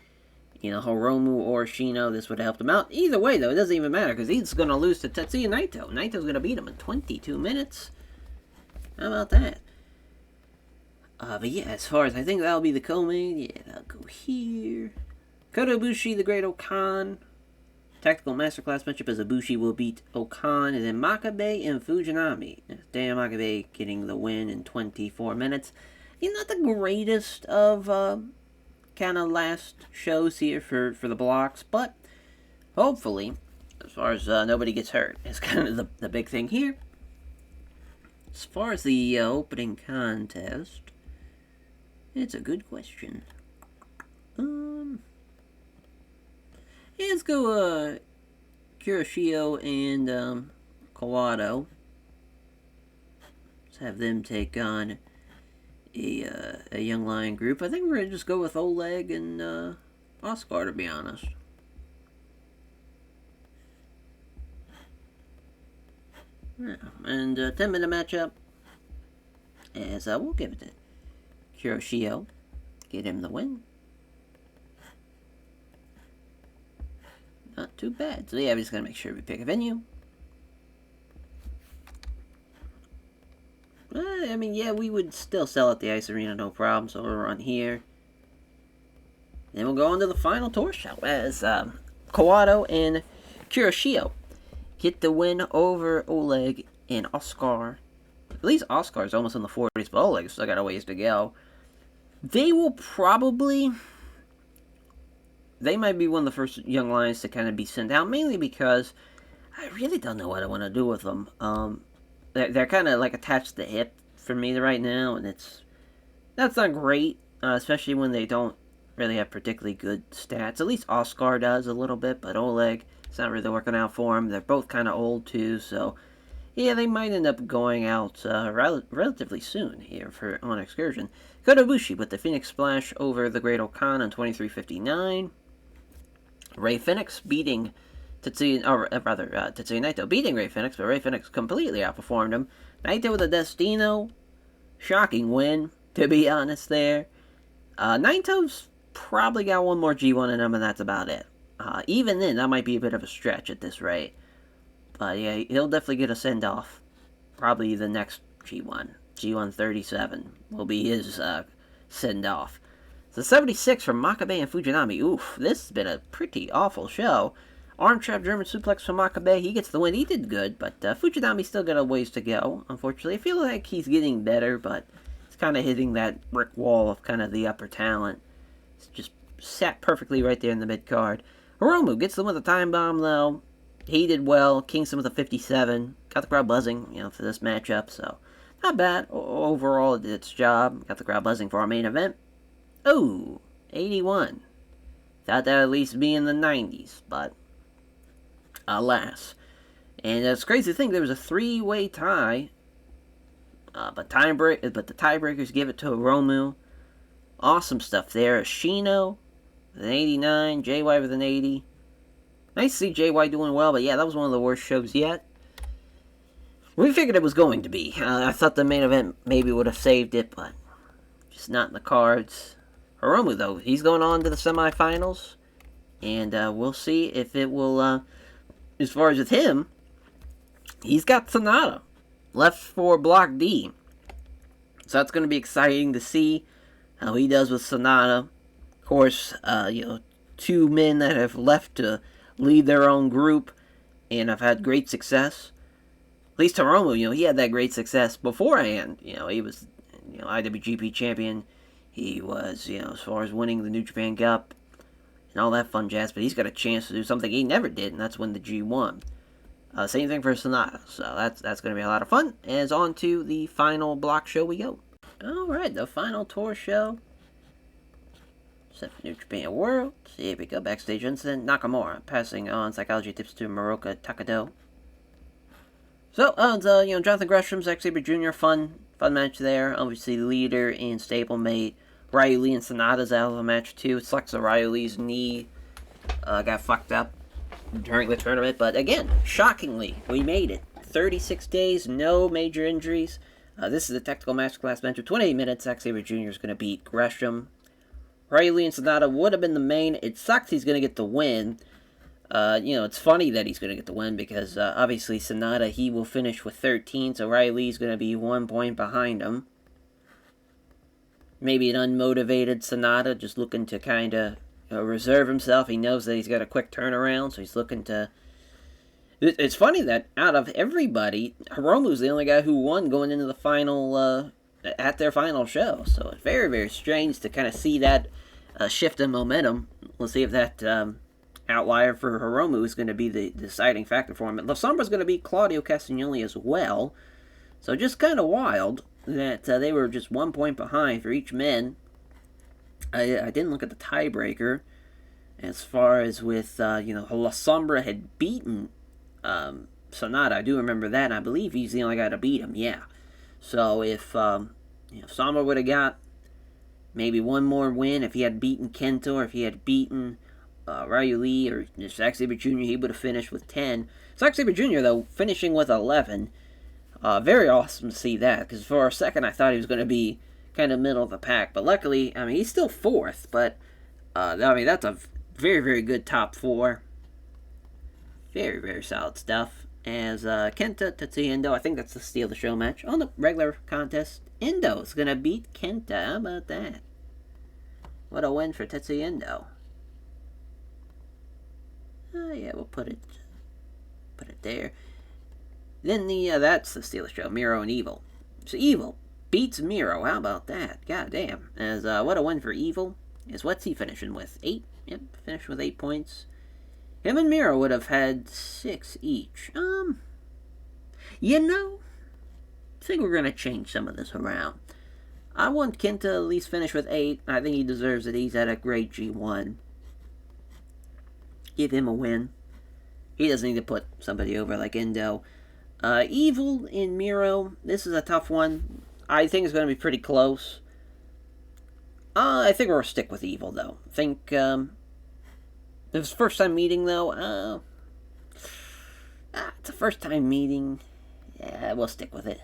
Hiromu or Shino, this would have helped him out. Either way, though, it doesn't even matter, because he's going to lose to Tetsuya Naito. Naito's going to beat him in 22 minutes. How about that? But yeah, as far as I think that'll be the co-main, yeah, that'll go here. Kota Ibushi, the Great Okan. Tactical Masterclass matchup as Ibushi will beat Okan, and then Makabe and Fujinami. Dan Makabe getting the win in 24 minutes. He's not the greatest of kind of last shows here for the blocks, but hopefully, as far as nobody gets hurt, is kind of the big thing here. As far as the opening contest, it's a good question. Let's go Kuroshio and Kawato. Let's have them take on a Young Lion group. I think we're going to just go with Oleg and Oscar, to be honest. Yeah, and 10-minute matchup. As we'll give it to Kuroshio. Get him the win. Not too bad. So yeah, we just gotta make sure we pick a venue. I mean, yeah, we would still sell at the Ice Arena, no problem. So we'll run here. Then we'll go on to the final tour show as Kawato and Kuroshio get the win over Oleg and Oscar. At least Oscar's almost in the 40s, but Oleg's still got a ways to go. They will probably... They might be one of the first Young Lions to kind of be sent out, mainly because I really don't know what I want to do with them. They're kind of like attached to the hip for me right now, and that's not great, especially when they don't really have particularly good stats. At least Oscar does a little bit, but Oleg, it's not really working out for him. They're both kind of old too, so yeah, they might end up going out relatively soon here on excursion. Kota Ibushi with the Phoenix Splash over the Great Okan on 23:59. Ray Phoenix beating Tetsuya Naito beating Ray Phoenix, but Ray Phoenix completely outperformed him. Naito with a Destino. Shocking win, to be honest there. Naito's probably got one more G1 in him, and that's about it. Even then, that might be a bit of a stretch at this rate. But yeah, he'll definitely get a send-off. Probably the next G1. G1 37 will be his send-off. The 76 from Makabe and Fujinami. Oof, this has been a pretty awful show. Arm trap German suplex from Makabe. He gets the win. He did good, but Fujinami still got a ways to go, unfortunately. I feel like he's getting better, but he's kind of hitting that brick wall of kind of the upper talent. It's just sat perfectly right there in the mid-card. Hiromu gets the win with the time bomb, though. He did well. Kingston with a 57. Got the crowd buzzing, for this matchup, so not bad. Overall, it did its job. Got the crowd buzzing for our main event. Oh, 81. Thought that would at least be in the 90s, but alas. And it's crazy to think there was a 3-way tie, but the tiebreakers give it to Hiromu. Awesome stuff there. Shino with an 89, JY with an 80. Nice to see JY doing well, but yeah, that was one of the worst shows yet. We figured it was going to be. I thought the main event maybe would have saved it, but just not in the cards. Hiromu, though, he's going on to the semifinals, and we'll see if it will, as far as with him, he's got Sonata left for Block D. So that's going to be exciting to see how he does with Sonata. Of course, two men that have left to lead their own group and have had great success. At least Hiromu, he had that great success beforehand. He was, IWGP champion. He was, as far as winning the New Japan Cup and all that fun jazz, but he's got a chance to do something he never did, and that's win the G1. Same thing for Sonata, so that's going to be a lot of fun. As on to the final block show we go. Alright, the final tour show. Set for New Japan World. Here we go, backstage incident. Nakamura passing on psychology tips to Moroka Takado. So, Jonathan Gresham's Zack Sabre Jr., fun match there. Obviously, leader and stablemate. Ryu Lee and Sonata's out of the match, too. It sucks that Ryu Lee's knee got fucked up during the tournament. But again, shockingly, we made it. 36 days, no major injuries. This is a technical masterclass match of 28 minutes. Zack Sabre Jr. is going to beat Gresham. Riley and Sonata would have been the main. It sucks he's going to get the win. It's funny that he's going to get the win because obviously Sonata, he will finish with 13, so Riley's going to be 1 point behind him. Maybe an unmotivated Sonata, just looking to kind of reserve himself. He knows that he's got a quick turnaround, so he's looking to... It's funny that out of everybody, Hiromu's the only guy who won going into the final, at their final show. So it's very, very strange to kind of see that shift in momentum. We'll see if that outlier for Hiromu is going to be the deciding factor for him. La Sombra's going to beat Claudio Castagnoli as well. So just kind of wild that they were just 1 point behind for each man. I didn't look at the tiebreaker as far as with, La Sombra had beaten Sonata. I do remember that, and I believe he's the only guy to beat him, yeah. So if Sombra would have got maybe one more win, if he had beaten Kento, or if he had beaten Ryu Lee or Zack Sabre Jr., he would have finished with 10. Zack Sabre Jr., though, finishing with 11. Very awesome to see that, because for a second I thought he was going to be kind of middle of the pack. But luckily, he's still 4th, but, that's a very, very good top 4. Very, very solid stuff. As Kenta, Tetsuya Endo, I think that's the Steal the Show match. On the regular contest, Endo is going to beat Kenta. How about that? What a win for Tetsuya Endo. Yeah, we'll put it there. Then that's the Steal the Show, Miro and Evil. So Evil beats Miro. How about that? God damn. As what a win for Evil. What's he finishing with? 8? Yep, finished with 8 points. Him and Miro would have had 6 each. I think we're going to change some of this around. I want Kenta to at least finish with 8. I think he deserves it. He's had a great G1. Give him a win. He doesn't need to put somebody over like Endo. Evil in Miro. This is a tough one. I think it's going to be pretty close. I think we're going to stick with Evil, though. I think, it was first time meeting, though. It's a first time meeting. Yeah, we'll stick with it.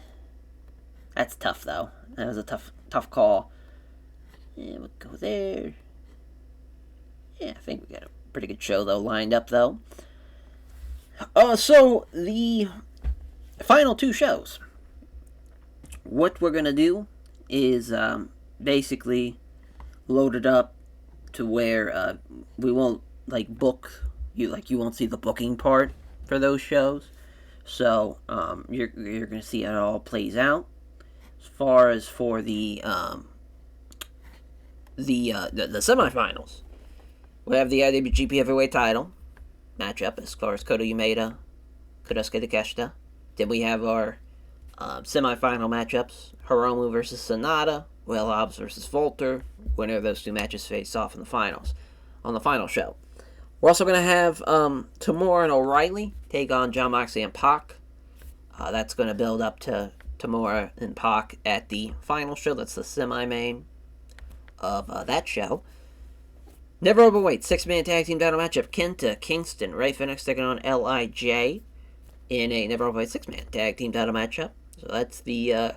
That's tough, though. That was a tough call. Yeah, we'll go there. Yeah, I think we got a pretty good show, though, lined up, though. So, the final 2 shows. What we're going to do is basically load it up to where we won't book you, you won't see the booking part for those shows. So you're gonna see how it all plays out. As far as for the semifinals, we have the IWGP Heavyweight Title matchup as far as Kota Umeda, Kodosuke Takeshita. Then we have our semifinal matchups: Hiromu versus Sonata, Will Hobbs versus Volter. Winner of those 2 matches face off in the finals on the final show. We're also going to have Tamura and O'Reilly take on Jon Moxley and Pac. That's going to build up to Tamura and Pac at the final show. That's the semi-main of that show. Never Overweight 6-man tag team title matchup. Kenta, Kingston, Ray Phoenix taking on LIJ in a Never Overweight 6-man tag team title matchup. So that's the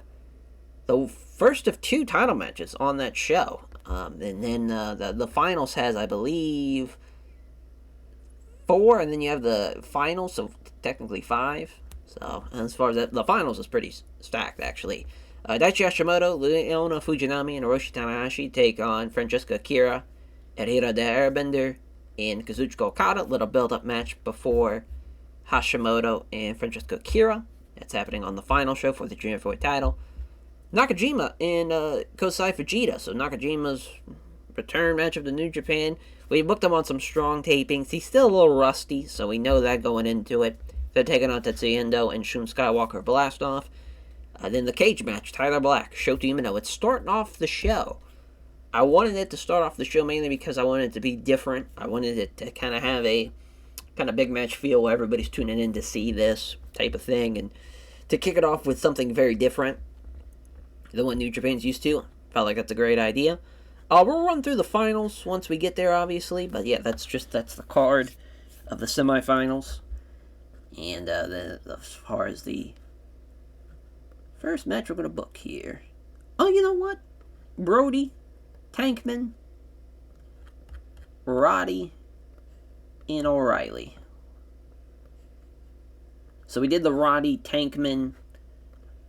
first of 2 title matches on that show. And then the finals has, I believe, 4, and then you have the finals, so technically 5. So, as far as that, the finals is pretty stacked, actually. Daichi Hashimoto, Leona Fujinami, and Hiroshi Tanahashi take on Francesca Akira, Erira de Airbender, and Kazuchika Okada. Little build-up match before Hashimoto and Francesca Akira. That's happening on the final show for the Junior Heavyweight title. Nakajima and Kosai Fujita. So Nakajima's return match of the New Japan. We booked him on some strong tapings. He's still a little rusty, so we know that going into it. They're taking on Tetsuya Endo and Shun Skywalker Blastoff. Then the cage match, Tyler Black, Shota Umino. It's starting off the show. I wanted it to start off the show mainly because I wanted it to be different. I wanted it to kind of have a kind of big match feel where everybody's tuning in to see this type of thing. And to kick it off with something very different than what New Japan's used to. Felt like that's a great idea. We'll run through the finals once we get there, obviously. But yeah, that's the card of the semifinals. And as far as the first match we're going to book here. Oh, you know what? Brody, Tankman, Roddy, and O'Reilly. So we did the Roddy, Tankman,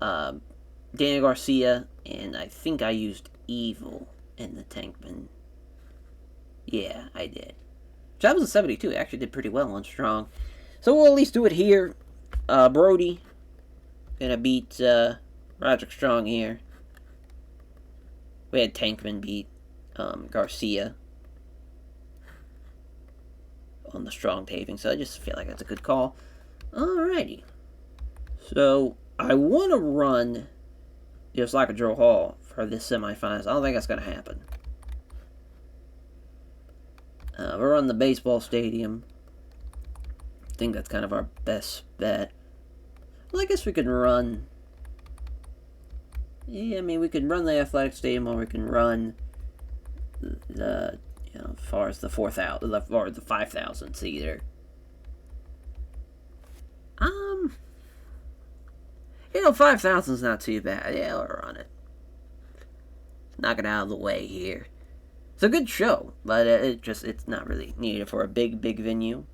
Daniel Garcia, and I think I used Evil in the Tankman. Yeah, I did. So that was a 72. It actually did pretty well on Strong. So we'll at least do it here. Brody gonna beat Roderick Strong here. We had Tankman beat Garcia on the Strong taping, so I just feel like that's a good call. Alrighty. So I want to run Osaka Joe Hall for this semifinals. I don't think that's going to happen. We'll run the baseball stadium. I think that's kind of our best bet. Well, I guess we could run. Yeah, I mean, we could run the athletic stadium, or we can run the, as far as the 4,000 or the 5,000 seater. You know, 5,000 is not too bad. Yeah, we'll run it. Knock it out of the way here. It's a good show, but it's not really needed for a big venue.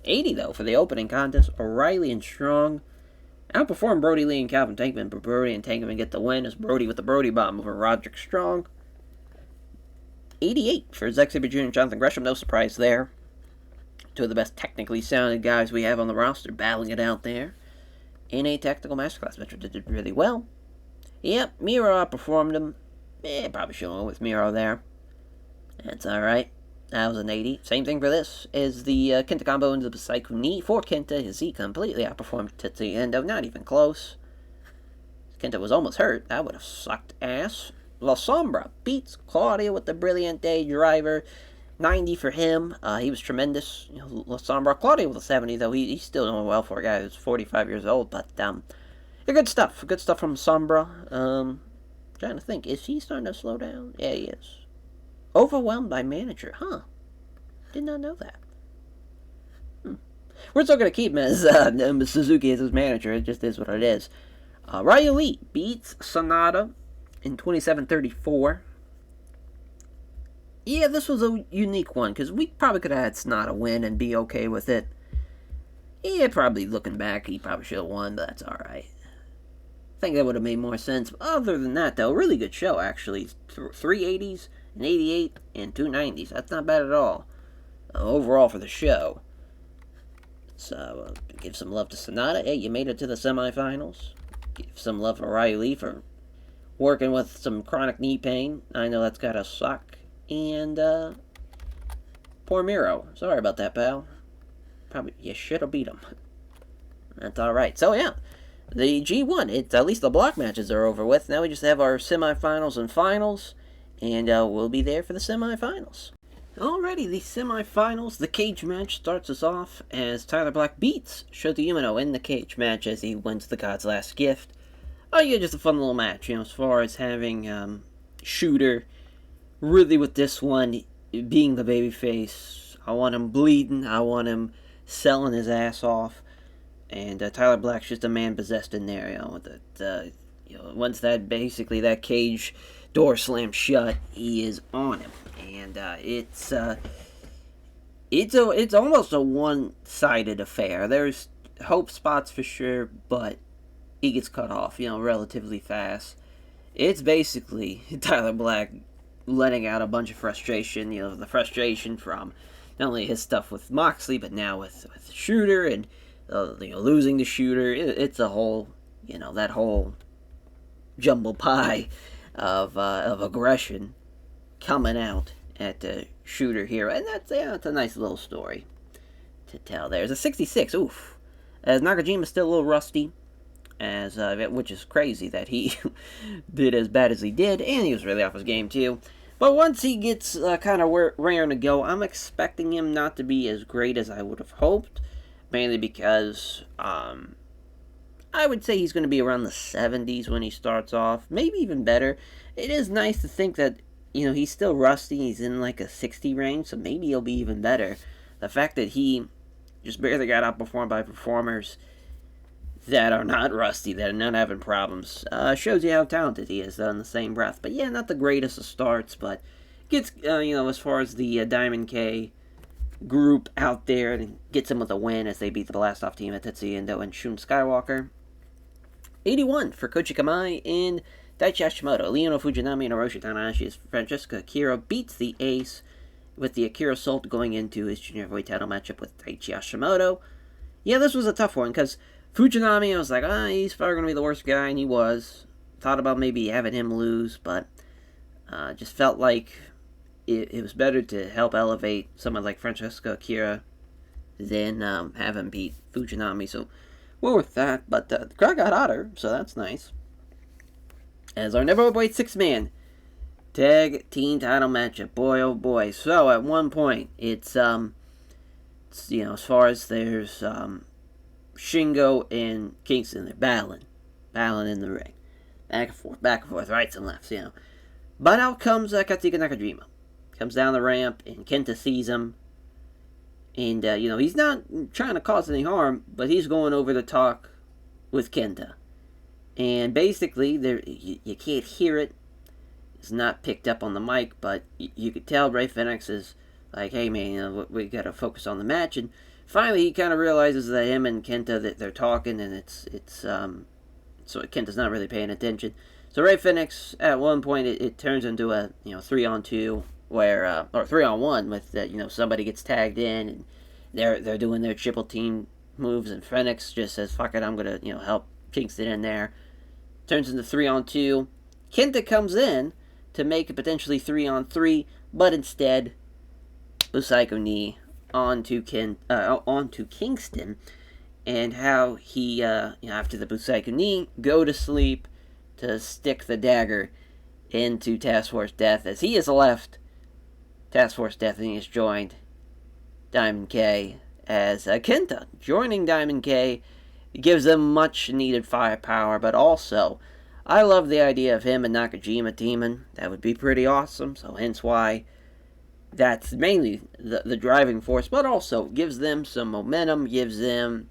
80 though for the opening contest. O'Reilly and Strong outperformed Brody Lee and Calvin Tankman, but Brody and Tankman get the win as Brody with the Brody bomb over Roderick Strong. 88 for Zack Sabre Jr. and Jonathan Gresham. No surprise there. Two of the best technically sounded guys we have on the roster battling it out there. In a technical masterclass, Metro did really well. Yep, Miro outperformed him. Probably should have went with Miro there. That's alright. That was an 80. Same thing for this. Is the Kenta combo into the Psycho knee for Kenta. His he completely outperformed Tetsuya Endo. Not even close. Kenta was almost hurt. That would have sucked ass. La Sombra beats Claudio with the Brilliant Day Driver. 90 for him. He was tremendous. La Sombra. Claudio with a 70, though. He's still doing well for a guy who's 45 years old. But, good stuff. Good stuff from Sombra. Trying to think. Is he starting to slow down? Yeah, he is. Overwhelmed by manager. Huh. Did not know that. We're still going to keep him as Suzuki as his manager. It just is what it is. Ryu Lee beats Sonata in 27-34. Yeah, this was a unique one, because we probably could have had Sonata win and be okay with it. Yeah, probably looking back, he probably should have won, but that's alright. I think that would have made more sense. Other than that, though, really good show, actually. 380s, an 88, and 290s. That's not bad at all. Overall for the show. So, give some love to Sonata. Hey, you made it to the semifinals. Give some love to Ryu Lee for working with some chronic knee pain. I know that's gotta suck. And, poor Miro. Sorry about that, pal. Probably, you should have beat him. That's alright. So, yeah. The G1, it's at least the block matches are over with. Now we just have our semifinals and finals. And, we'll be there for the semifinals. Alrighty, the semifinals. The cage match starts us off as Tyler Black beats Shota Umino in the cage match as he wins the God's Last Gift. Oh, yeah, just a fun little match, as far as having, Shooter really with this one being the babyface. I want him bleeding. I want him selling his ass off. And Tyler Black's just a man possessed in there. With it, once that cage door slams shut, he is on him. And it's almost a one-sided affair. There's hope spots for sure, but he gets cut off, relatively fast. It's basically Tyler Black letting out a bunch of frustration, the frustration from not only his stuff with Moxley, but now with Shooter, and, losing the Shooter. It's a whole, that whole jumble pie of aggression coming out at the Shooter here. And that's a nice little story to tell. There's a 66, oof. As Nakajima's still a little rusty, which is crazy that he did as bad as he did, and he was really off his game too. But once he gets kind of raring to go, I'm expecting him not to be as great as I would have hoped, mainly because I would say he's going to be around the 70s when he starts off, maybe even better. It is nice to think that, he's still rusty, he's in like a 60 range, so maybe he'll be even better. The fact that he just barely got outperformed by performers that are not rusty, that are not having problems, shows you how talented he is in the same breath. But yeah, not the greatest of starts, but gets, as far as the Diamond K group out there, and gets them with a win as they beat the Blast-Off team at Tetsuya Endo and Shun Skywalker. 81 for Koji Kamai and Daichi Hashimoto. Leono Fujinami and Hiroshi Tanahashi's Francesco Akira beats the Ace, with the Akira Salt going into his junior heavyweight title matchup with Daichi Hashimoto. Yeah, this was a tough one, because Fujinami, I was like, he's probably going to be the worst guy, and he was. Thought about maybe having him lose, but just felt like it was better to help elevate someone like Francesco Akira than have him beat Fujinami. So, well with that, but the crowd got hotter, so that's nice. As our never overweight 6-man tag team title matchup, boy oh boy. So at one point, it's as far as there's Shingo and Kingston, they're battling in the ring, back and forth, rights and lefts, But out comes Katsuhiko Nakajima. Comes down the ramp, and Kenta sees him. And, he's not trying to cause any harm, but he's going over to talk with Kenta. And basically, you can't hear it. It's not picked up on the mic, but you could tell Ray Phoenix is like, hey, man, we got to focus on the match. And finally, he kind of realizes that him and Kenta, that they're talking, and so Kenta's not really paying attention. So Ray Phoenix, at one point, it turns into a 3-on-2, where or 3-on-1 with somebody gets tagged in, and they're doing their triple team moves, and Phoenix just says, fuck it, I'm gonna help Kingston in there. Turns into 3-on-2. Kenta comes in to make it potentially 3-on-3, but instead Busaiku knee onto Kingston, and how he after the Busaiku knee, go to sleep to stick the dagger into Task Force Death, as he has left Task Force Death, and he has joined Diamond K, as Kenta joining Diamond K gives them much needed firepower. But also, I love the idea of him and Nakajima teaming. That would be pretty awesome, so hence why that's mainly the driving force, but also gives them some momentum, gives them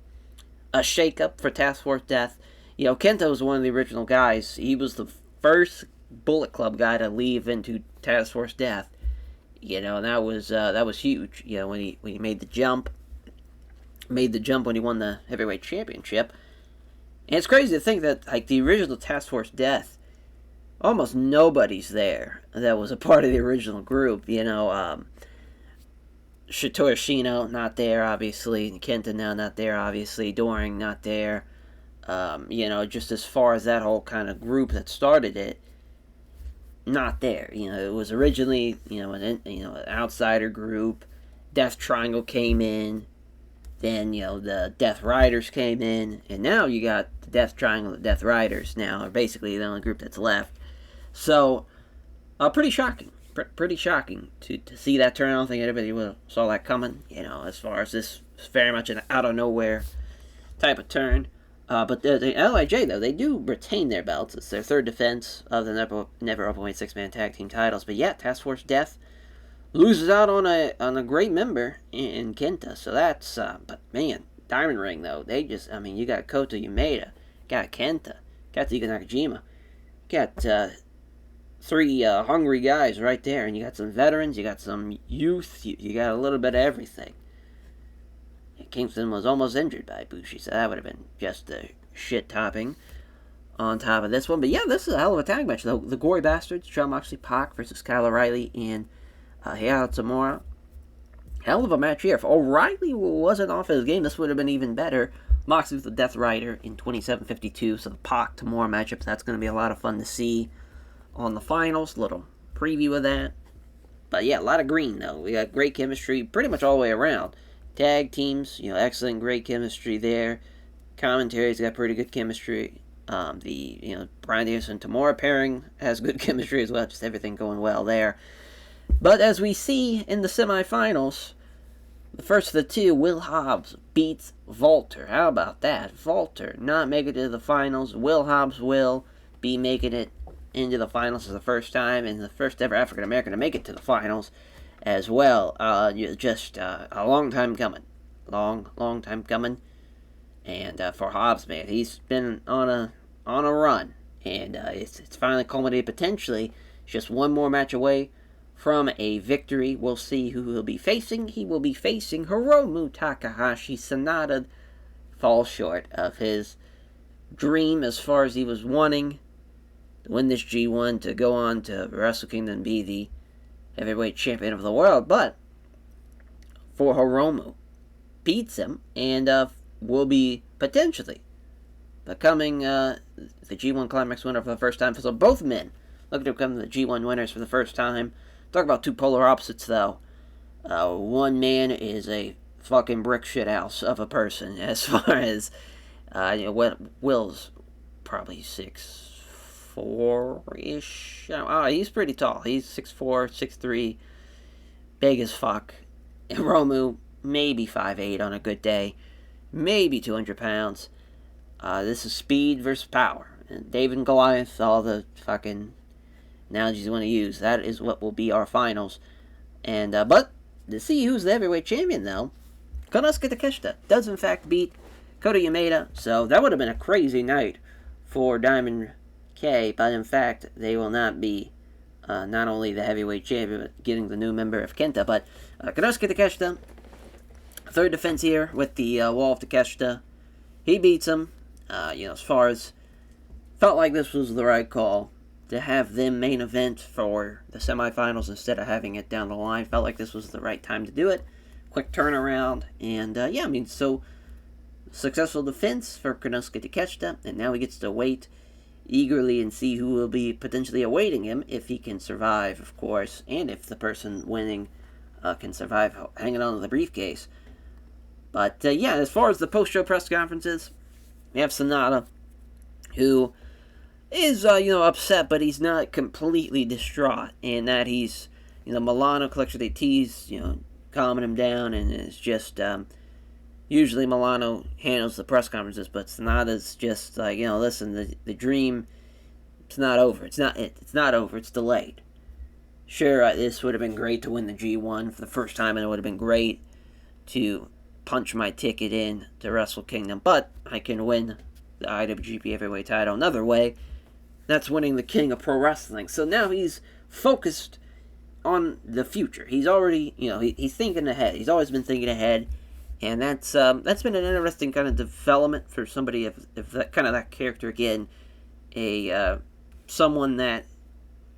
a shake-up for Task Force Death. Kenta was one of the original guys. He was the first Bullet Club guy to leave into Task Force Death. And that was huge. When he made the jump. Made the jump when he won the heavyweight championship. And it's crazy to think that the original Task Force Death, almost nobody's there that was a part of the original group. Shito Shino not there, obviously. Kenta now not there, obviously. Doring not there. Just as far as that whole kind of group that started it, not there. It was originally, an outsider group. Death Triangle came in. Then, the Death Riders came in. And now you got the Death Triangle and the Death Riders now are basically the only group that's left. So, pretty shocking. Pretty shocking to see that turn. I don't think anybody saw that coming, as far as this very much an out-of-nowhere type of turn. But the LIJ, though, they do retain their belts. It's their third defense of the never openweight 6-man tag team titles. But yeah, Task Force Death loses out on a great member in Kenta. So that's, but man, Diamond Ring, though, they just, you got Kota Umeda, got Kenta, got Katsuhiko Nakajima, got three hungry guys right there. And you got some veterans, you got some youth, you got a little bit of everything. Kingston was almost injured by Bushi, so that would have been just a shit topping on top of this one. But yeah, this is a hell of a tag match. The Gory Bastards, Jon Moxley, Pac versus Kyle O'Reilly and Heihachi Tamura. Hell of a match here. If O'Reilly wasn't off his game, this would have been even better. Moxley with the Death Rider in 27:52, so the Pac Tamura matchup, that's going to be a lot of fun to see on the finals. Little preview of that. But yeah, a lot of green, though. We got great chemistry pretty much all the way around. Tag teams, excellent, great chemistry there. Commentary's got pretty good chemistry. Brian Davis and Tamura pairing has good chemistry as well. Just everything going well there. But as we see in the semifinals, the first of the two, Will Hobbs beats Walter. How about that? Walter not making it to the finals. Will Hobbs will be making it into the finals for the first time, and the first ever African American to make it to the finals as well. Just a long time coming. Long time coming. And for Hobbs, man, he's been on a run. And it's finally culminated potentially just one more match away from a victory. We'll see who he'll be facing. He will be facing Hiromu Takahashi. Sanada falls short of his dream as far as he was wanting to win this G1, to go on to Wrestle Kingdom and be the heavyweight champion of the world. But for Hiromu, beats him and will be potentially becoming the G1 Climax winner for the first time. So both men looking to become the G1 winners for the first time. Talk about two polar opposites, though. One man is a fucking brick shit house of a person, as far as Will's probably 6'4"-ish. He's pretty tall. He's 6'4", 6'3", big as fuck. And Hiromu, maybe 5'8" on a good day, maybe 200 pounds. This is speed versus power. And David and Goliath, all the fucking analogies you want to use, that is what will be our finals. And but to see who's the heavyweight champion, though, Konosuke Takeshita does in fact beat Kota Yamada, so that would have been a crazy night for Diamond K, but in fact, they will not be not only the heavyweight champion, but getting the new member of Kenta. But Konosuke Takeshita, third defense here with the Wall of Takeshita. He beats him. As far as, felt like this was the right call to have them main event for the semifinals instead of having it down the line. Felt like this was the right time to do it. Quick turnaround, and so successful defense for Konosuke Takeshita, and now he gets to wait eagerly and see who will be potentially awaiting him, if he can survive, of course, and if the person winning can survive hanging on to the briefcase. But as far as the post-show press conferences, we have Sanada, who is upset, but he's not completely distraught, and that he's Milano collects they tease, calming him down, and it's just usually Milano handles the press conferences, but Sanada's just like, listen, the dream, it's not over. It's not over. It's delayed. Sure, this would have been great to win the G1 for the first time, and it would have been great to punch my ticket in to Wrestle Kingdom, but I can win the IWGP Heavyweight title another way. That's winning the King of Pro Wrestling. So now he's focused on the future. He's already, he's thinking ahead. He's always been thinking ahead. And that's been an interesting kind of development for somebody of that kind of that character again, someone that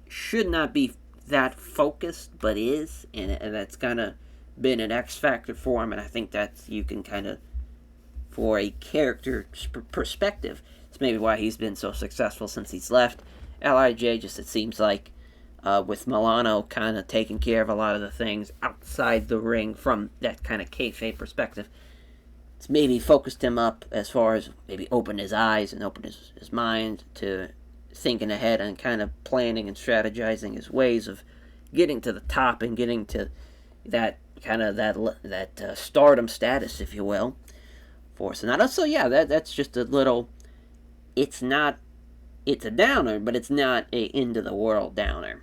should not be that focused but is, and that's kind of been an X factor for him. And I think that you can kind of, for a character perspective, it's maybe why he's been so successful since he's left LIJ. Just it seems like with Milano kind of taking care of a lot of the things outside the ring from that kind of kayfabe perspective. It's maybe focused him up as far as maybe opened his eyes and opened his mind to thinking ahead and kind of planning and strategizing his ways of getting to the top and getting to that kind of that stardom status, if you will, for Sonata. So that's just a little, it's a downer, but it's not a end of the world downer.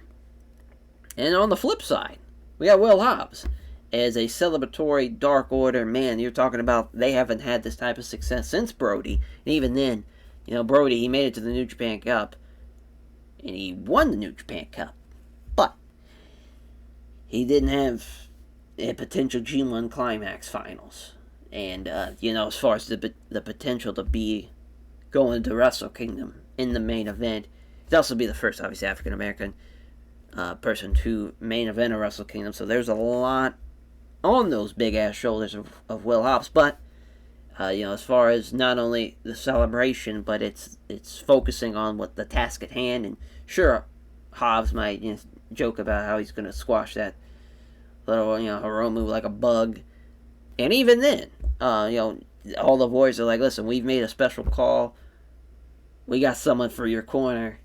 And on the flip side, we got Will Hobbs as a celebratory Dark Order. Man, you're talking about they haven't had this type of success since Brody. And even then, Brody, he made it to the New Japan Cup, and he won the New Japan Cup. But he didn't have a potential G1 Climax finals. And, as far as the potential to be going to Wrestle Kingdom in the main event, he'd also be the first, obviously, African-American person to main event a Wrestle Kingdom. So there's a lot on those big-ass shoulders of Will Hobbs. But, as far as not only the celebration, but it's focusing on what the task at hand. And sure, Hobbs might joke about how he's going to squash that little, Hiromu like a bug. And even then, all the voices are like, listen, we've made a special call. We got someone for your corner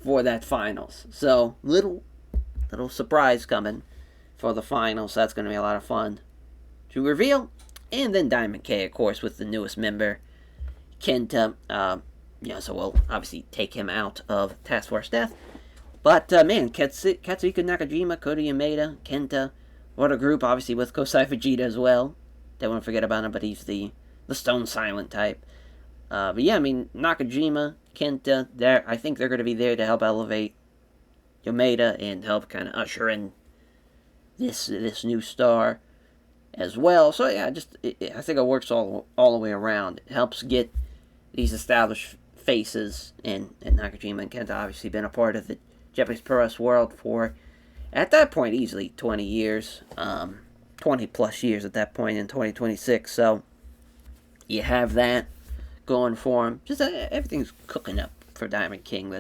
for that finals. So, little surprise coming for the finals. That's going to be a lot of fun to reveal. And then Diamond K, of course, with the newest member, Kenta. So we'll obviously take him out of Task Force Death. But, man, Katsuhiko Nakajima, Kota Yamada, Kenta. What a group, obviously, with Kosai Fujita as well. Don't want to forget about him, but he's the Stone Silent type. But Nakajima, Kenta, I think they're going to be there to help elevate Yamada and help kind of usher in this new star as well. So yeah, I think it works all the way around. It helps get these established faces, and Nakajima and Kenta obviously been a part of the Japanese pro wrestling world for, at that point, easily 20 years, 20 plus years at that point in 2026. So you have that going for him. Just everything's cooking up for Diamond King,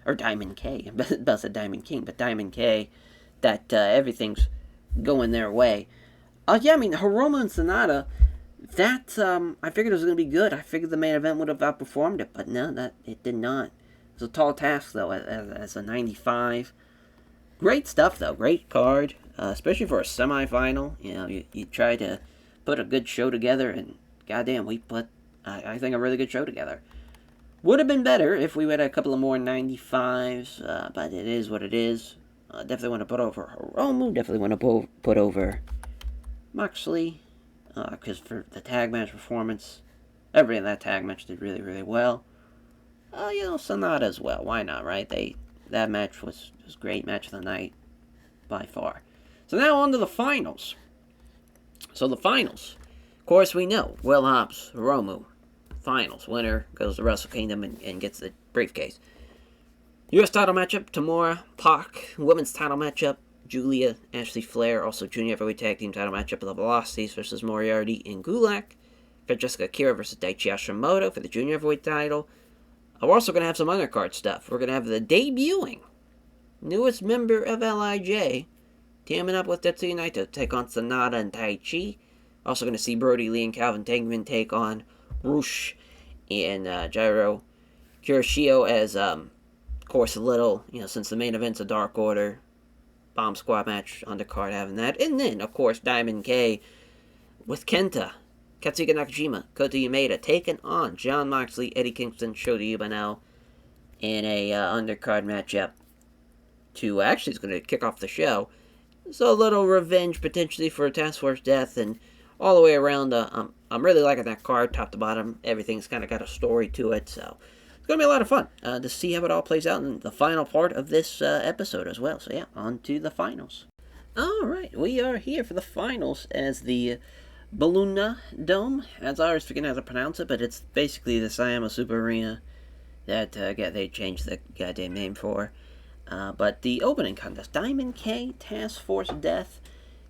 or Diamond K. About said Diamond King, but Diamond K. That everything's going their way. Yeah, I mean, Hiromu and Sonata, that, I figured it was going to be good. I figured the main event would have outperformed it, but no, that it did not. It was a tall task, though, as a 95. Great stuff, though. Great card, especially for a semifinal. You know, you try to put a good show together, and goddamn, we put, I think, a really good show together. Would have been better if we had a couple of more 95s, but it is what it is. Definitely want to put over Hiromu. Definitely want to put over Moxley, because for the tag match performance, everybody in that tag match did really, really well. Sonata as well. Why not, right? That match was great match of the night, by far. So now on to the finals. So the finals, of course, we know Will Hobbs, Hiromu, finals winner goes to Wrestle Kingdom and gets the briefcase. U.S. title matchup, Tamura, Pac. Women's title matchup, Julia, Ashley Flair. Also, junior heavyweight tag team title matchup, The Velocities versus Moriarty and Gulak. Got Jessica Akira versus Daichi Hashimoto for the junior heavyweight title. We're also going to have some undercard stuff. We're going to have the debuting newest member of LIJ teaming up with Tetsuya Naito to take on Sonata and Taichi. Also going to see Brody Lee and Calvin Tankman take on Rush and Jairo Kuroshio as, of course, a little, since the main event's a Dark Order Bomb Squad match, undercard having that. And then, of course, Diamond K with Kenta, Katsuhiko Nakajima, Kota Umeda taking on Jon Moxley, Eddie Kingston, Shota Umino in a undercard matchup to actually is going to kick off the show. So a little revenge potentially for Task Force Death, and all the way around, I'm really liking that card, top to bottom. Everything's kind of got a story to it, so it's going to be a lot of fun to see how it all plays out in the final part of this episode as well. So yeah, on to the finals. Alright, we are here for the finals as the Baluna Dome. As I always forget how to pronounce it, but it's basically the Sayama Super Arena that they changed the goddamn name for. But the opening contest, Diamond K, Task Force Death,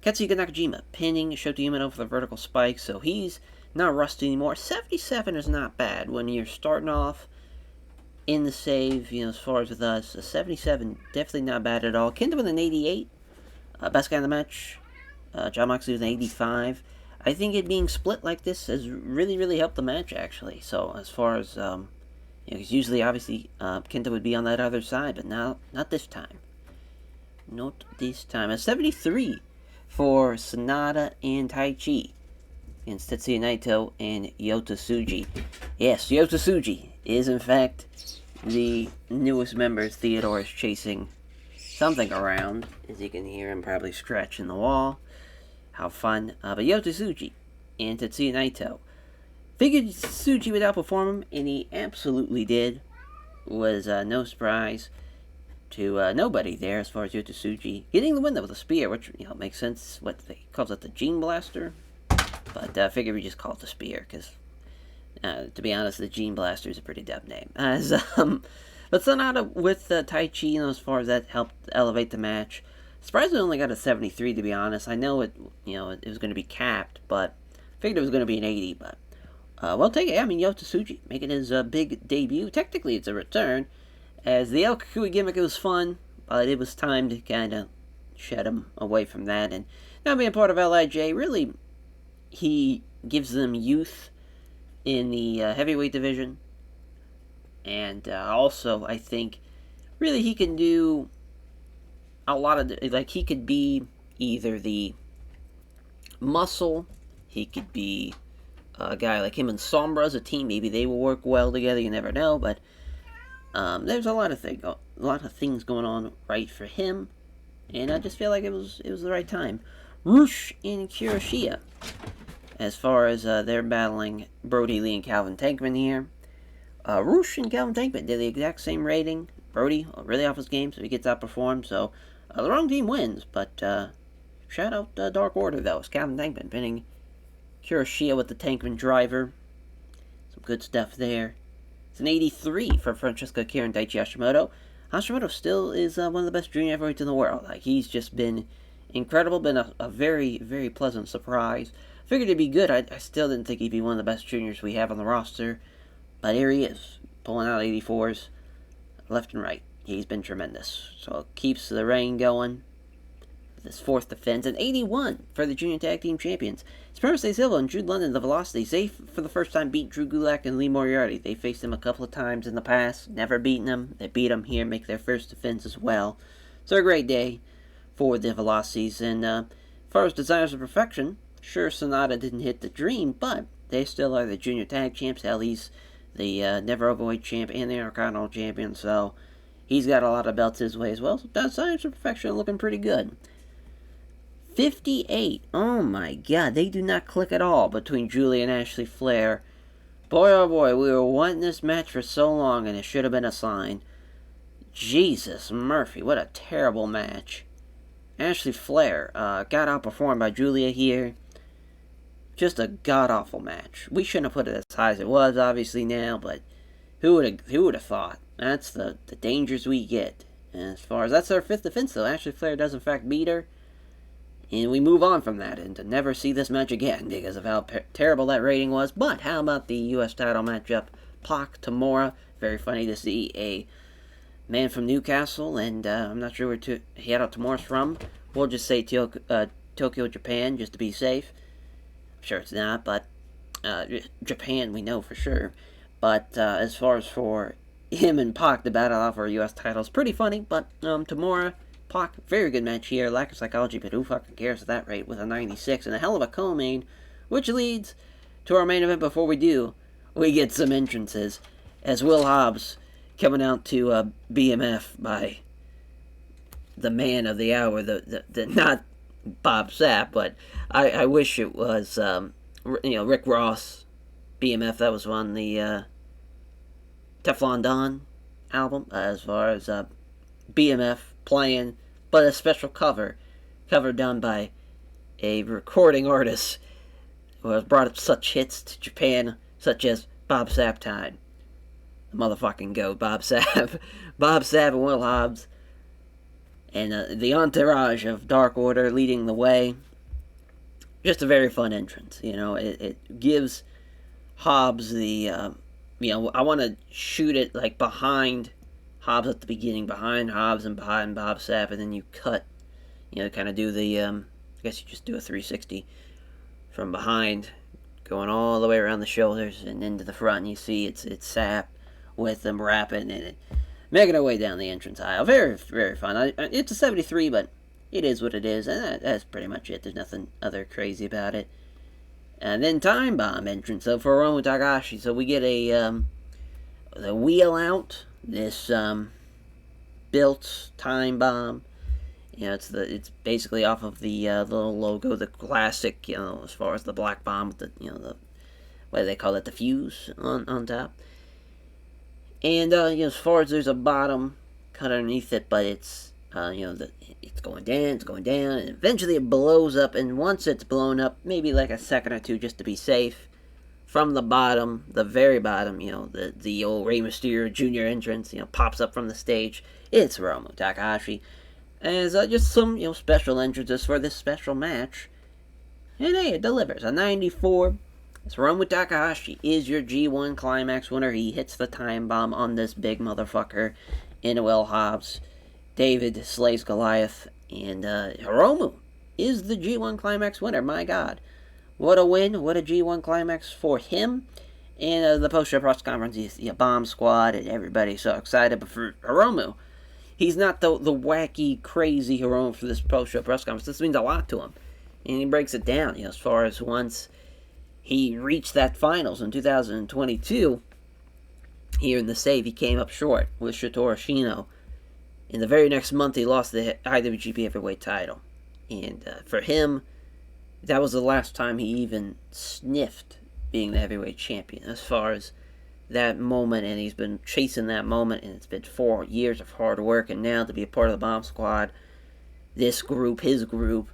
Katsuhiko Nakajima pinning Shota Umino for the vertical spike, so he's not rusty anymore. 77 is not bad when you're starting off in the save, as far as with us. A 77, definitely not bad at all. Kenta with an 88, best guy in the match. Jon Moxley with an 85. I think it being split like this has really, really helped the match, actually. So as far as, because usually, obviously, Kenta would be on that other side, but now, not this time. Not this time. A 73 for Sonata and Taichi against Tetsuya Naito and Yota Tsuji. Yes, Yota Tsuji is, in fact, the newest member. Theodore is chasing something around, as you can hear him probably scratching the wall. How fun. But Yota Tsuji and Tetsuya Naito. Figured Tsuji would outperform him, and he absolutely did. Was no surprise to nobody there as far as Yota Tsuji getting the win though with a spear, which makes sense. What they calls it, the Gene Blaster, but I figured we just call it the spear because, to be honest, the Gene Blaster is a pretty dumb name. But Sonata with Taichi, as far as that helped elevate the match. Surprised we only got a 73, to be honest. I know it was going to be capped, but figured it was going to be an 80. But we'll take it. I mean, Yota Tsuji making his big debut. Technically, it's a return, as the El Kukui gimmick was fun, but it was time to kind of shed him away from that. And now being part of LIJ, really, he gives them youth in the heavyweight division. And also, I think, really he can do a lot of, he could be either the muscle, he could be a guy like him and Sombra as a team. Maybe they will work well together, you never know, but there's a lot of things going on right for him, and I just feel like it was the right time. Rush and Kuroshia, as far as they're battling Brody Lee and Calvin Tankman here. Rush and Calvin Tankman did the exact same rating. Brody really off his game, so he gets outperformed. So the wrong team wins, but Shout out Dark Order, though. It's Calvin Tankman pinning Hiroshima with the Tankman driver. Some good stuff there. It's an 83 for Francesco Akira and Daichi Hashimoto. Hashimoto still is one of the best junior heavyweights in the world. Like, he's just been incredible, been a very, very pleasant surprise. Figured he'd be good. I still didn't think he'd be one of the best juniors we have on the roster. But here he is, pulling out 84s left and right. He's been tremendous. So it keeps the reign going. This fourth defense, and 81 for the Junior Tag Team Champions. It's Primus de Silva and Jude London, the Velocities. They, for the first time, beat Drew Gulak and Lee Moriarty. They faced them a couple of times in the past, never beaten them. They beat them here, make their first defense as well. So a great day for the Velocities. And as far as Desires of Perfection, sure, Sonata didn't hit the dream, but they still are the Junior Tag Champs. Hell, he's the Never Overweight Champ and the Intercontinental Champion, so he's got a lot of belts his way as well. So Desires of Perfection looking pretty good. 58. Oh my god, they do not click at all between Julia and Ashley Flair. Boy, oh boy, we were wanting this match for so long, and it should have been a sign. Jesus Murphy, what a terrible match. Ashley Flair got outperformed by Julia here. Just a god-awful match. We shouldn't have put it as high as it was, obviously, now, but who would have thought? That's the dangers we get. And as far as that's our fifth defense, though, Ashley Flair does, in fact, beat her. And we move on from that and to never see this match again because of how terrible that rating was. But how about the U.S. title matchup? Pac Tamura. Very funny to see a man from Newcastle, and I'm not sure where Tamura's from. We'll just say Tokyo, Japan, just to be safe. I'm sure it's not, but Japan we know for sure. But as far as for him and Pac to battle out for U.S. titles, pretty funny. But Tamura, Pac, very good match here. Lack of psychology, but who fucking cares at that rate with a 96 and a hell of a co-main, which leads to our main event. Before we do, we get some entrances as Will Hobbs coming out to BMF by the man of the hour, the not Bob Sapp, but I wish it was Rick Ross BMF. That was on the Teflon Don album, as far as BMF playing, but a special cover done by a recording artist who has brought up such hits to Japan, such as Bob Sapp Time. The motherfucking goat, Bob Sapp. Bob Sapp and Will Hobbs. And the entourage of Dark Order leading the way. Just a very fun entrance. It gives Hobbs the, I want to shoot it like behind Hobbs at the beginning, behind Hobbs and behind Bob Sapp, and then you cut, kind of do the, I guess you just do a 360 from behind, going all the way around the shoulders and into the front, and you see it's Sapp with them rapping and making our way down the entrance aisle. Very, very fun. It's a 73, but it is what it is, and that's pretty much it. There's nothing other crazy about it. And then Time Bomb entrance, so for Hiromu Takahashi, so we get the wheel out. This built Time Bomb, it's basically off of the little logo, the classic, as far as the black bomb with the what do they call it, the fuse on top. And as far as there's a bottom cut underneath it, but it's it's going down, and eventually it blows up. And once it's blown up, maybe like a second or two, just to be safe. From the bottom, the very bottom, the old Rey Mysterio Jr. entrance, pops up from the stage. It's Hiromu Takahashi. As just some, special entrances for this special match. And hey, it delivers. A 94. It's Hiromu Takahashi is your G1 Climax winner. He hits the Time Bomb on this big motherfucker in Will Hobbs. David slays Goliath. And Hiromu is the G1 Climax winner. My God. What a win, what a G1 Climax for him. And the post-show press conference, the Bomb Squad, and everybody's so excited. But for Hiromu, he's not the wacky, crazy Hiromu for this post-show press conference. This means a lot to him. And he breaks it down, as far as once he reached that finals in 2022, here in the save, he came up short with Shotaro Ashino. In the very next month, he lost the IWGP Heavyweight title. And for him, that was the last time he even sniffed being the heavyweight champion. As far as that moment, and he's been chasing that moment, and it's been 4 years of hard work, and now to be a part of the Bomb Squad, this group, his group,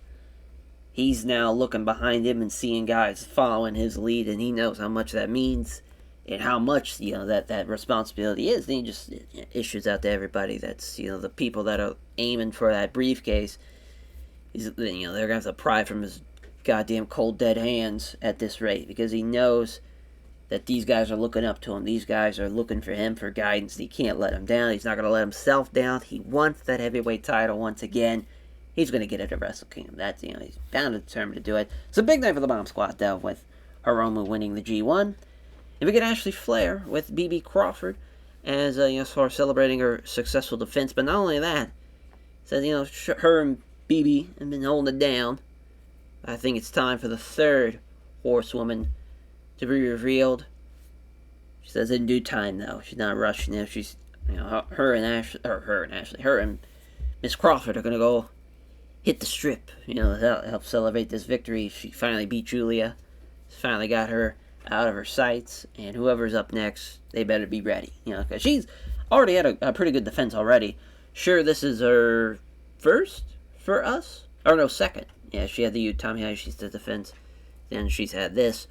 he's now looking behind him and seeing guys following his lead, and he knows how much that means and how much, that responsibility is. And he just issues out to everybody that's, the people that are aiming for that briefcase. They're going to have to pry from his goddamn cold, dead hands at this rate, because he knows that these guys are looking up to him. These guys are looking for him for guidance. He can't let him down. He's not going to let himself down. He wants that heavyweight title once again. He's going to get it at Wrestle Kingdom. That's, he's bound and determined to do it. It's a big night for the Bomb Squad, though, with Hiromu winning the G1. And we get Ashley Flair with BB Crawford as far as celebrating her successful defense. But not only that, says, her and BB have been holding it down. I think it's time for the third horsewoman to be revealed. She says in due time, though. She's not rushing it. She's, her and Miss Crawford are going to go hit the strip, to help celebrate this victory. She finally beat Julia. She's finally got her out of her sights, and whoever's up next, they better be ready, because she's already had a pretty good defense already. Sure, this is her first for us, or no, second. Yeah, she had the Tommy Hashi's defense, then she's had this,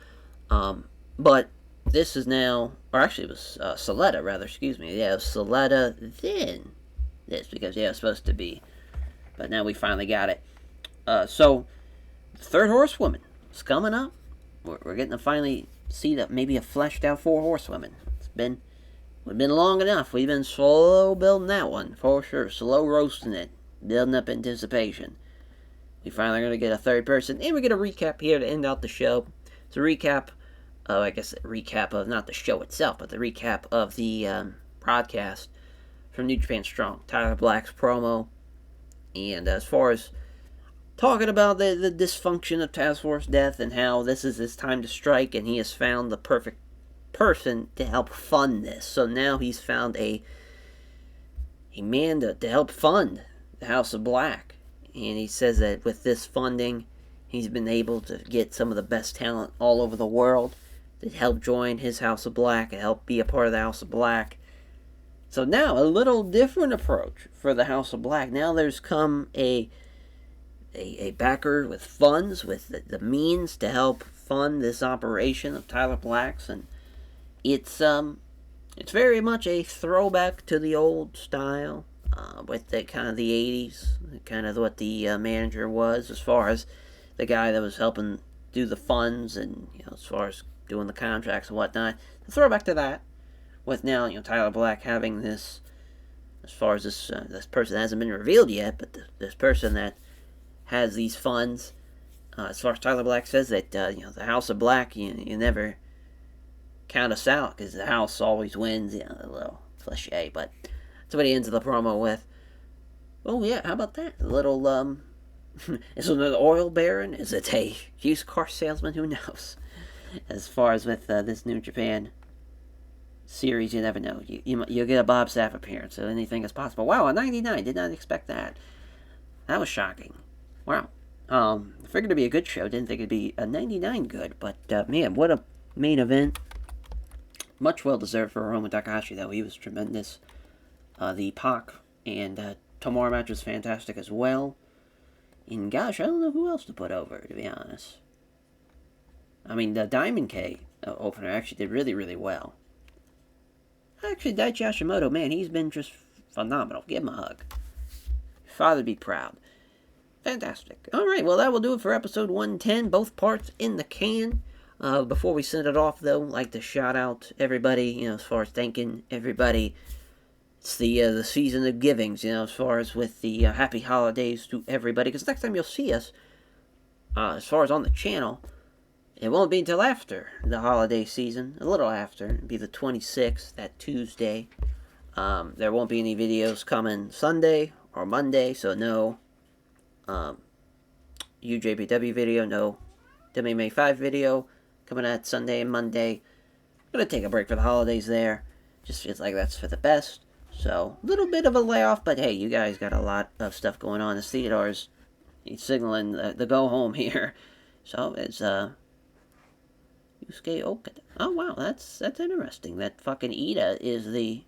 but this is now, or actually it was Soletta, rather, excuse me. Yeah, it was Soletta, then this, because, it was supposed to be, but now we finally got it. So, third horsewoman is coming up. We're getting to finally see that maybe a fleshed out 4 horsewomen. We've been long enough. We've been slow building that one, for sure. Slow roasting it, building up anticipation. We finally going to get a third person, and we get a recap here to end out the show. It's a recap, recap of not the show itself, but the recap of the broadcast from New Japan Strong. Tyler Black's promo, and as far as talking about the dysfunction of Task Force Death and how this is his time to strike, and he has found the perfect person to help fund this. So now he's found a man to help fund the House of Black. And he says that with this funding, he's been able to get some of the best talent all over the world to help join his House of Black and help be a part of the House of Black. So now, a little different approach for the House of Black. Now there's come a backer with funds, with the means to help fund this operation of Tyler Black's, and it's very much a throwback to the old style, with the kind of the 80s, kind of what the manager was, as far as the guy that was helping do the funds, and as far as doing the contracts and whatnot. A throwback to that, with now Tyler Black having this, as far as this person hasn't been revealed yet, but this person that has these funds, as far as Tyler Black says, that the House of Black, you never count us out, because the house always wins. A little cliche, but that's what he ends the promo with. Oh yeah, how about that? A little is it an oil baron? Is it a used car salesman? Who knows? As far as with this New Japan series, you never know. You'll get a Bob Sapp appearance, so anything is possible. Wow, a 99, did not expect that. That was shocking. Wow. Figured it'd be a good show. Didn't think it'd be a 99 good. But, man, what a main event. Much well-deserved for Hiromu Takahashi, though. He was tremendous. The Pac and Tomorrow match was fantastic as well. And, gosh, I don't know who else to put over, to be honest. I mean, the Diamond K opener actually did really, really well. Actually, Daichi Hashimoto, man, he's been just phenomenal. Give him a hug. Father'd be proud. Fantastic. Alright, well, that will do it for episode 110. Both parts in the can. Before we send it off, though, I'd like to shout out everybody, as far as thanking everybody. It's the season of givings, as far as with the happy holidays to everybody. Because next time you'll see us, as far as on the channel, it won't be until after the holiday season. A little after. It'll be the 26th, that Tuesday. There won't be any videos coming Sunday or Monday, so no UJPW video, no MMA 5 video coming out Sunday and Monday. Gonna take a break for the holidays there. Just feels like that's for the best. So, a little bit of a layoff, but hey, you guys got a lot of stuff going on. As Theodore's, he's signaling the go home here. So, it's Yusuke Okada. Oh wow, that's interesting. That fucking Ida is the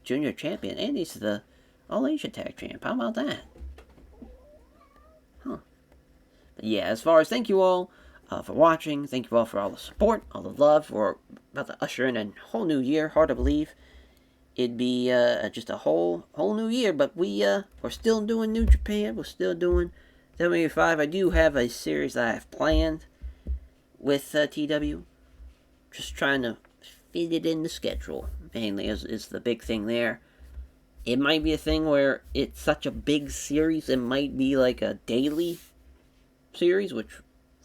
junior champion, and he's the All Asia Tag Champ. How about that? Huh. But yeah, as far as thank you all for watching, thank you all for all the support, all the love. We're about to usher in a whole new year. Hard to believe it'd be just a whole new year, but we're still doing New Japan. We're still doing W5. I do have a series that I have planned with TEW. Just trying to fit it in the schedule, mainly is the big thing there. It might be a thing where it's such a big series, it might be like a daily series, which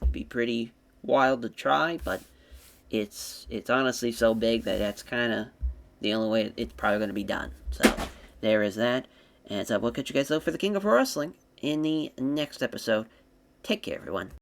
would be pretty wild to try, but it's honestly so big that that's kind of the only way it's probably going to be done. So there is that, and so we'll catch you guys though for the King of Pro Wrestling in the next episode. Take care, everyone.